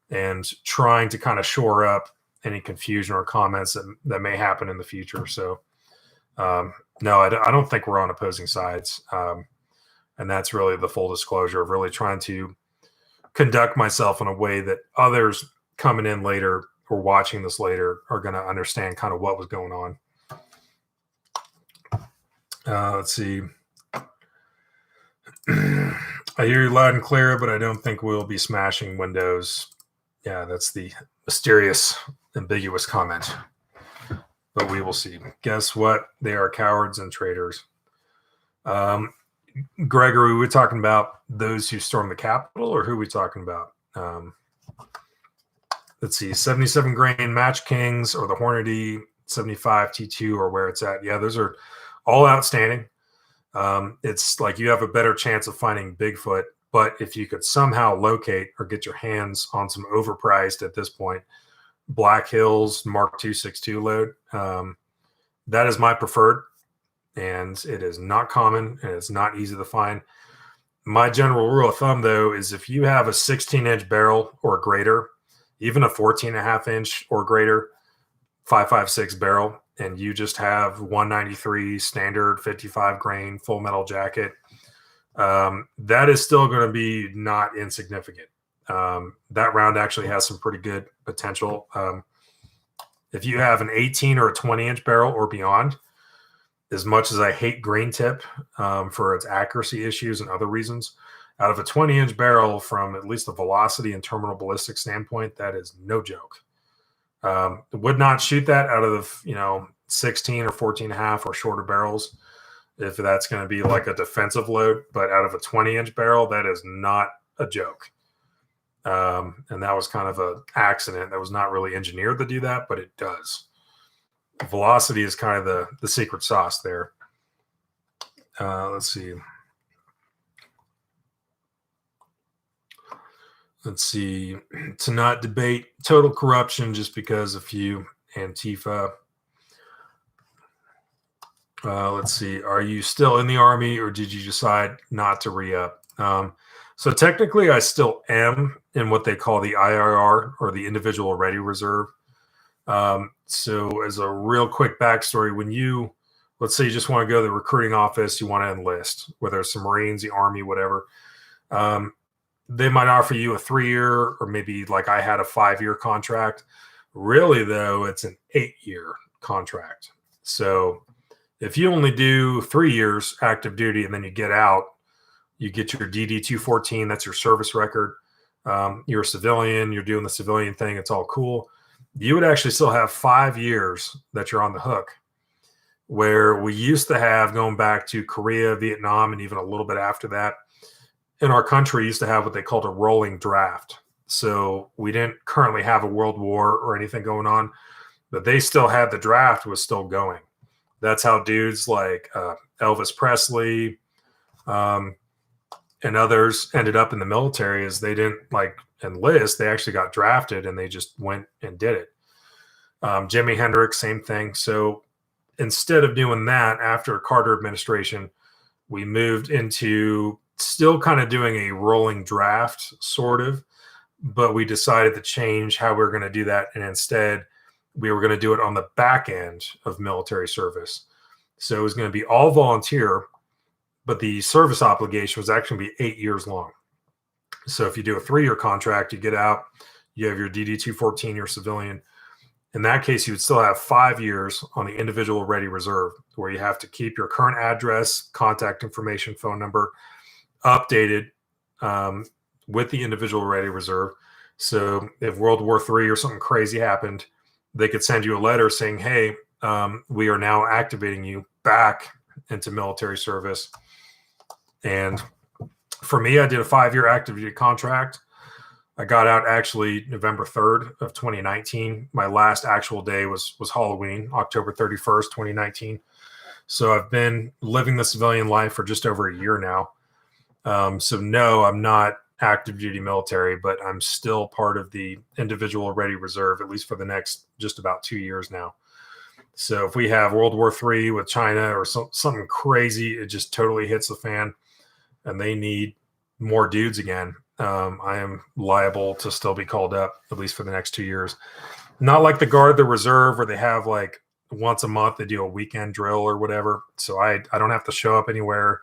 and trying to kind of shore up any confusion or comments that may happen in the future. So no, I don't think we're on opposing sides. And that's really the full disclosure of really trying to conduct myself in a way that others coming in later or watching this later are going to understand kind of what was going on. Let's see. I hear you loud and clear, but I don't think we'll be smashing windows. Yeah, that's the mysterious, ambiguous comment. But we will see. Guess what? They are cowards and traitors. Gregory, we're talking about those who stormed the Capitol, or who are we talking about? Let's see, 77 grain Match Kings or the Hornady 75 T2 or where it's at. Yeah, those are all outstanding. It's like you have a better chance of finding Bigfoot, but if you could somehow locate or get your hands on some overpriced at this point Black Hills Mark 262 load, that is my preferred. And it is not common and it's not easy to find. My general rule of thumb, though, is if you have a 16-inch barrel or greater, even a 14.5-inch or greater 5.56 barrel, and you just have 193 standard 55 grain full metal jacket, that is still going to be not insignificant. That round actually has some pretty good potential. If you have an 18 or a 20-inch barrel or beyond, as much as I hate green tip for its accuracy issues and other reasons, out of a 20-inch barrel from at least a velocity and terminal ballistic standpoint, that is no joke. Would not shoot that out of, 16 or 14.5 or shorter barrels if that's going to be like a defensive load. But out of a 20-inch barrel, that is not a joke. And that was kind of an accident. That was not really engineered to do that, but it does. Velocity is kind of the secret sauce there. Let's see. To not debate total corruption just because a few Antifa. Let's see. Are you still in the Army or did you decide not to re-up? So technically I still am in what they call the IRR or the Individual Ready Reserve. So as a real quick backstory, when let's say you just want to go to the recruiting office, you want to enlist, whether it's the Marines, the Army, whatever, they might offer you a 3-year or maybe like I had a 5-year contract. Really though, it's an 8-year contract. So if you only do 3 years active duty and then you get out, you get your DD-214, that's your service record. You're a civilian, you're doing the civilian thing, it's all cool. You would actually still have 5 years that you're on the hook, where we used to have, going back to Korea, Vietnam, and even a little bit after that, in our country used to have what they called a rolling draft. So we didn't currently have a world war or anything going on, but they still had the draft was still going. That's how dudes like Elvis Presley and others ended up in the military, is they didn't like enlist, they actually got drafted and they just went and did it. Jimi Hendrix, same thing. So instead of doing that, after Carter administration, we moved into still kind of doing a rolling draft, sort of, but we decided to change how we were going to do that. And instead, we were going to do it on the back end of military service. So it was going to be all volunteer, but the service obligation was actually going to be 8 years long. So if you do a 3-year contract, you get out, you have your DD-214, your civilian. In that case, you would still have 5 years on the Individual Ready Reserve, where you have to keep your current address, contact information, phone number updated with the Individual Ready Reserve. So if World War III or something crazy happened, they could send you a letter saying, hey, we are now activating you back into military service. And for me, I did a 5-year active duty contract. I got out actually November 3rd of 2019. My last actual day was Halloween, October 31st, 2019. So I've been living the civilian life for just over a year now. So no, I'm not active duty military, but I'm still part of the Individual Ready Reserve, at least for the next just about 2 years now. So if we have World War III with China or something crazy, it just totally hits the fan and they need more dudes again. I am liable to still be called up, at least for the next 2 years. Not like the Guard, the Reserve, where they have like once a month they do a weekend drill or whatever. So I don't have to show up anywhere.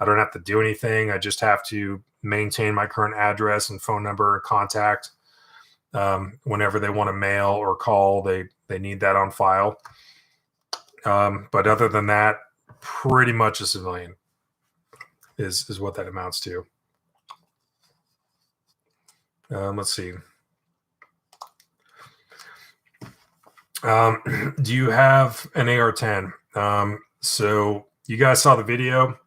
I don't have to do anything. I just have to maintain my current address and phone number and contact. Whenever they want to mail or call, they need that on file. But other than that, pretty much a civilian is what that amounts to. Let's see. Do you have an AR-10? So you guys saw the video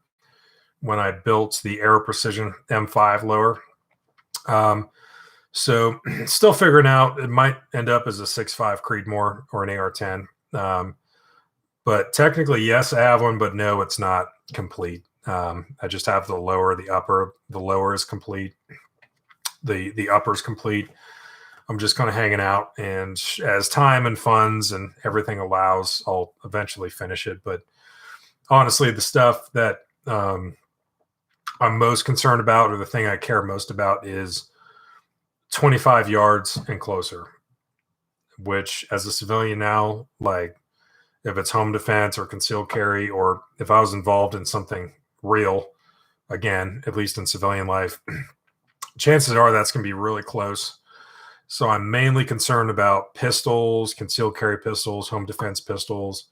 when I built the Aero Precision M5 lower. So still figuring out, it might end up as a 6.5 Creedmoor or an AR-10. But technically, yes, I have one, but no, it's not complete. I just have the lower, the upper. The lower is complete. The upper is complete. I'm just kind of hanging out, and as time and funds and everything allows, I'll eventually finish it. But honestly, the stuff that I'm most concerned about, or the thing I care most about, is 25 yards and closer, which as a civilian now, like if it's home defense or concealed carry, or if I was involved in something real, again, at least in civilian life, chances are that's going to be really close. So I'm mainly concerned about pistols, concealed carry pistols, home defense pistols,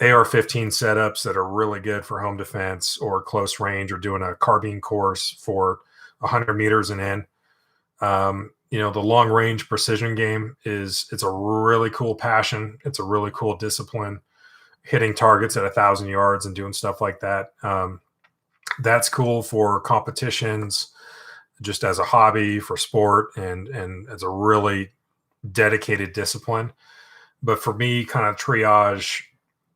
AR-15 setups that are really good for home defense or close range, or doing a carbine course for 100 meters and in. The long range precision game it's a really cool passion. It's a really cool discipline, hitting targets at 1,000 yards and doing stuff like that. That's cool for competitions, just as a hobby, for sport, and as a really dedicated discipline. But for me, kind of triage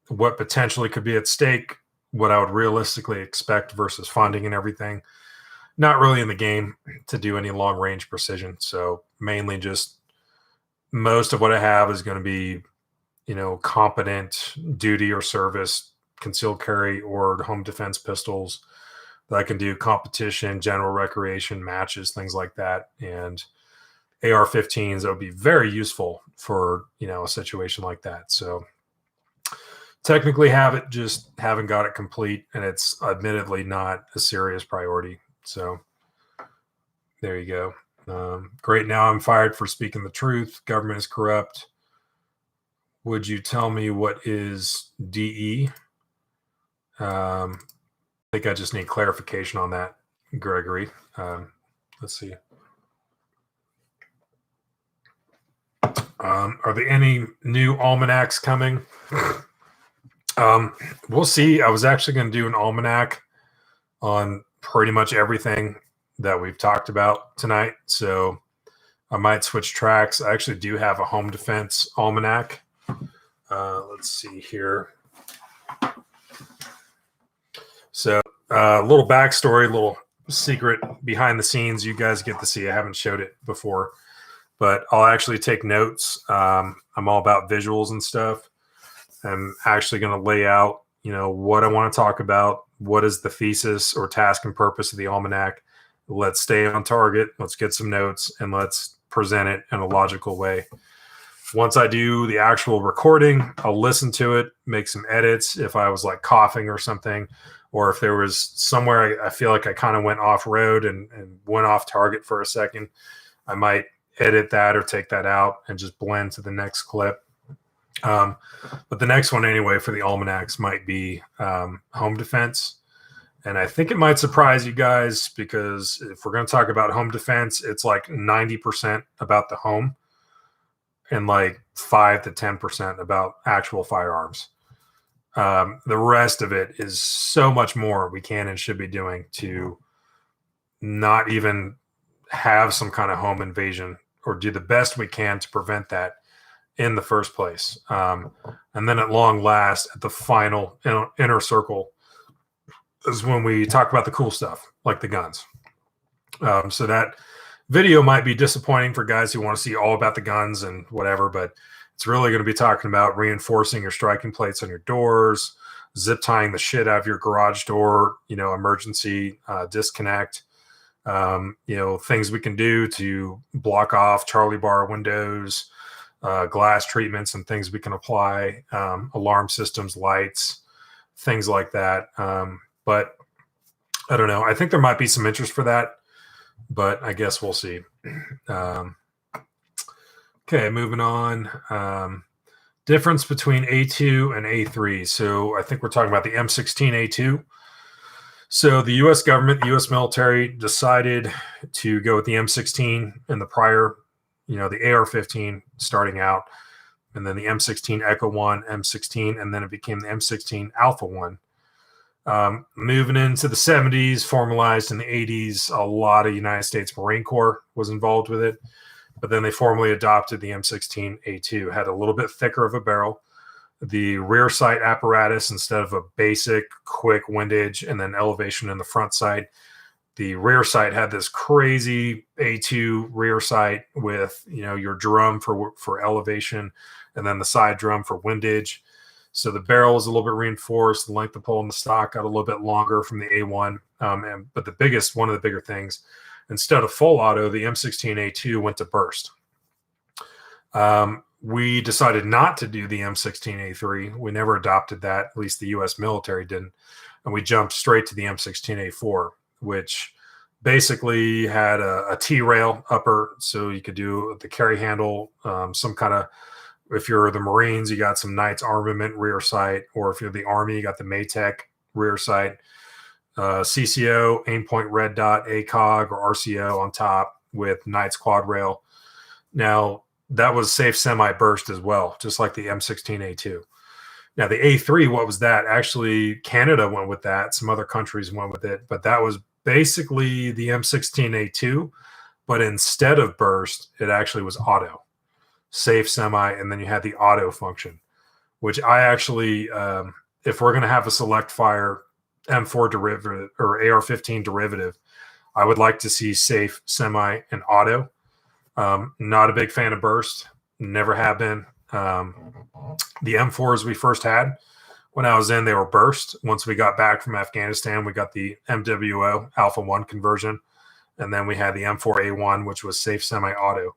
what potentially could be at stake, what I would realistically expect versus funding and everything. Not really in the game to do any long range precision. So mainly just most of what I have is going to be, competent duty or service, concealed carry or home defense pistols that I can do competition, general recreation, matches, things like that. And AR-15s that would be very useful for, a situation like that. So technically have it, just haven't got it complete. And it's admittedly not a serious priority. So there you go. Great. Now I'm fired for speaking the truth. Government is corrupt. Would you tell me what is DE? I think I just need clarification on that, Gregory. Let's see. Are there any new almanacs coming? We'll see. I was actually going to do an almanac on pretty much everything that we've talked about tonight. So I might switch tracks. I actually do have a home defense almanac. Let's see here. So a little backstory, a little secret behind the scenes you guys get to see. I haven't showed it before, but I'll actually take notes. I'm all about visuals and stuff. I'm actually going to lay out, what I want to talk about. What is the thesis or task and purpose of the almanac? Let's stay on target. Let's get some notes and let's present it in a logical way. Once I do the actual recording, I'll listen to it, make some edits if I was like coughing or something, or if there was somewhere I feel like I kind of went off road and went off target for a second, I might edit that or take that out and just blend to the next clip. But the next one anyway for the almanacs might be home defense. And I think it might surprise you guys, because if we're going to talk about home defense, it's like 90% about the home and like 5 to 10% about actual firearms. The rest of it is so much more we can and should be doing to not even have some kind of home invasion, or do the best we can to prevent that in the first place. And then at long last, at the final inner circle, is when we talk about the cool stuff, like the guns. So that video might be disappointing for guys who want to see all about the guns and whatever, but It's really going to be talking about reinforcing your striking plates on your doors, zip tying the shit out of your garage door, emergency disconnect, things we can do to block off Charlie bar windows, glass treatments and things we can apply, alarm systems, lights, things like that. But I don't know. I think there might be some interest for that, but I guess we'll see. Okay, moving on. Difference between A2 and A3. So I think we're talking about the M16A2. So the U.S. government, the U.S. military decided to go with the M16 and the prior, the AR-15 starting out, and then the M16 Echo 1, M16, and then it became the M16 Alpha 1. Moving into the 70s, formalized in the 80s, a lot of United States Marine Corps was involved with it. But then they formally adopted the M16A2. Had a little bit thicker of a barrel. The rear sight apparatus, instead of a basic quick windage and then elevation in the front sight, the rear sight had this crazy A2 rear sight with your drum for elevation, and then the side drum for windage. So the barrel was a little bit reinforced. The length of pole in the stock got a little bit longer from the A1. But one of the bigger things, instead of full auto, the M16A2 went to burst. We decided not to do the M16A3. We never adopted that. At least the U.S. military didn't. And we jumped straight to the M16A4, which basically had a T-rail upper, so you could do the carry handle, some kind of, if you're the Marines, you got some Knights armament rear sight, or if you're the Army, you got the Maytech rear sight. CCO, aim point red dot, ACOG or RCO on top with Knights quad rail. Now, that was safe semi-burst as well, just like the M16A2. Now, the A3, what was that? Actually, Canada went with that. Some other countries went with it, but that was basically the M16A2, but instead of burst, it actually was auto, safe semi, and then you had the auto function, which I actually, if we're going to have a select fire M4 derivative or AR-15 derivative, I would like to see safe, semi, and auto. Not a big fan of burst. Never have been. The M4s we first had when I was in, they were burst. Once we got back from Afghanistan, we got the MWO Alpha 1 conversion. And then we had the M4A1, which was safe, semi-auto.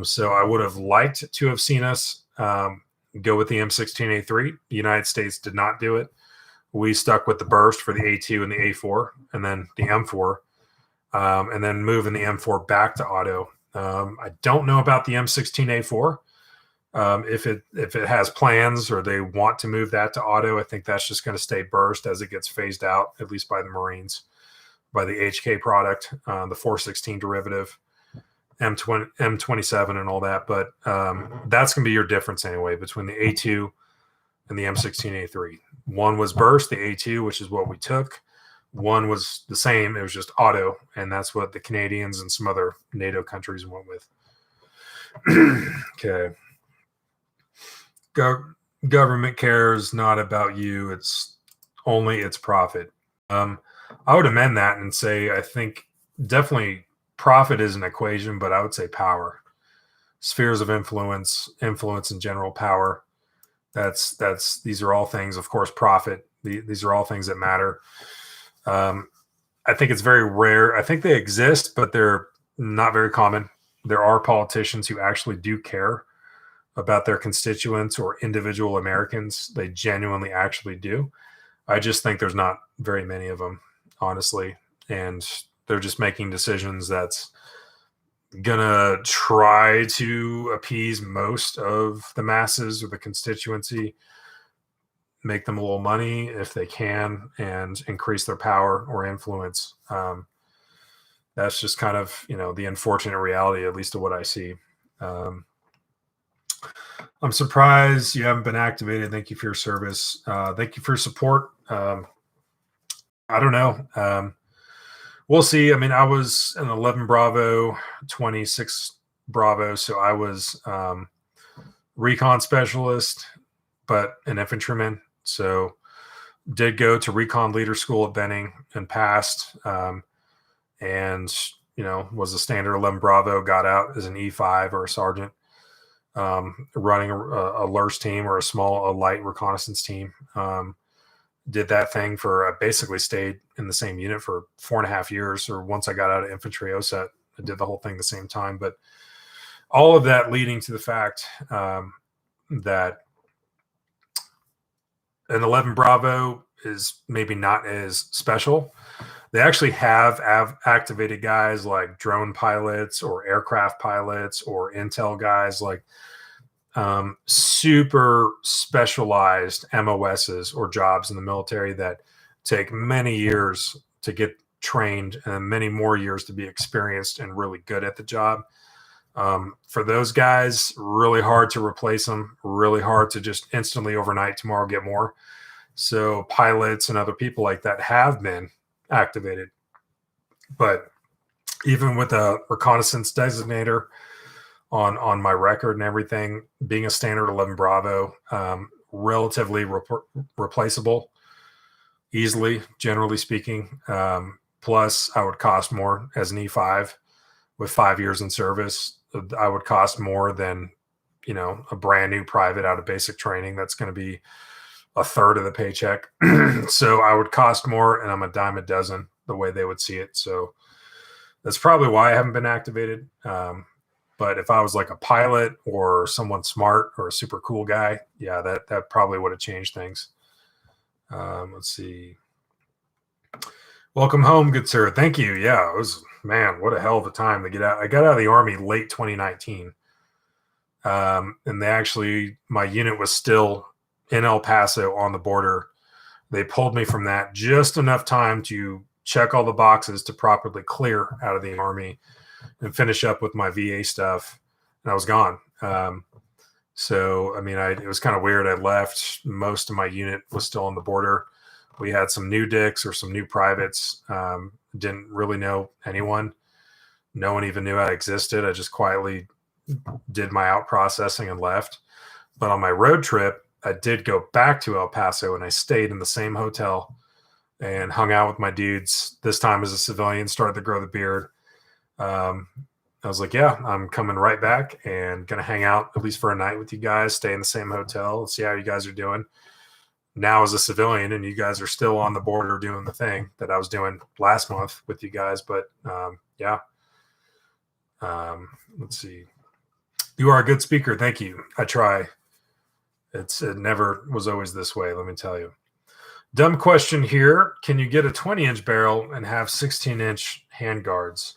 So I would have liked to have seen us go with the M16A3. The United States did not do it. We stuck with the burst for the A2 and the A4, and then the M4, and then moving the M4 back to auto. I don't know about the M16A4. If it has plans or they want to move that to auto, I think that's just going to stay burst as it gets phased out, at least by the Marines, by the HK product, the 416 derivative, M27 and all that. But that's going to be your difference anyway between the A2 and the M16A3. One was burst, the A2, which is what we took. One was the same. It was just auto, and that's what the Canadians and some other NATO countries went with. Okay. Government cares not about you. It's only its profit. I would amend that and say I think definitely profit is an equation, but I would say power. Spheres of influence in general, power. These are all things, of course, profit. These are all things that matter. I think it's very rare. I think they exist, but they're not very common. There are politicians who actually do care about their constituents or individual Americans. They genuinely actually do. I just think there's not very many of them, honestly. And they're just making decisions that's gonna try to appease most of the masses or the constituency, make them a little money if they can, and increase their power or influence. That's just kind of, the unfortunate reality, at least of what I see. I'm surprised you haven't been activated. Thank you for your service. Thank you for your support. I don't know. We'll see. I mean, I was an 11 Bravo, 26 Bravo. So I was recon specialist, but an infantryman. So did go to recon leader school at Benning and passed. And, was a standard 11 Bravo, got out as an E5 or a sergeant. running a LURS team or a light reconnaissance team. Did that thing for basically stayed in the same unit for 4.5 years, or once I got out of infantry OSET, I did the whole thing the same time. But all of that leading to the fact that an 11 Bravo is maybe not as special. They actually have activated guys like drone pilots or aircraft pilots or intel guys, like super specialized MOSs or jobs in the military that take many years to get trained and many more years to be experienced and really good at the job. For those guys, really hard to replace them, really hard to just instantly overnight tomorrow get more. So pilots and other people like that have been activated. But even with a reconnaissance designator on my record and everything, being a standard 11 Bravo, relatively replaceable easily, generally speaking. Plus, I would cost more as an E5 with 5 years in service. I would cost more than, a brand new private out of basic training that's going to be a third of the paycheck. So I would cost more, and I'm a dime a dozen the way they would see it. So that's probably why I haven't been activated. But if I was like a pilot or someone smart or a super cool guy, yeah, that probably would have changed things. Let's see. Welcome home, good sir. Thank you. Yeah, it was, man, what a hell of a time to get out. I got out of the Army late 2019. And my unit was still in El Paso on the border. They pulled me from that just enough time to check all the boxes to properly clear out of the Army and finish up with my VA stuff. And I was gone. So, I mean, it was kind of weird. I left. Most of my unit was still on the border. We had some new dicks or some new privates. Didn't really know anyone. No one even knew I existed. I just quietly did my out processing and left. But on my road trip, I did go back to El Paso, and I stayed in the same hotel and hung out with my dudes, this time as a civilian, started to grow the beard. I was like, yeah, I'm coming right back and going to hang out at least for a night with you guys, stay in the same hotel, see how you guys are doing now as a civilian. And you guys are still on the border doing the thing that I was doing last month with you guys. But yeah. Let's see. You are a good speaker. Thank you. I try. It never was always this way, let me tell you. Dumb question here. Can you get a 20-inch barrel and have 16-inch handguards?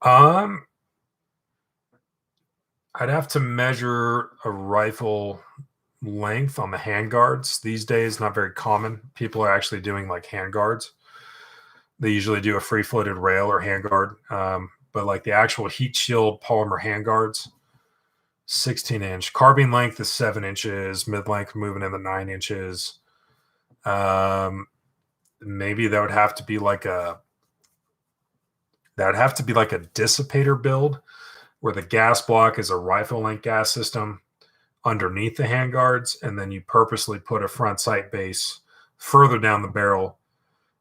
I'd have to measure a rifle length on the handguards. These days, not very common. People are actually doing like handguards. They usually do a free-floated rail or handguard. But like the actual heat shield polymer handguards, 16-inch. Carbine length is 7 inches. Mid-length moving in the 9 inches. Maybe that would have to be like a dissipator build where the gas block is a rifle length gas system underneath the handguards, and then you purposely put a front sight base further down the barrel.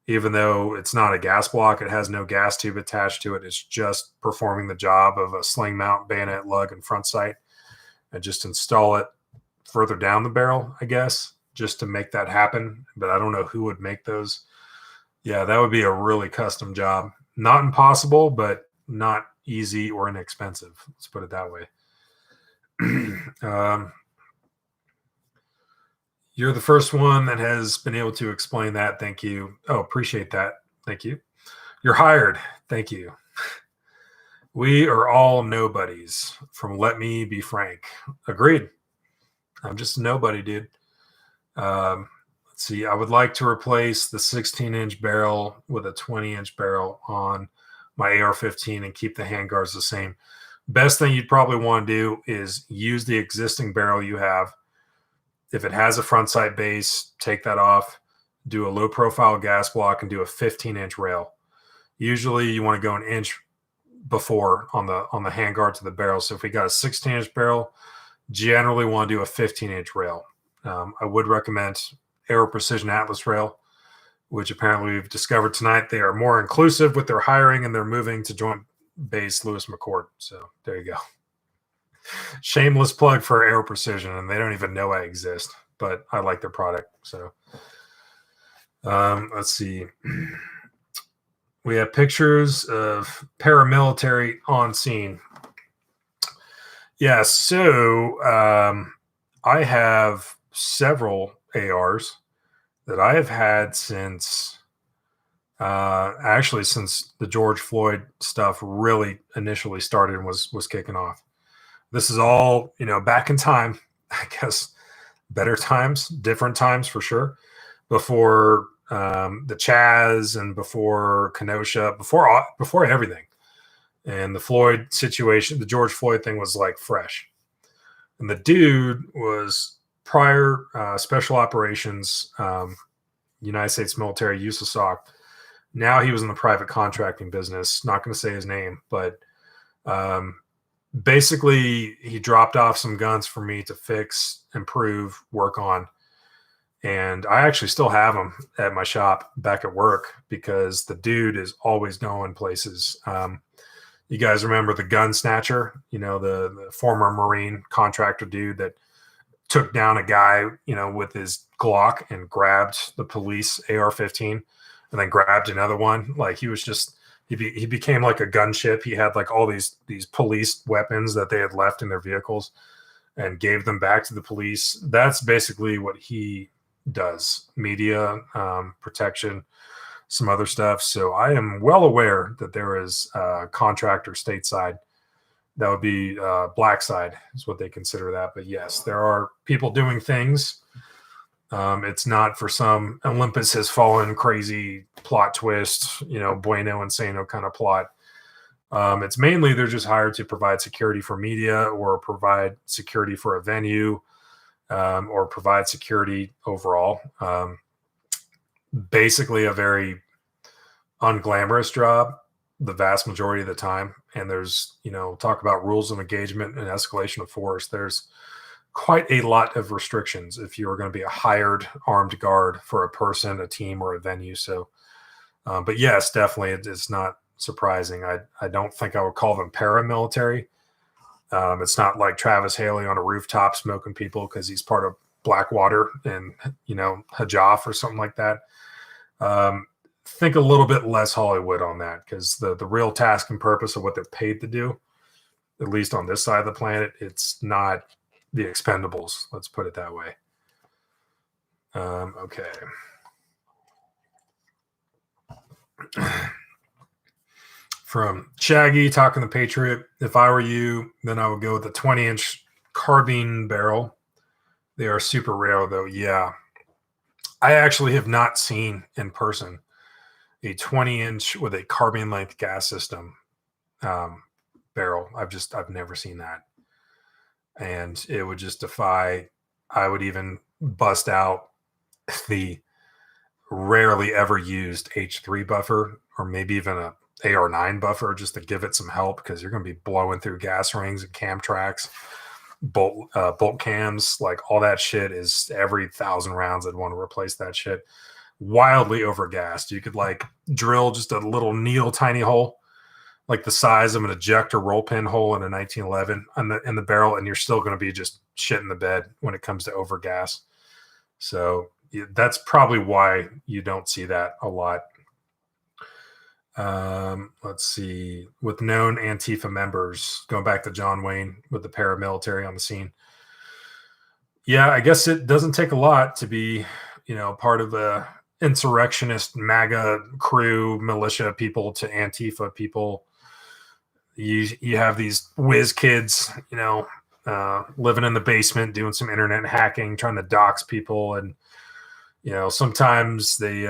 Even though it's not a gas block, it has no gas tube attached to it. It's just performing the job of a sling mount, bayonet, lug, and front sight. And just install it further down the barrel, I guess, just to make that happen. But I don't know who would make those. Yeah, that would be a really custom job. Not impossible, but not easy or inexpensive. Let's put it that way. You're the first one that has been able to explain that. Thank you. Oh, appreciate that. Thank you. You're hired. Thank you. We are all nobodies from Let Me Be Frank. Agreed. I'm just a nobody, dude. Let's see. I would like to replace the 16-inch barrel with a 20-inch barrel on my AR-15 and keep the handguards the same. Best thing you'd probably want to do is use the existing barrel you have. If it has a front sight base, take that off, do a low profile gas block, and do a 15-inch rail. Usually you want to go an inch before on the handguard to the barrel. So if we got a 16-inch barrel, generally want to do a 15-inch rail. I would recommend Aero Precision Atlas rail, which apparently we've discovered tonight. They are more inclusive with their hiring, and they're moving to Joint Base Lewis McChord. So there you go. Shameless plug for Aero Precision, and they don't even know I exist, but I like their product. So let's see. We have pictures of paramilitary on scene. Yeah, so I have several ARs that I have had since actually since the George Floyd stuff really initially started and was kicking off. This is all, back in time, I guess, better times, different times for sure, before the Chaz and before Kenosha, before everything. And the Floyd situation, the George Floyd thing was like fresh. And the dude was prior special operations, United States military, USASOC. Now he was in the private contracting business. Not going to say his name, but basically he dropped off some guns for me to fix, improve, work on. And I actually still have them at my shop back at work because the dude is always going places. You guys remember the gun snatcher, the former Marine contractor dude that took down a guy, with his Glock and grabbed the police AR-15 and then grabbed another one. Like he was just, he became like a gunship. He had like all these police weapons that they had left in their vehicles and gave them back to the police. That's basically what he does. Media, protection, some other stuff. So I am well aware that there is a contractor stateside. That would be black side is what they consider that. But yes, there are people doing things. It's not for some Olympus has fallen crazy plot twist, bueno insano kind of plot. It's mainly they're just hired to provide security for media or provide security for a venue or provide security overall. Basically a very unglamorous job the vast majority of the time. And there's, talk about rules of engagement and escalation of force. There's quite a lot of restrictions if you are going to be a hired armed guard for a person, a team, or a venue. So, but yes, definitely it's not surprising. I don't think I would call them paramilitary. It's not like Travis Haley on a rooftop smoking people because he's part of Blackwater and, Hajaf or something like that. Think a little bit less Hollywood on that because the real task and purpose of what they're paid to do, at least on this side of the planet, it's not the Expendables. Let's put it that way. Okay. From Shaggy talking the Patriot. If I were you, then I would go with a 20-inch carbine barrel. They are super rare though. Yeah. I actually have not seen in person a 20-inch with a carbine length gas system barrel. I've never seen that. And it would just defy, I would even bust out the rarely ever used H3 buffer or maybe even a AR9 buffer just to give it some help because you're going to be blowing through gas rings and cam tracks, bolt cams, like all that shit is every 1,000 rounds I'd want to replace that shit. Wildly overgassed. You could like drill just a little needle tiny hole like the size of an ejector roll pin hole in a 1911 in the barrel, and you're still going to be just shit in the bed when it comes to overgas. So that's probably why you don't see that a lot. Let's see. With known Antifa members, going back to John Wayne with the paramilitary on the scene. Yeah, I guess it doesn't take a lot to be, part of the insurrectionist MAGA crew, militia people to Antifa people. You have these whiz kids, living in the basement, doing some internet hacking, trying to dox people. And, sometimes they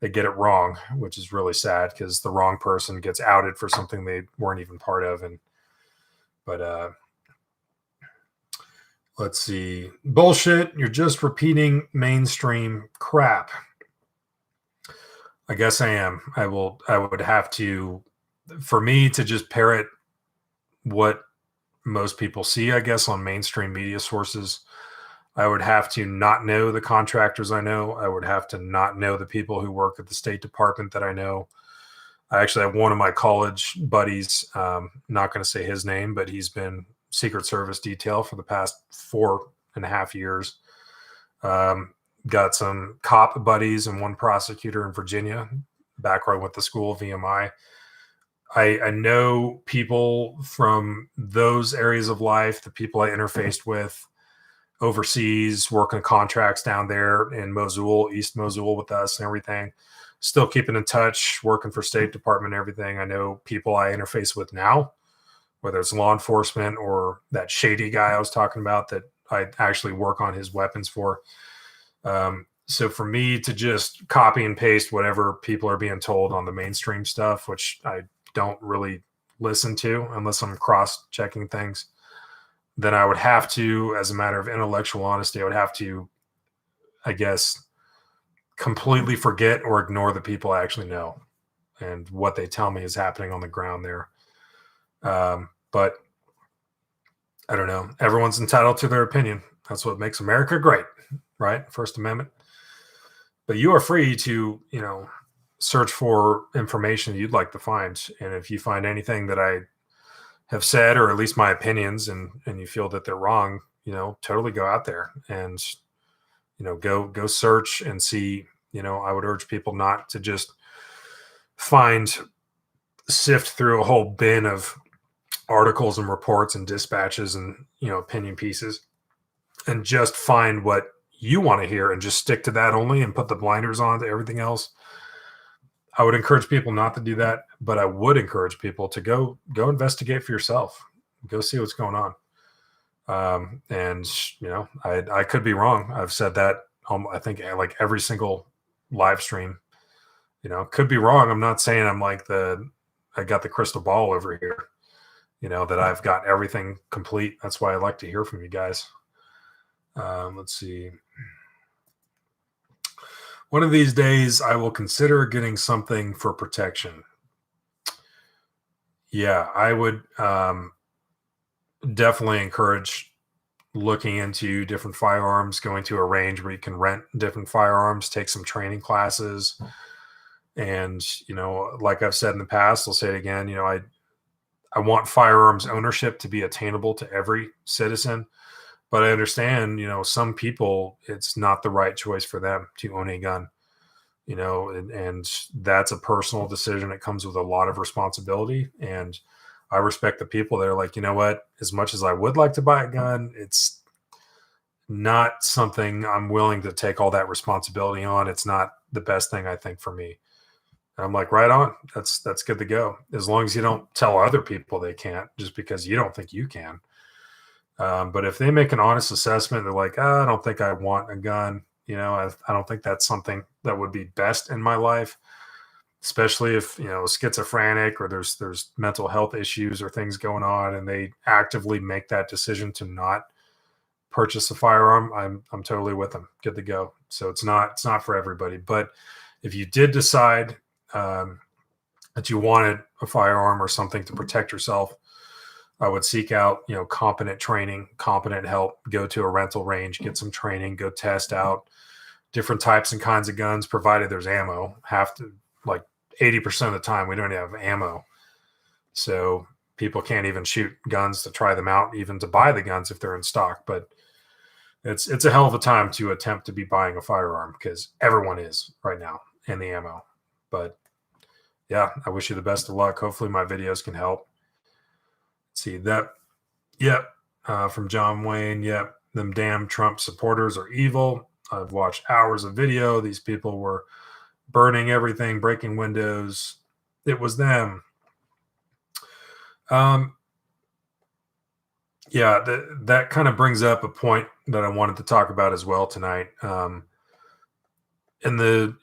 get it wrong, which is really sad because the wrong person gets outed for something they weren't even part of. But let's see. Bullshit. You're just repeating mainstream crap. I guess I am. I would have to, for me to just parrot what most people see, I guess, on mainstream media sources, I would have to not know the contractors I know. I would have to not know the people who work at the State Department that I know. I actually have one of my college buddies, not going to say his name, but he's been Secret Service detail for the past 4.5 years. Got some cop buddies and one prosecutor in Virginia, back where I went to school, VMI. I know people from those areas of life, the people I interfaced with overseas, working contracts down there in Mosul, East Mosul with us and everything. Still keeping in touch, working for State Department and everything. I know people I interface with now, whether it's law enforcement or that shady guy I was talking about that I actually work on his weapons for. So for me to just copy and paste whatever people are being told on the mainstream stuff, which I don't really listen to unless I'm cross-checking things, then I would have to, as a matter of intellectual honesty, I would have to, I guess, completely forget or ignore the people I actually know and what they tell me is happening on the ground there. But I don't know. Everyone's entitled to their opinion. That's what makes America great, right? First Amendment. But you are free to, search for information you'd like to find. And if you find anything that I have said, or at least my opinions, and you feel that they're wrong, totally go out there and, go search and see. I would urge people not to just sift through a whole bin of articles and reports and dispatches and, opinion pieces, and just find what you want to hear and just stick to that only and put the blinders on to everything else. I would encourage people not to do that, but I would encourage people to go investigate for yourself. Go see what's going on. And I could be wrong. I've said that I think like every single live stream. Could be wrong. I'm not saying I'm like I got the crystal ball over here. That I've got everything complete. That's why I like to hear from you guys. Let's see. One of these days, I will consider getting something for protection. Yeah, I would definitely encourage looking into different firearms, going to a range where you can rent different firearms, take some training classes. And, like I've said in the past, I'll say it again, I want firearms ownership to be attainable to every citizen. But I understand, some people, it's not the right choice for them to own a gun, and that's a personal decision. It comes with a lot of responsibility. And I respect the people that are like, what, as much as I would like to buy a gun, it's not something I'm willing to take all that responsibility on. It's not the best thing, I think, for me. And I'm like, right on. That's good to go. As long as you don't tell other people they can't just because you don't think you can. But if they make an honest assessment, they're like, I don't think I want a gun. I don't think that's something that would be best in my life, especially if, schizophrenic or there's mental health issues or things going on, and they actively make that decision to not purchase a firearm. I'm totally with them. Good to go. So it's not for everybody. But if you did decide that you wanted a firearm or something to protect yourself, I would seek out, competent training, competent help, go to a rental range, get some training, go test out different types and kinds of guns, provided there's ammo. 80% of the time, we don't have ammo. So people can't even shoot guns to try them out, even to buy the guns if they're in stock. But it's a hell of a time to attempt to be buying a firearm because everyone is right now in the ammo. But yeah, I wish you the best of luck. Hopefully my videos can help. See that. Yep. From John Wayne. Yep. Them damn Trump supporters are evil. I've watched hours of video. These people were burning everything, breaking windows. It was them. Yeah, that kind of brings up a point that I wanted to talk about as well tonight. In the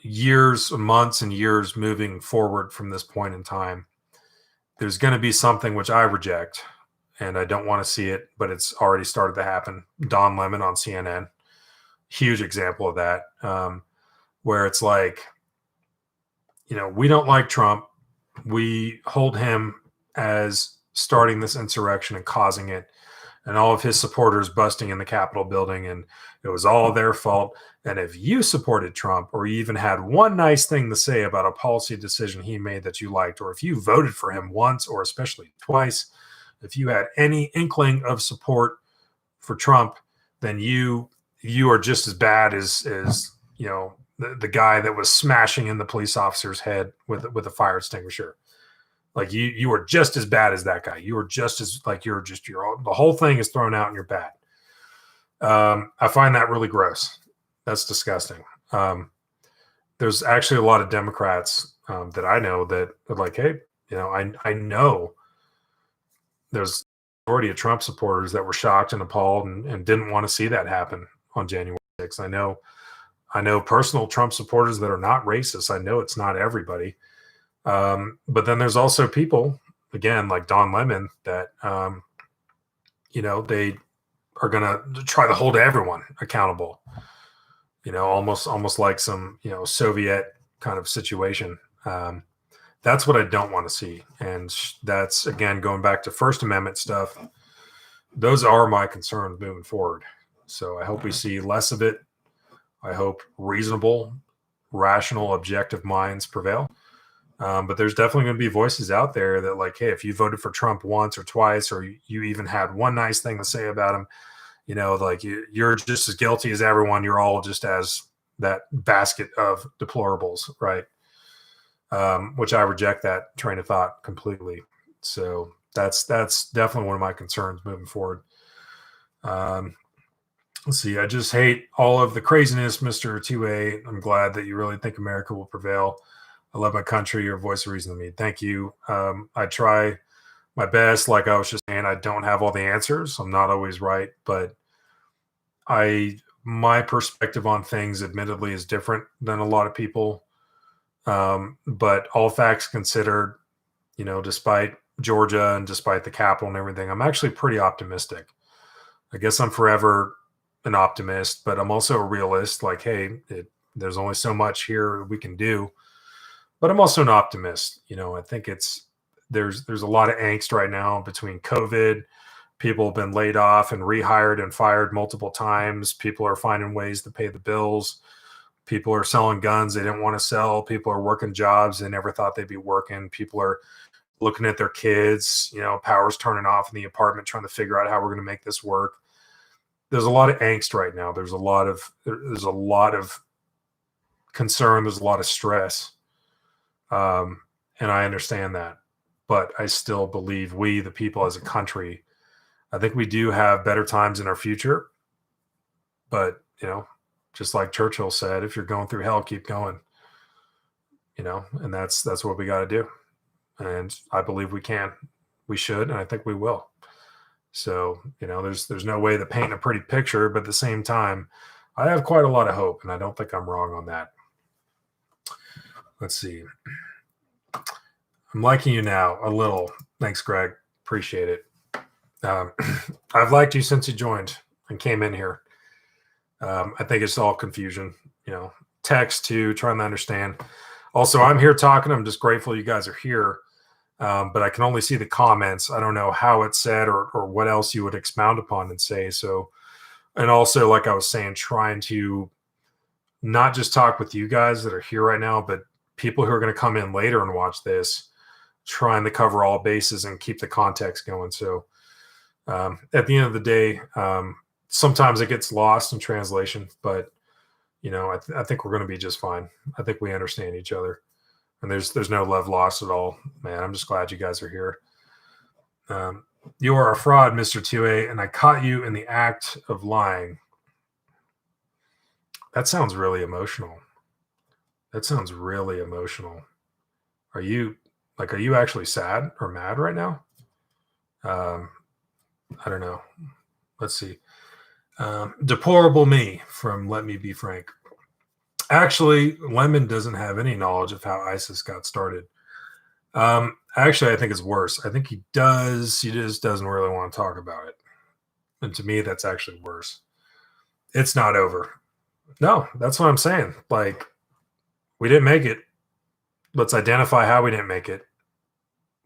months and years moving forward from this point in time, there's going to be something which I reject, and I don't want to see it, but it's already started to happen. Don Lemon on CNN, huge example of that, where it's like, we don't like Trump. We hold him as starting this insurrection and causing it, and all of his supporters busting in the Capitol building, and it was all their fault. And if you supported Trump, or you even had one nice thing to say about a policy decision he made that you liked, or if you voted for him once or especially twice, If you had any inkling of support for Trump, then you are just as bad as the guy that was smashing in the police officer's head with a fire extinguisher. Like you are just as bad as that guy. You are just as like the whole thing is thrown out and you're bad. I find that really gross. That's disgusting. There's actually a lot of Democrats that I know that are like, hey, I know there's a majority of Trump supporters that were shocked and appalled and didn't want to see that happen on January 6th. I know personal Trump supporters that are not racist. I know it's not everybody. But then there's also people, again, like Don Lemon, that, they are going to try to hold everyone accountable, almost like some, Soviet kind of situation. That's what I don't want to see. And that's, again, going back to First Amendment stuff. Those are my concerns moving forward. So I hope we see less of it. I hope reasonable, rational, objective minds prevail. But there's definitely going to be voices out there that like, hey, if you voted for Trump once or twice, or you even had one nice thing to say about him, like you're just as guilty as everyone. You're all just as that basket of deplorables, right? Which I reject that train of thought completely. So that's definitely one of my concerns moving forward. Let's see. I just hate all of the craziness, Mr. 2A. I'm glad that you really think America will prevail. I love my country. You're a voice of reason to me. Thank you. I try my best. Like I was just saying, I don't have all the answers. I'm not always right, but my perspective on things admittedly is different than a lot of people. But all facts considered, despite Georgia and despite the Capitol and everything, I'm actually pretty optimistic. I guess I'm forever an optimist, but I'm also a realist. Like, hey, there's only so much here we can do. But I'm also an optimist. I think there's a lot of angst right now between COVID. People have been laid off and rehired and fired multiple times. People are finding ways to pay the bills. People are selling guns they didn't want to sell. People are working jobs they never thought they'd be working. People are looking at their kids, power's turning off in the apartment, trying to figure out how we're going to make this work. There's a lot of angst right now. There's a lot of concern. There's a lot of stress. And I understand that, but I still believe we, the people as a country, I think we do have better times in our future. But, just like Churchill said, if you're going through hell, keep going, and that's what we got to do. And I believe we can, we should, and I think we will. So, there's no way to paint a pretty picture, but at the same time, I have quite a lot of hope, and I don't think I'm wrong on that. Let's see. I'm liking you now a little. Thanks, Greg. Appreciate it. I've liked you since you joined and came in here. I think it's all confusion, text to trying to understand. Also, I'm here talking. I'm just grateful you guys are here. But I can only see the comments. I don't know how it's said or what else you would expound upon and say. So, and also, like I was saying, trying to not just talk with you guys that are here right now, but people who are going to come in later and watch this, trying to cover all bases and keep the context going. So at the end of the day, sometimes it gets lost in translation, but I think we're going to be just fine. I think we understand each other. And there's no love lost at all, man. I'm just glad you guys are here. You are a fraud, Mr. 2A, and I caught you in the act of lying. That sounds really emotional. Are you actually sad or mad right now? I don't know. Let's see. Deplorable me from Let Me Be Frank. Actually, Lemon doesn't have any knowledge of how ISIS got started. Actually, I think it's worse. I think he does. He just doesn't really want to talk about it. And to me, that's actually worse. It's not over. No, that's what I'm saying. Like, we didn't make it. Let's identify how we didn't make it.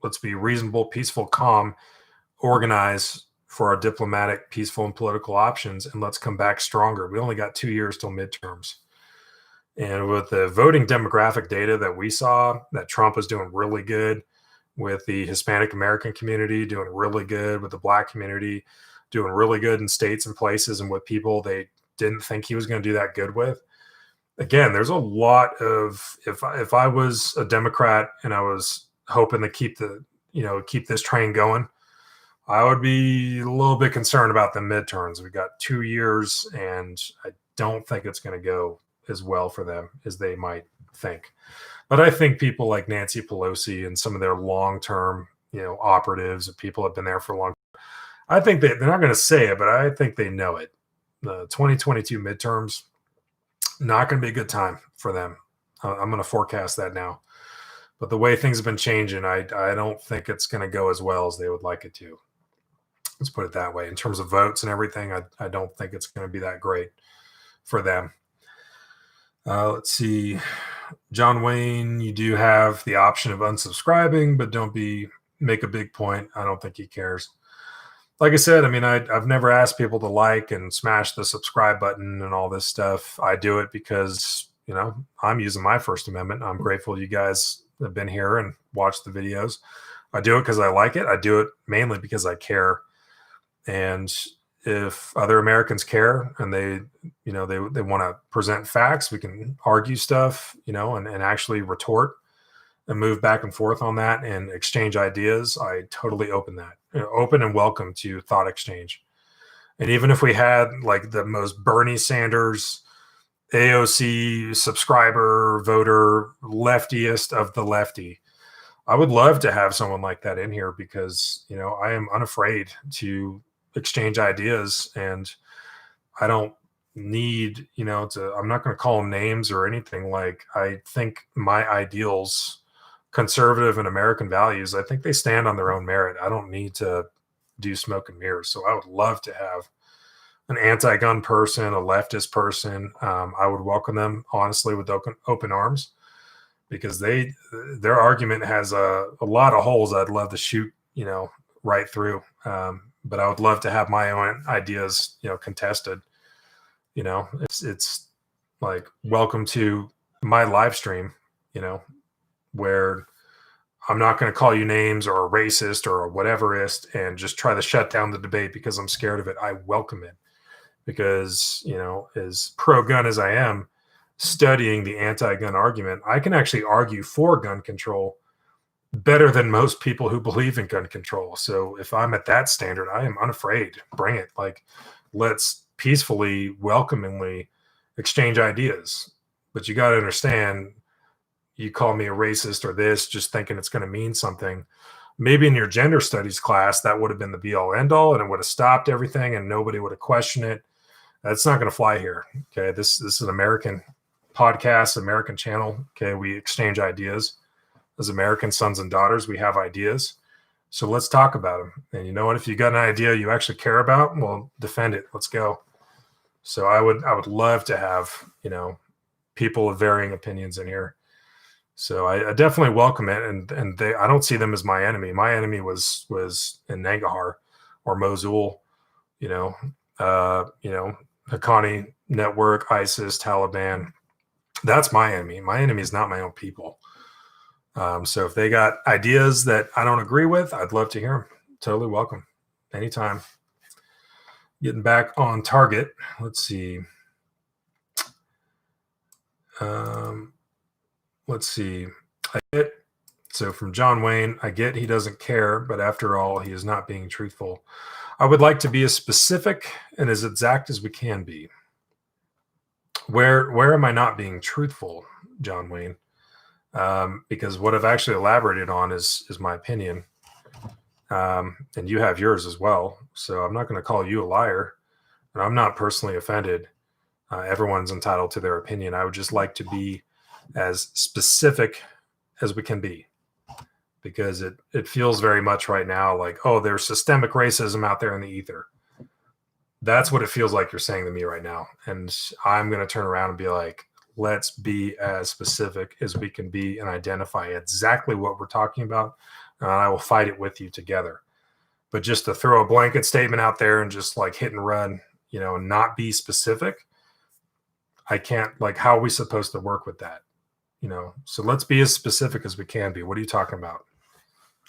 Let's be reasonable, peaceful, calm, organize for our diplomatic, peaceful, and political options, and let's come back stronger. We only got 2 years till midterms. And with the voting demographic data that we saw, that Trump was doing really good, with the Hispanic American community, doing really good with the Black community, doing really good in states and places and with people they didn't think he was going to do that good with. Again, there's a lot of, if I was a Democrat and I was hoping to keep this train going, I would be a little bit concerned about the midterms. We got 2 years, and I don't think it's going to go as well for them as they might think. But I think people like Nancy Pelosi and some of their long-term, operatives and people have been there for a long time. I think they're not going to say it, but I think they know it. The 2022 midterms, not going to be a good time for them. I'm going to forecast that now. But the way things have been changing, I don't think it's going to go as well as they would like it to. Let's put it that way. In terms of votes and everything, I don't think it's going to be that great for them. Let's see. John Wayne, you do have the option of unsubscribing, but don't make a big point. I don't think he cares. Like I said, I mean, I've never asked people to like and smash the subscribe button and all this stuff. I do it because, I'm using my First Amendment. I'm grateful you guys have been here and watched the videos. I do it because I like it. I do it mainly because I care. And if other Americans care and they want to present facts, we can argue stuff, and actually retort and move back and forth on that and exchange ideas. I totally open and welcome to thought exchange. And even if we had like the most Bernie Sanders, AOC subscriber, voter, leftiest of the lefty, I would love to have someone like that in here because, I am unafraid to exchange ideas, and I don't need, I'm not going to call them names or anything. Like, I think my ideals, conservative and American values, I think they stand on their own merit. I don't need to do smoke and mirrors. So I would love to have an anti-gun person, a leftist person. I would welcome them honestly with open arms, because their argument has a lot of holes I'd love to shoot, right through. But I would love to have my own ideas, contested. It's like, welcome to my live stream, where I'm not going to call you names or a racist or a whateverist and just try to shut down the debate because I'm scared of it. I welcome it because, as pro-gun as I am, studying the anti-gun argument, I can actually argue for gun control better than most people who believe in gun control. So if I'm at that standard, I am unafraid. Bring it. Like, let's peacefully, welcomingly exchange ideas. But you got to understand, you call me a racist or this, just thinking it's going to mean something. Maybe in your gender studies class, that would have been the be all end all, and it would have stopped everything and nobody would have questioned it. That's not going to fly here. Okay. This is an American podcast, American channel. Okay. We exchange ideas. As American sons and daughters, we have ideas. So let's talk about them. And you know what? If you got an idea you actually care about, well, defend it. Let's go. So I would love to have, people of varying opinions in here. So I definitely welcome it. And I don't see them as my enemy. My enemy was in Nangarhar or Mosul, Haqqani Network, ISIS, Taliban. That's my enemy. My enemy is not my own people. So if they got ideas that I don't agree with, I'd love to hear them. Totally welcome. Anytime. Getting back on target. Let's see. So from John Wayne, I get he doesn't care, but after all, he is not being truthful. I would like to be as specific and as exact as we can be. Where am I not being truthful, John Wayne? Because what I've actually elaborated on is my opinion. And you have yours as well. So I'm not going to call you a liar, and I'm not personally offended. Everyone's entitled to their opinion. I would just like to be as specific as we can be, because it feels very much right now like, oh, there's systemic racism out there in the ether. That's what it feels like you're saying to me right now. And I'm going to turn around and be like, let's be as specific as we can be and identify exactly what we're talking about. And I will fight it with you together. But just to throw a blanket statement out there and just like hit and run, and not be specific, I can't, like, how are we supposed to work with that? So let's be as specific as we can be. What are you talking about?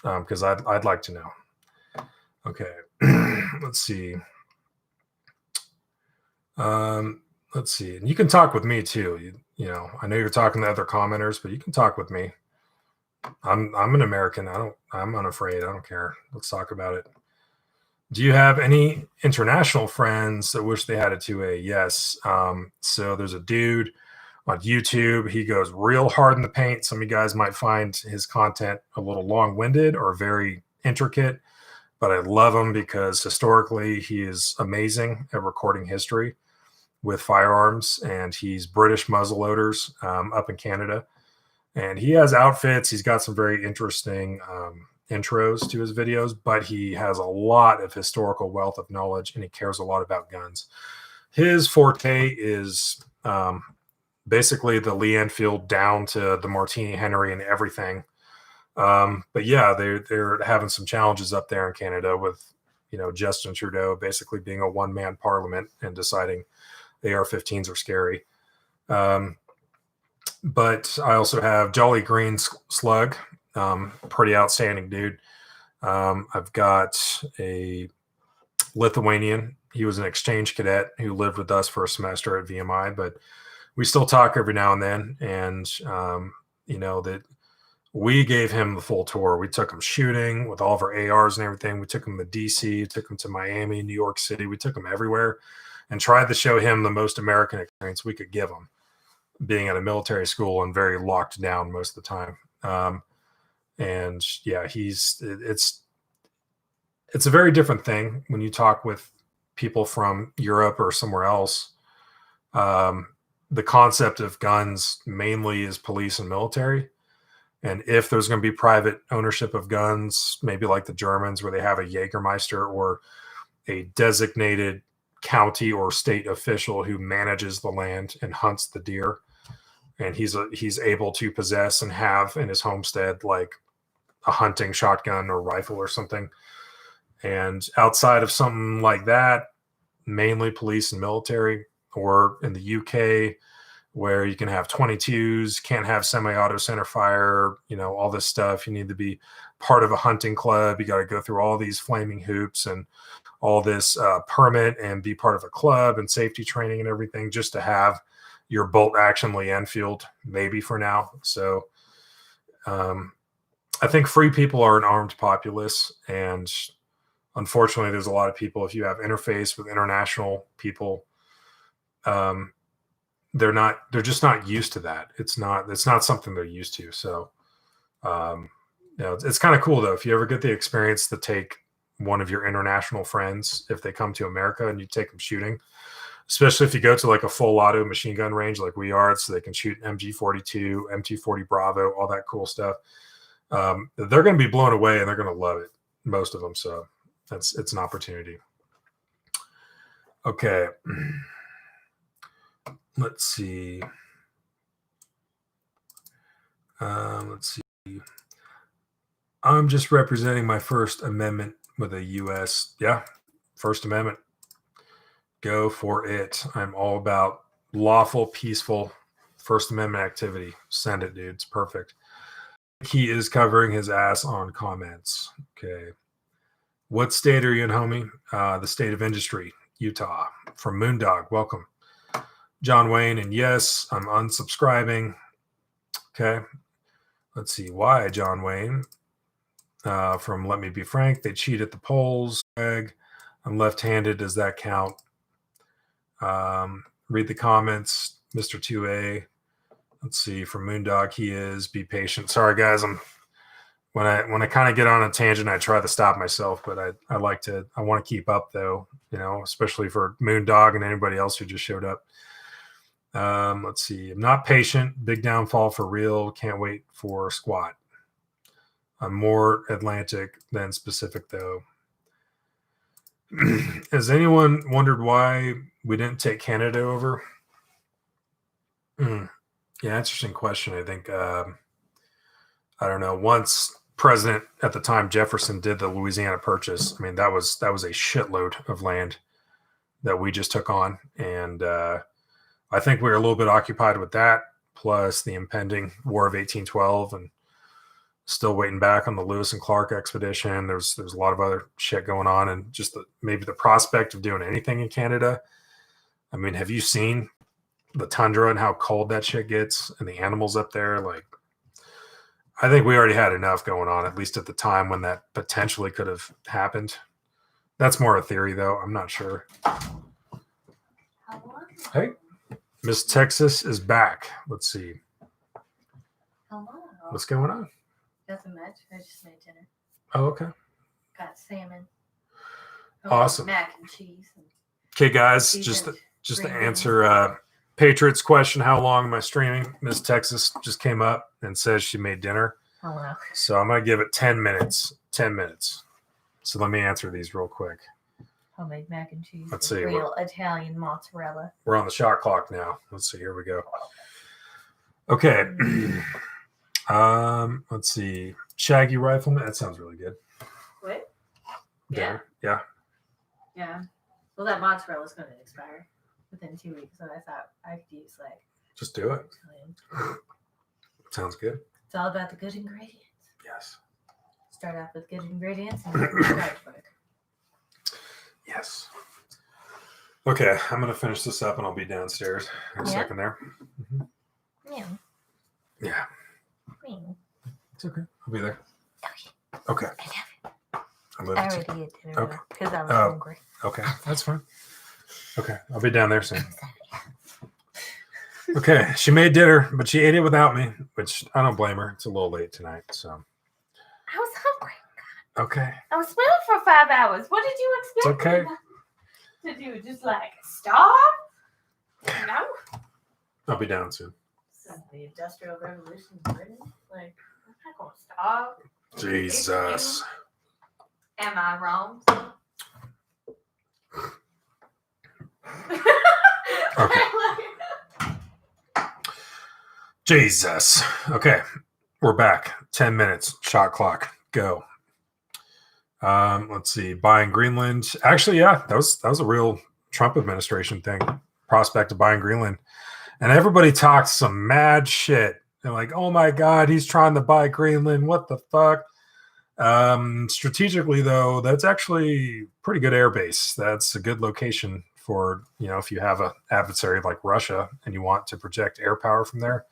because I'd like to know. Okay, let's see. Let's see. And you can talk with me too. You know, I know you're talking to other commenters, but you can talk with me. I'm an American. I'm unafraid. I don't care. Let's talk about it. Do you have any international friends that wish they had a 2A? Yes. So there's a dude on YouTube. He goes real hard in the paint. Some of you guys might find his content a little long-winded or very intricate, but I love him because historically he is amazing at recording history with firearms, and he's British muzzleloaders up in Canada. And he has outfits. He's got some very interesting intros to his videos, but he has a lot of historical wealth of knowledge, and he cares a lot about guns. His forte is basically the Lee Enfield down to the Martini Henry and everything. But yeah, they're having some challenges up there in Canada with, you know, Justin Trudeau basically being a one-man parliament and deciding AR-15s are scary. But I also have Jolly Green Slug, pretty outstanding dude. I've got a Lithuanian. He was an exchange cadet who lived with us for a semester at VMI, but we still talk every now and then. And, you know, that we gave him the full tour. We took him shooting with all of our ARs and everything. We took him to DC, took him to Miami, New York City. We took him everywhere and tried to show him the most American experience we could give him, being at a military school and very locked down most of the time. And yeah, it's a very different thing when you talk with people from Europe or somewhere else. The concept of guns mainly is police and military. And if there's going to be private ownership of guns, maybe like the Germans where they have a Jägermeister or a designated county or state official who manages the land and hunts the deer, and he's able to possess and have in his homestead like a hunting shotgun or rifle or something. And outside of something like that, mainly police and military, or in the UK where you can have 22s, can't have semi-auto center fire, you know, all this stuff. You need to be part of a hunting club. You got to go through all these flaming hoops and all this permit and be part of a club and safety training and everything just to have your bolt action Lee Enfield, maybe for now. So I think free people are an armed populace. And unfortunately, there's a lot of people, if you have interface with international people, they're just not used to that. It's not something they're used to. So, you know, it's kind of cool though. If you ever get the experience to take one of your international friends, if they come to America and you take them shooting, especially if you go to like a full auto machine gun range, like we are, so they can shoot MG42, MT40 Bravo, all that cool stuff. They're going to be blown away and they're going to love it. Most of them. So it's an opportunity. Okay. Let's see. Let's see. I'm just representing my First Amendment with a U.S. Yeah, First Amendment. Go for it. I'm all about lawful, peaceful First Amendment activity. Send it, dude. It's perfect. He is covering his ass on comments. Okay. What state are you in, homie? The state of industry, Utah. From Moondog. Welcome. John Wayne, and yes, I'm unsubscribing. Okay. Let's see why, John Wayne. From Let Me Be Frank, they cheat at the polls. Greg, I'm left-handed. Does that count? Read the comments, Mr. 2A. Let's see, from Moondog, he is. Be patient. Sorry, guys. When I kind of get on a tangent, I try to stop myself, but I want to keep up though, you know, especially for Moondog and anybody else who just showed up. Let's see. I'm not patient. Big downfall for real. Can't wait for squat. I'm more Atlantic than specific though. Has anyone wondered why we didn't take Canada over? Yeah, interesting question. I think, I don't know. Once President at the time, Jefferson, did the Louisiana Purchase, I mean, that was a shitload of land that we just took on. And I think we were a little bit occupied with that, plus the impending War of 1812. And Still waiting back on the Lewis and Clark expedition. There's a lot of other shit going on, and just maybe the prospect of doing anything in Canada. I mean, have you seen the tundra and how cold that shit gets and the animals up there? Like, I think we already had enough going on, at least at the time when that potentially could have happened. That's more a theory, though. I'm not sure. Hey, Miss Texas is back. Let's see. Hello. What's going on? Nothing much. I just made dinner. Oh, okay. Got salmon. Awesome. Mac and cheese. Okay, guys, Seasoned just to green answer Patriots' question, how long am I streaming? Miss Texas just came up and says she made dinner. Oh, wow. So I'm going to give it 10 minutes. 10 minutes. So let me answer these real quick. Homemade mac and cheese. Let's see. Real Italian mozzarella. We're on the shot clock now. Let's see. Here we go. Okay. Let's see. Shaggy Rifleman. That sounds really good. What? Dinner. Yeah. Yeah. Well, that mozzarella is going to expire within 2 weeks, and I thought I could use like. Just do it. Italian. Sounds good. It's all about the good ingredients. Yes. Start off with good ingredients and start quick. Yes. Okay, I'm going to finish this up and I'll be downstairs in a second there. Mm-hmm. Yeah. Yeah. It's okay. I'll be there. Okay. I already ate dinner. Okay. Because I was hungry. Okay, that's fine. Okay, I'll be down there soon. Okay, she made dinner, but she ate it without me, which I don't blame her. It's a little late tonight, so. I was hungry. Okay. I was swimming for 5 hours. What did you expect okay. me to do? Just like stop? No. I'll be down soon. Since the Industrial Revolution in Britain, like, I'm not going to stop. Jesus. Am I wrong? Okay. Jesus. Okay. We're back. 10 minutes. Shot clock. Go. Let's see. Buying Greenland. Actually, yeah, that was a real Trump administration thing. Prospect of buying Greenland. And everybody talked some mad shit. They're like, oh my God, he's trying to buy Greenland. What the fuck? Strategically, though, that's actually pretty good air base. That's a good location for, if you have an adversary like Russia and you want to project air power from there.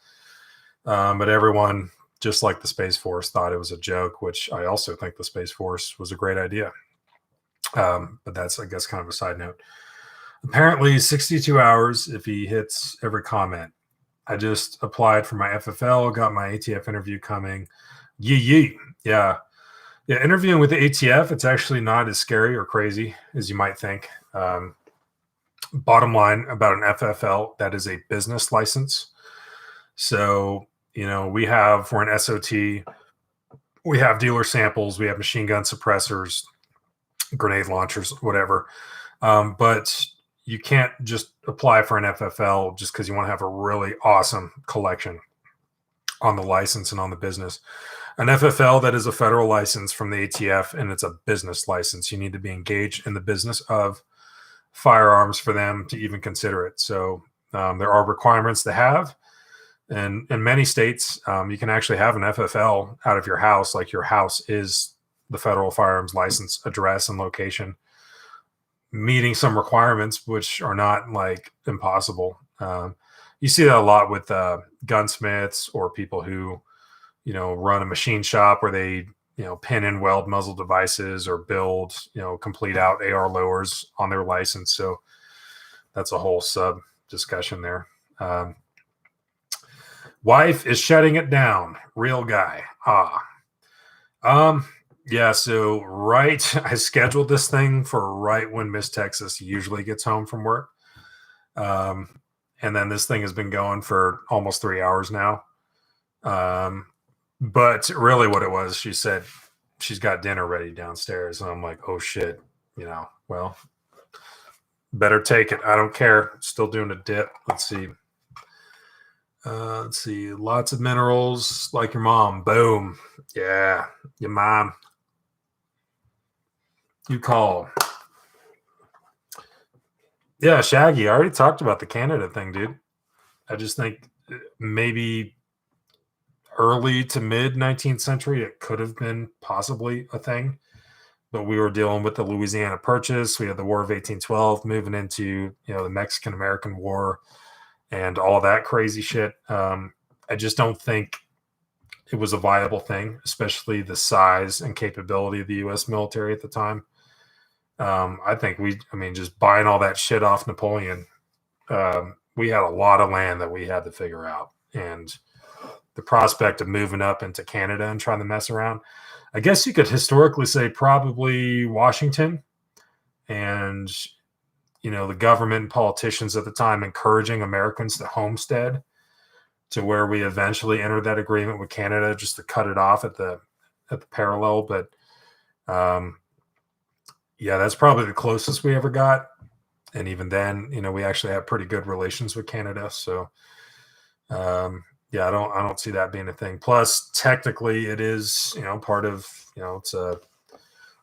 But everyone, just like the Space Force, thought it was a joke, which I also think the Space Force was a great idea. But that's, I guess, kind of a side note. Apparently, 62 hours if he hits every comment. I just applied for my FFL, got my ATF interview coming. Yee. Yeah. Yeah, interviewing with the ATF, it's actually not as scary or crazy as you might think. Bottom line about an FFL, that is a business license. So, we're an SOT, we have dealer samples, we have machine gun suppressors, grenade launchers, whatever. But you can't just apply for an FFL just because you want to have a really awesome collection on the license and on the business. An FFL, that is a federal license from the ATF, and it's a business license. You need to be engaged in the business of firearms for them to even consider it. So there are requirements to have. And in many states, you can actually have an FFL out of your house, like your house is the federal firearms license address and location, meeting some requirements, which are not like impossible. You see that a lot with gunsmiths or people who, run a machine shop where they, pin and weld muzzle devices or build, complete out AR lowers on their license. So that's a whole sub discussion there. Wife is shutting it down. Real guy. Yeah. So I scheduled this thing for right when Miss Texas usually gets home from work. And then this thing has been going for almost 3 hours now. But really what it was, she said she's got dinner ready downstairs. And I'm like, oh shit, well, better take it. I don't care. Still doing a dip. Let's see. Lots of minerals like your mom. Boom. Yeah. Your mom. You call. Yeah, Shaggy. I already talked about the Canada thing, dude. I just think maybe early to mid 19th century, it could have been possibly a thing. But we were dealing with the Louisiana Purchase. We had the War of 1812 moving into, the Mexican-American War and all that crazy shit. I just don't think it was a viable thing, especially the size and capability of the U.S. military at the time. I think just buying all that shit off Napoleon, we had a lot of land that we had to figure out. And the prospect of moving up into Canada and trying to mess around, I guess you could historically say probably Washington and, the government and politicians at the time encouraging Americans to homestead, to where we eventually entered that agreement with Canada just to cut it off at the parallel. But that's probably the closest we ever got. And even then, we actually have pretty good relations with Canada. So I don't see that being a thing. Plus, technically, it is, part of, it's a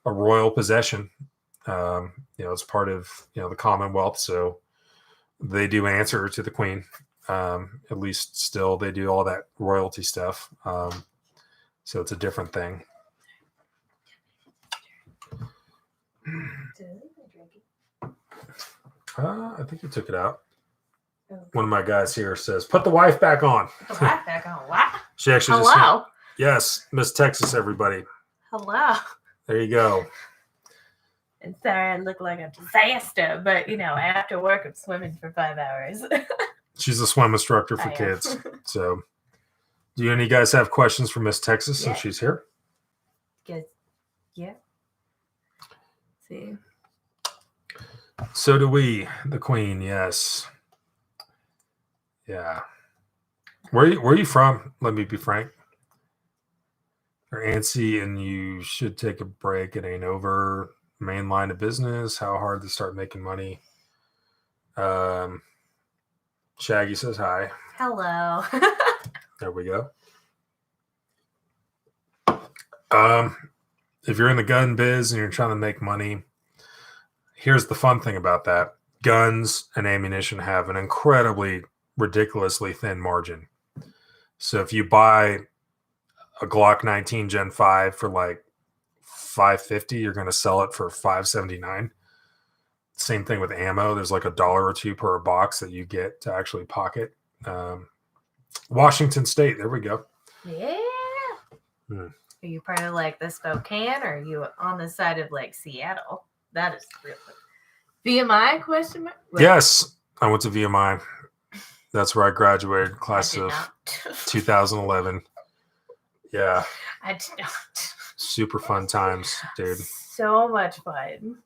royal possession. It's part of, the Commonwealth. So they do answer to the Queen. At least still, they do all that royalty stuff. So it's a different thing. I think you took it out. One of my guys here says, "Put the wife back on." Put the wife back on. What? She actually Hello. Yes, Miss Texas, everybody. Hello. There you go. And sorry, I look like a disaster, but after work, I'm swimming for 5 hours. She's a swim instructor for kids. So, do any of you guys have questions for Miss Texas since she's here? Good. Yeah. See. So do we, the Queen. Yes. Yeah. Where are you from? Let me be frank. You're antsy and you should take a break. It ain't over. Main line of business. How hard to start making money. Shaggy says hi. Hello. There we go. If you're in the gun biz and you're trying to make money, here's the fun thing about that. Guns and ammunition have an incredibly ridiculously thin margin. So if you buy a Glock 19 Gen 5 for like $550, you're going to sell it for $579. Same thing with ammo. There's like $1 or $2 per box that you get to actually pocket. Washington State. There we go. Yeah. Are you part of like the Spokane, or are you on the side of like Seattle? That is real. VMI question mark? Yes, I went to VMI. That's where I graduated, class of 2011. Yeah. I did not. Super fun times, dude. So much fun.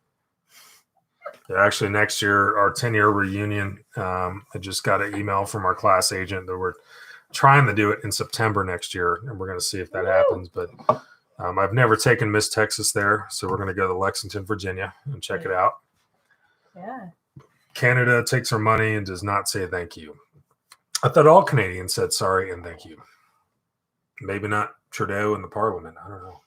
Yeah, actually, next year, our 10-year reunion, I just got an email from our class agent that we're trying to do it in September next year, and we're going to see if that happens. But I've never taken Miss Texas there, so we're going to go to Lexington, Virginia, and check it out. Yeah. Canada takes our money and does not say thank you. I thought all Canadians said sorry and thank you. Maybe not Trudeau in the Parliament. I don't know.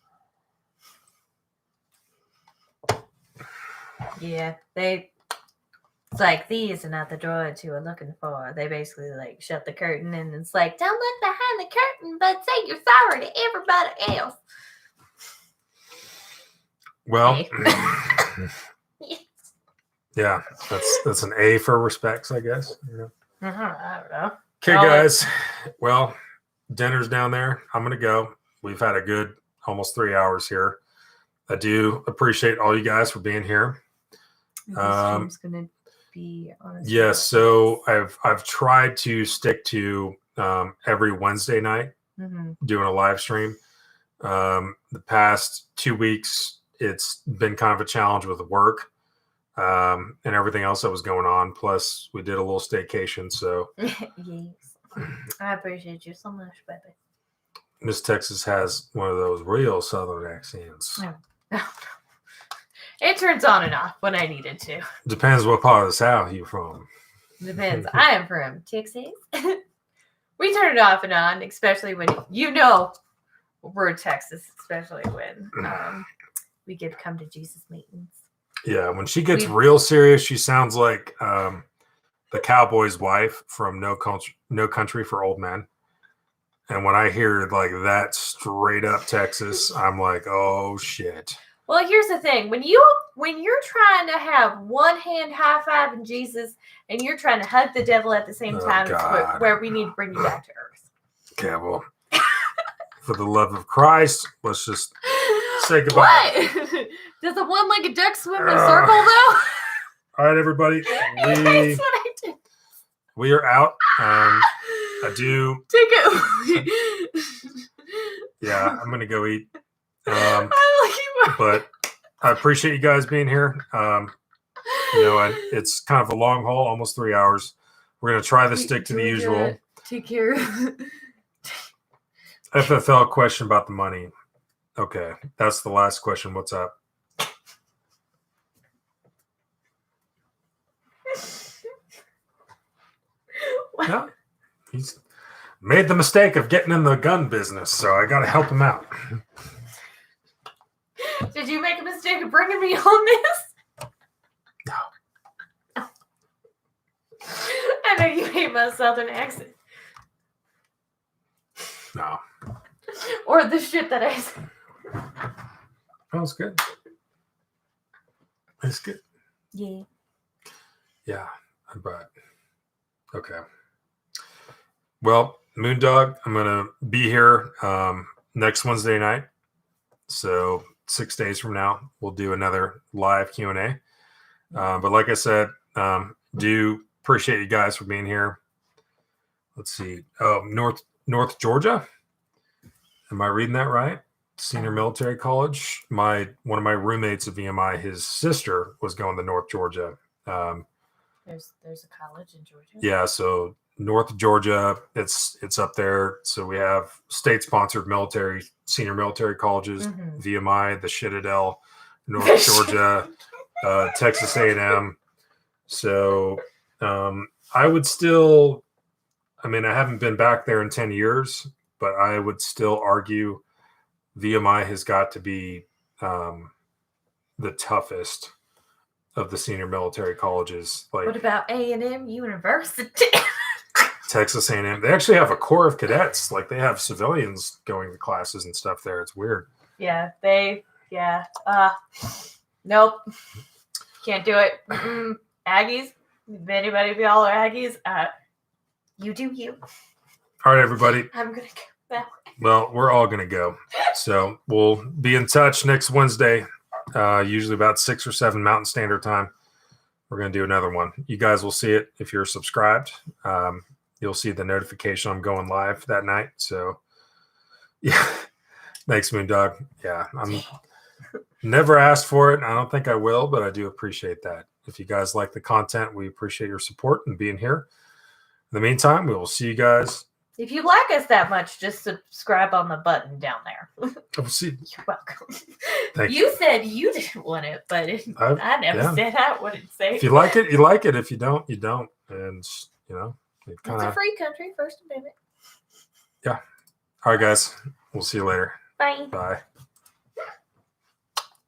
Yeah, it's like, these are not the droids you were looking for. They basically like shut the curtain and it's like, don't look behind the curtain, but say you're sorry to everybody else. Well, Yes. Yeah, that's an A for respects, I guess. I don't know. Okay, guys. Well, dinner's down there. I'm going to go. We've had a good almost 3 hours here. I do appreciate all you guys for being here. This stream's going to be on. Yes, so I've tried to stick to every Wednesday night doing a live stream. The past 2 weeks, it's been kind of a challenge with work and everything else that was going on. Plus, we did a little staycation. So, yes, I appreciate you so much, baby. Miss Texas has one of those real Southern accents. No. It turns on and off when I need it to. Depends what part of the South you're from. Depends. I am from Texas. We turn it off and on, especially when we're Texas, especially when we get to come to Jesus meetings. Yeah, when she gets real serious, she sounds like the cowboy's wife from No Country for Old Men. And when I hear like that straight up Texas, I'm like, oh shit. Well, here's the thing: when you're trying to have one hand high fiving Jesus and you're trying to hug the devil at the same time, it's where we need to bring you back to earth. Okay, well, for the love of Christ, let's just say goodbye. What? Does the one-legged duck swim in a circle though? All right, everybody. That's what I did. We are out. I do. Take it. Yeah, I'm gonna go eat. I like you. But I appreciate you guys being here. It's kind of a long haul, almost 3 hours. We're gonna try to stick to the usual. Take care. FFL question about the money. Okay, that's the last question. What's up? No, he's made the mistake of getting in the gun business, so I got to help him out. Did you make a mistake of bringing me on this? No. I know you hate my southern accent. No. Or the shit that I said. That was good. It's good. Yeah. Yeah, but okay. Well, Moondog, I'm gonna be here next Wednesday night. So 6 days from now, we'll do another live Q&A. But like I said, do appreciate you guys for being here. Let's see. Oh, North Georgia. Am I reading that right? Senior Military College. One of my roommates at VMI, his sister was going to North Georgia. There's a college in Georgia. Yeah, so North Georgia, it's up there. So we have state-sponsored senior military colleges, VMI, the Citadel, North Georgia, Texas A&M. So I would still, I haven't been back there in 10 years, but I would still argue VMI has got to be the toughest of the senior military colleges. Like, what about A&M University? Texas A&M. They actually have a corps of cadets. Like, they have civilians going to classes and stuff there. It's weird. Yeah, nope. Can't do it. Aggies, if anybody of y'all are Aggies, you do you. All right, everybody. I'm going to go that way. Well, we're all going to go. So we'll be in touch next Wednesday, usually about 6 or 7 Mountain Standard Time. We're going to do another one. You guys will see it if you're subscribed. You'll see the notification I'm going live that night. So, yeah. Thanks, Moondog. Yeah, I'm never asked for it. I don't think I will, but I do appreciate that. If you guys like the content, we appreciate your support and being here. In the meantime, we will see you guys. If you like us that much, just subscribe on the button down there. We'll see. You're welcome. Thank you said you didn't want it, but I never said I wouldn't say. If you like it, you like it. If you don't, you don't. And, it's a free country, First Amendment. Yeah. All right, guys. We'll see you later. Bye. Bye.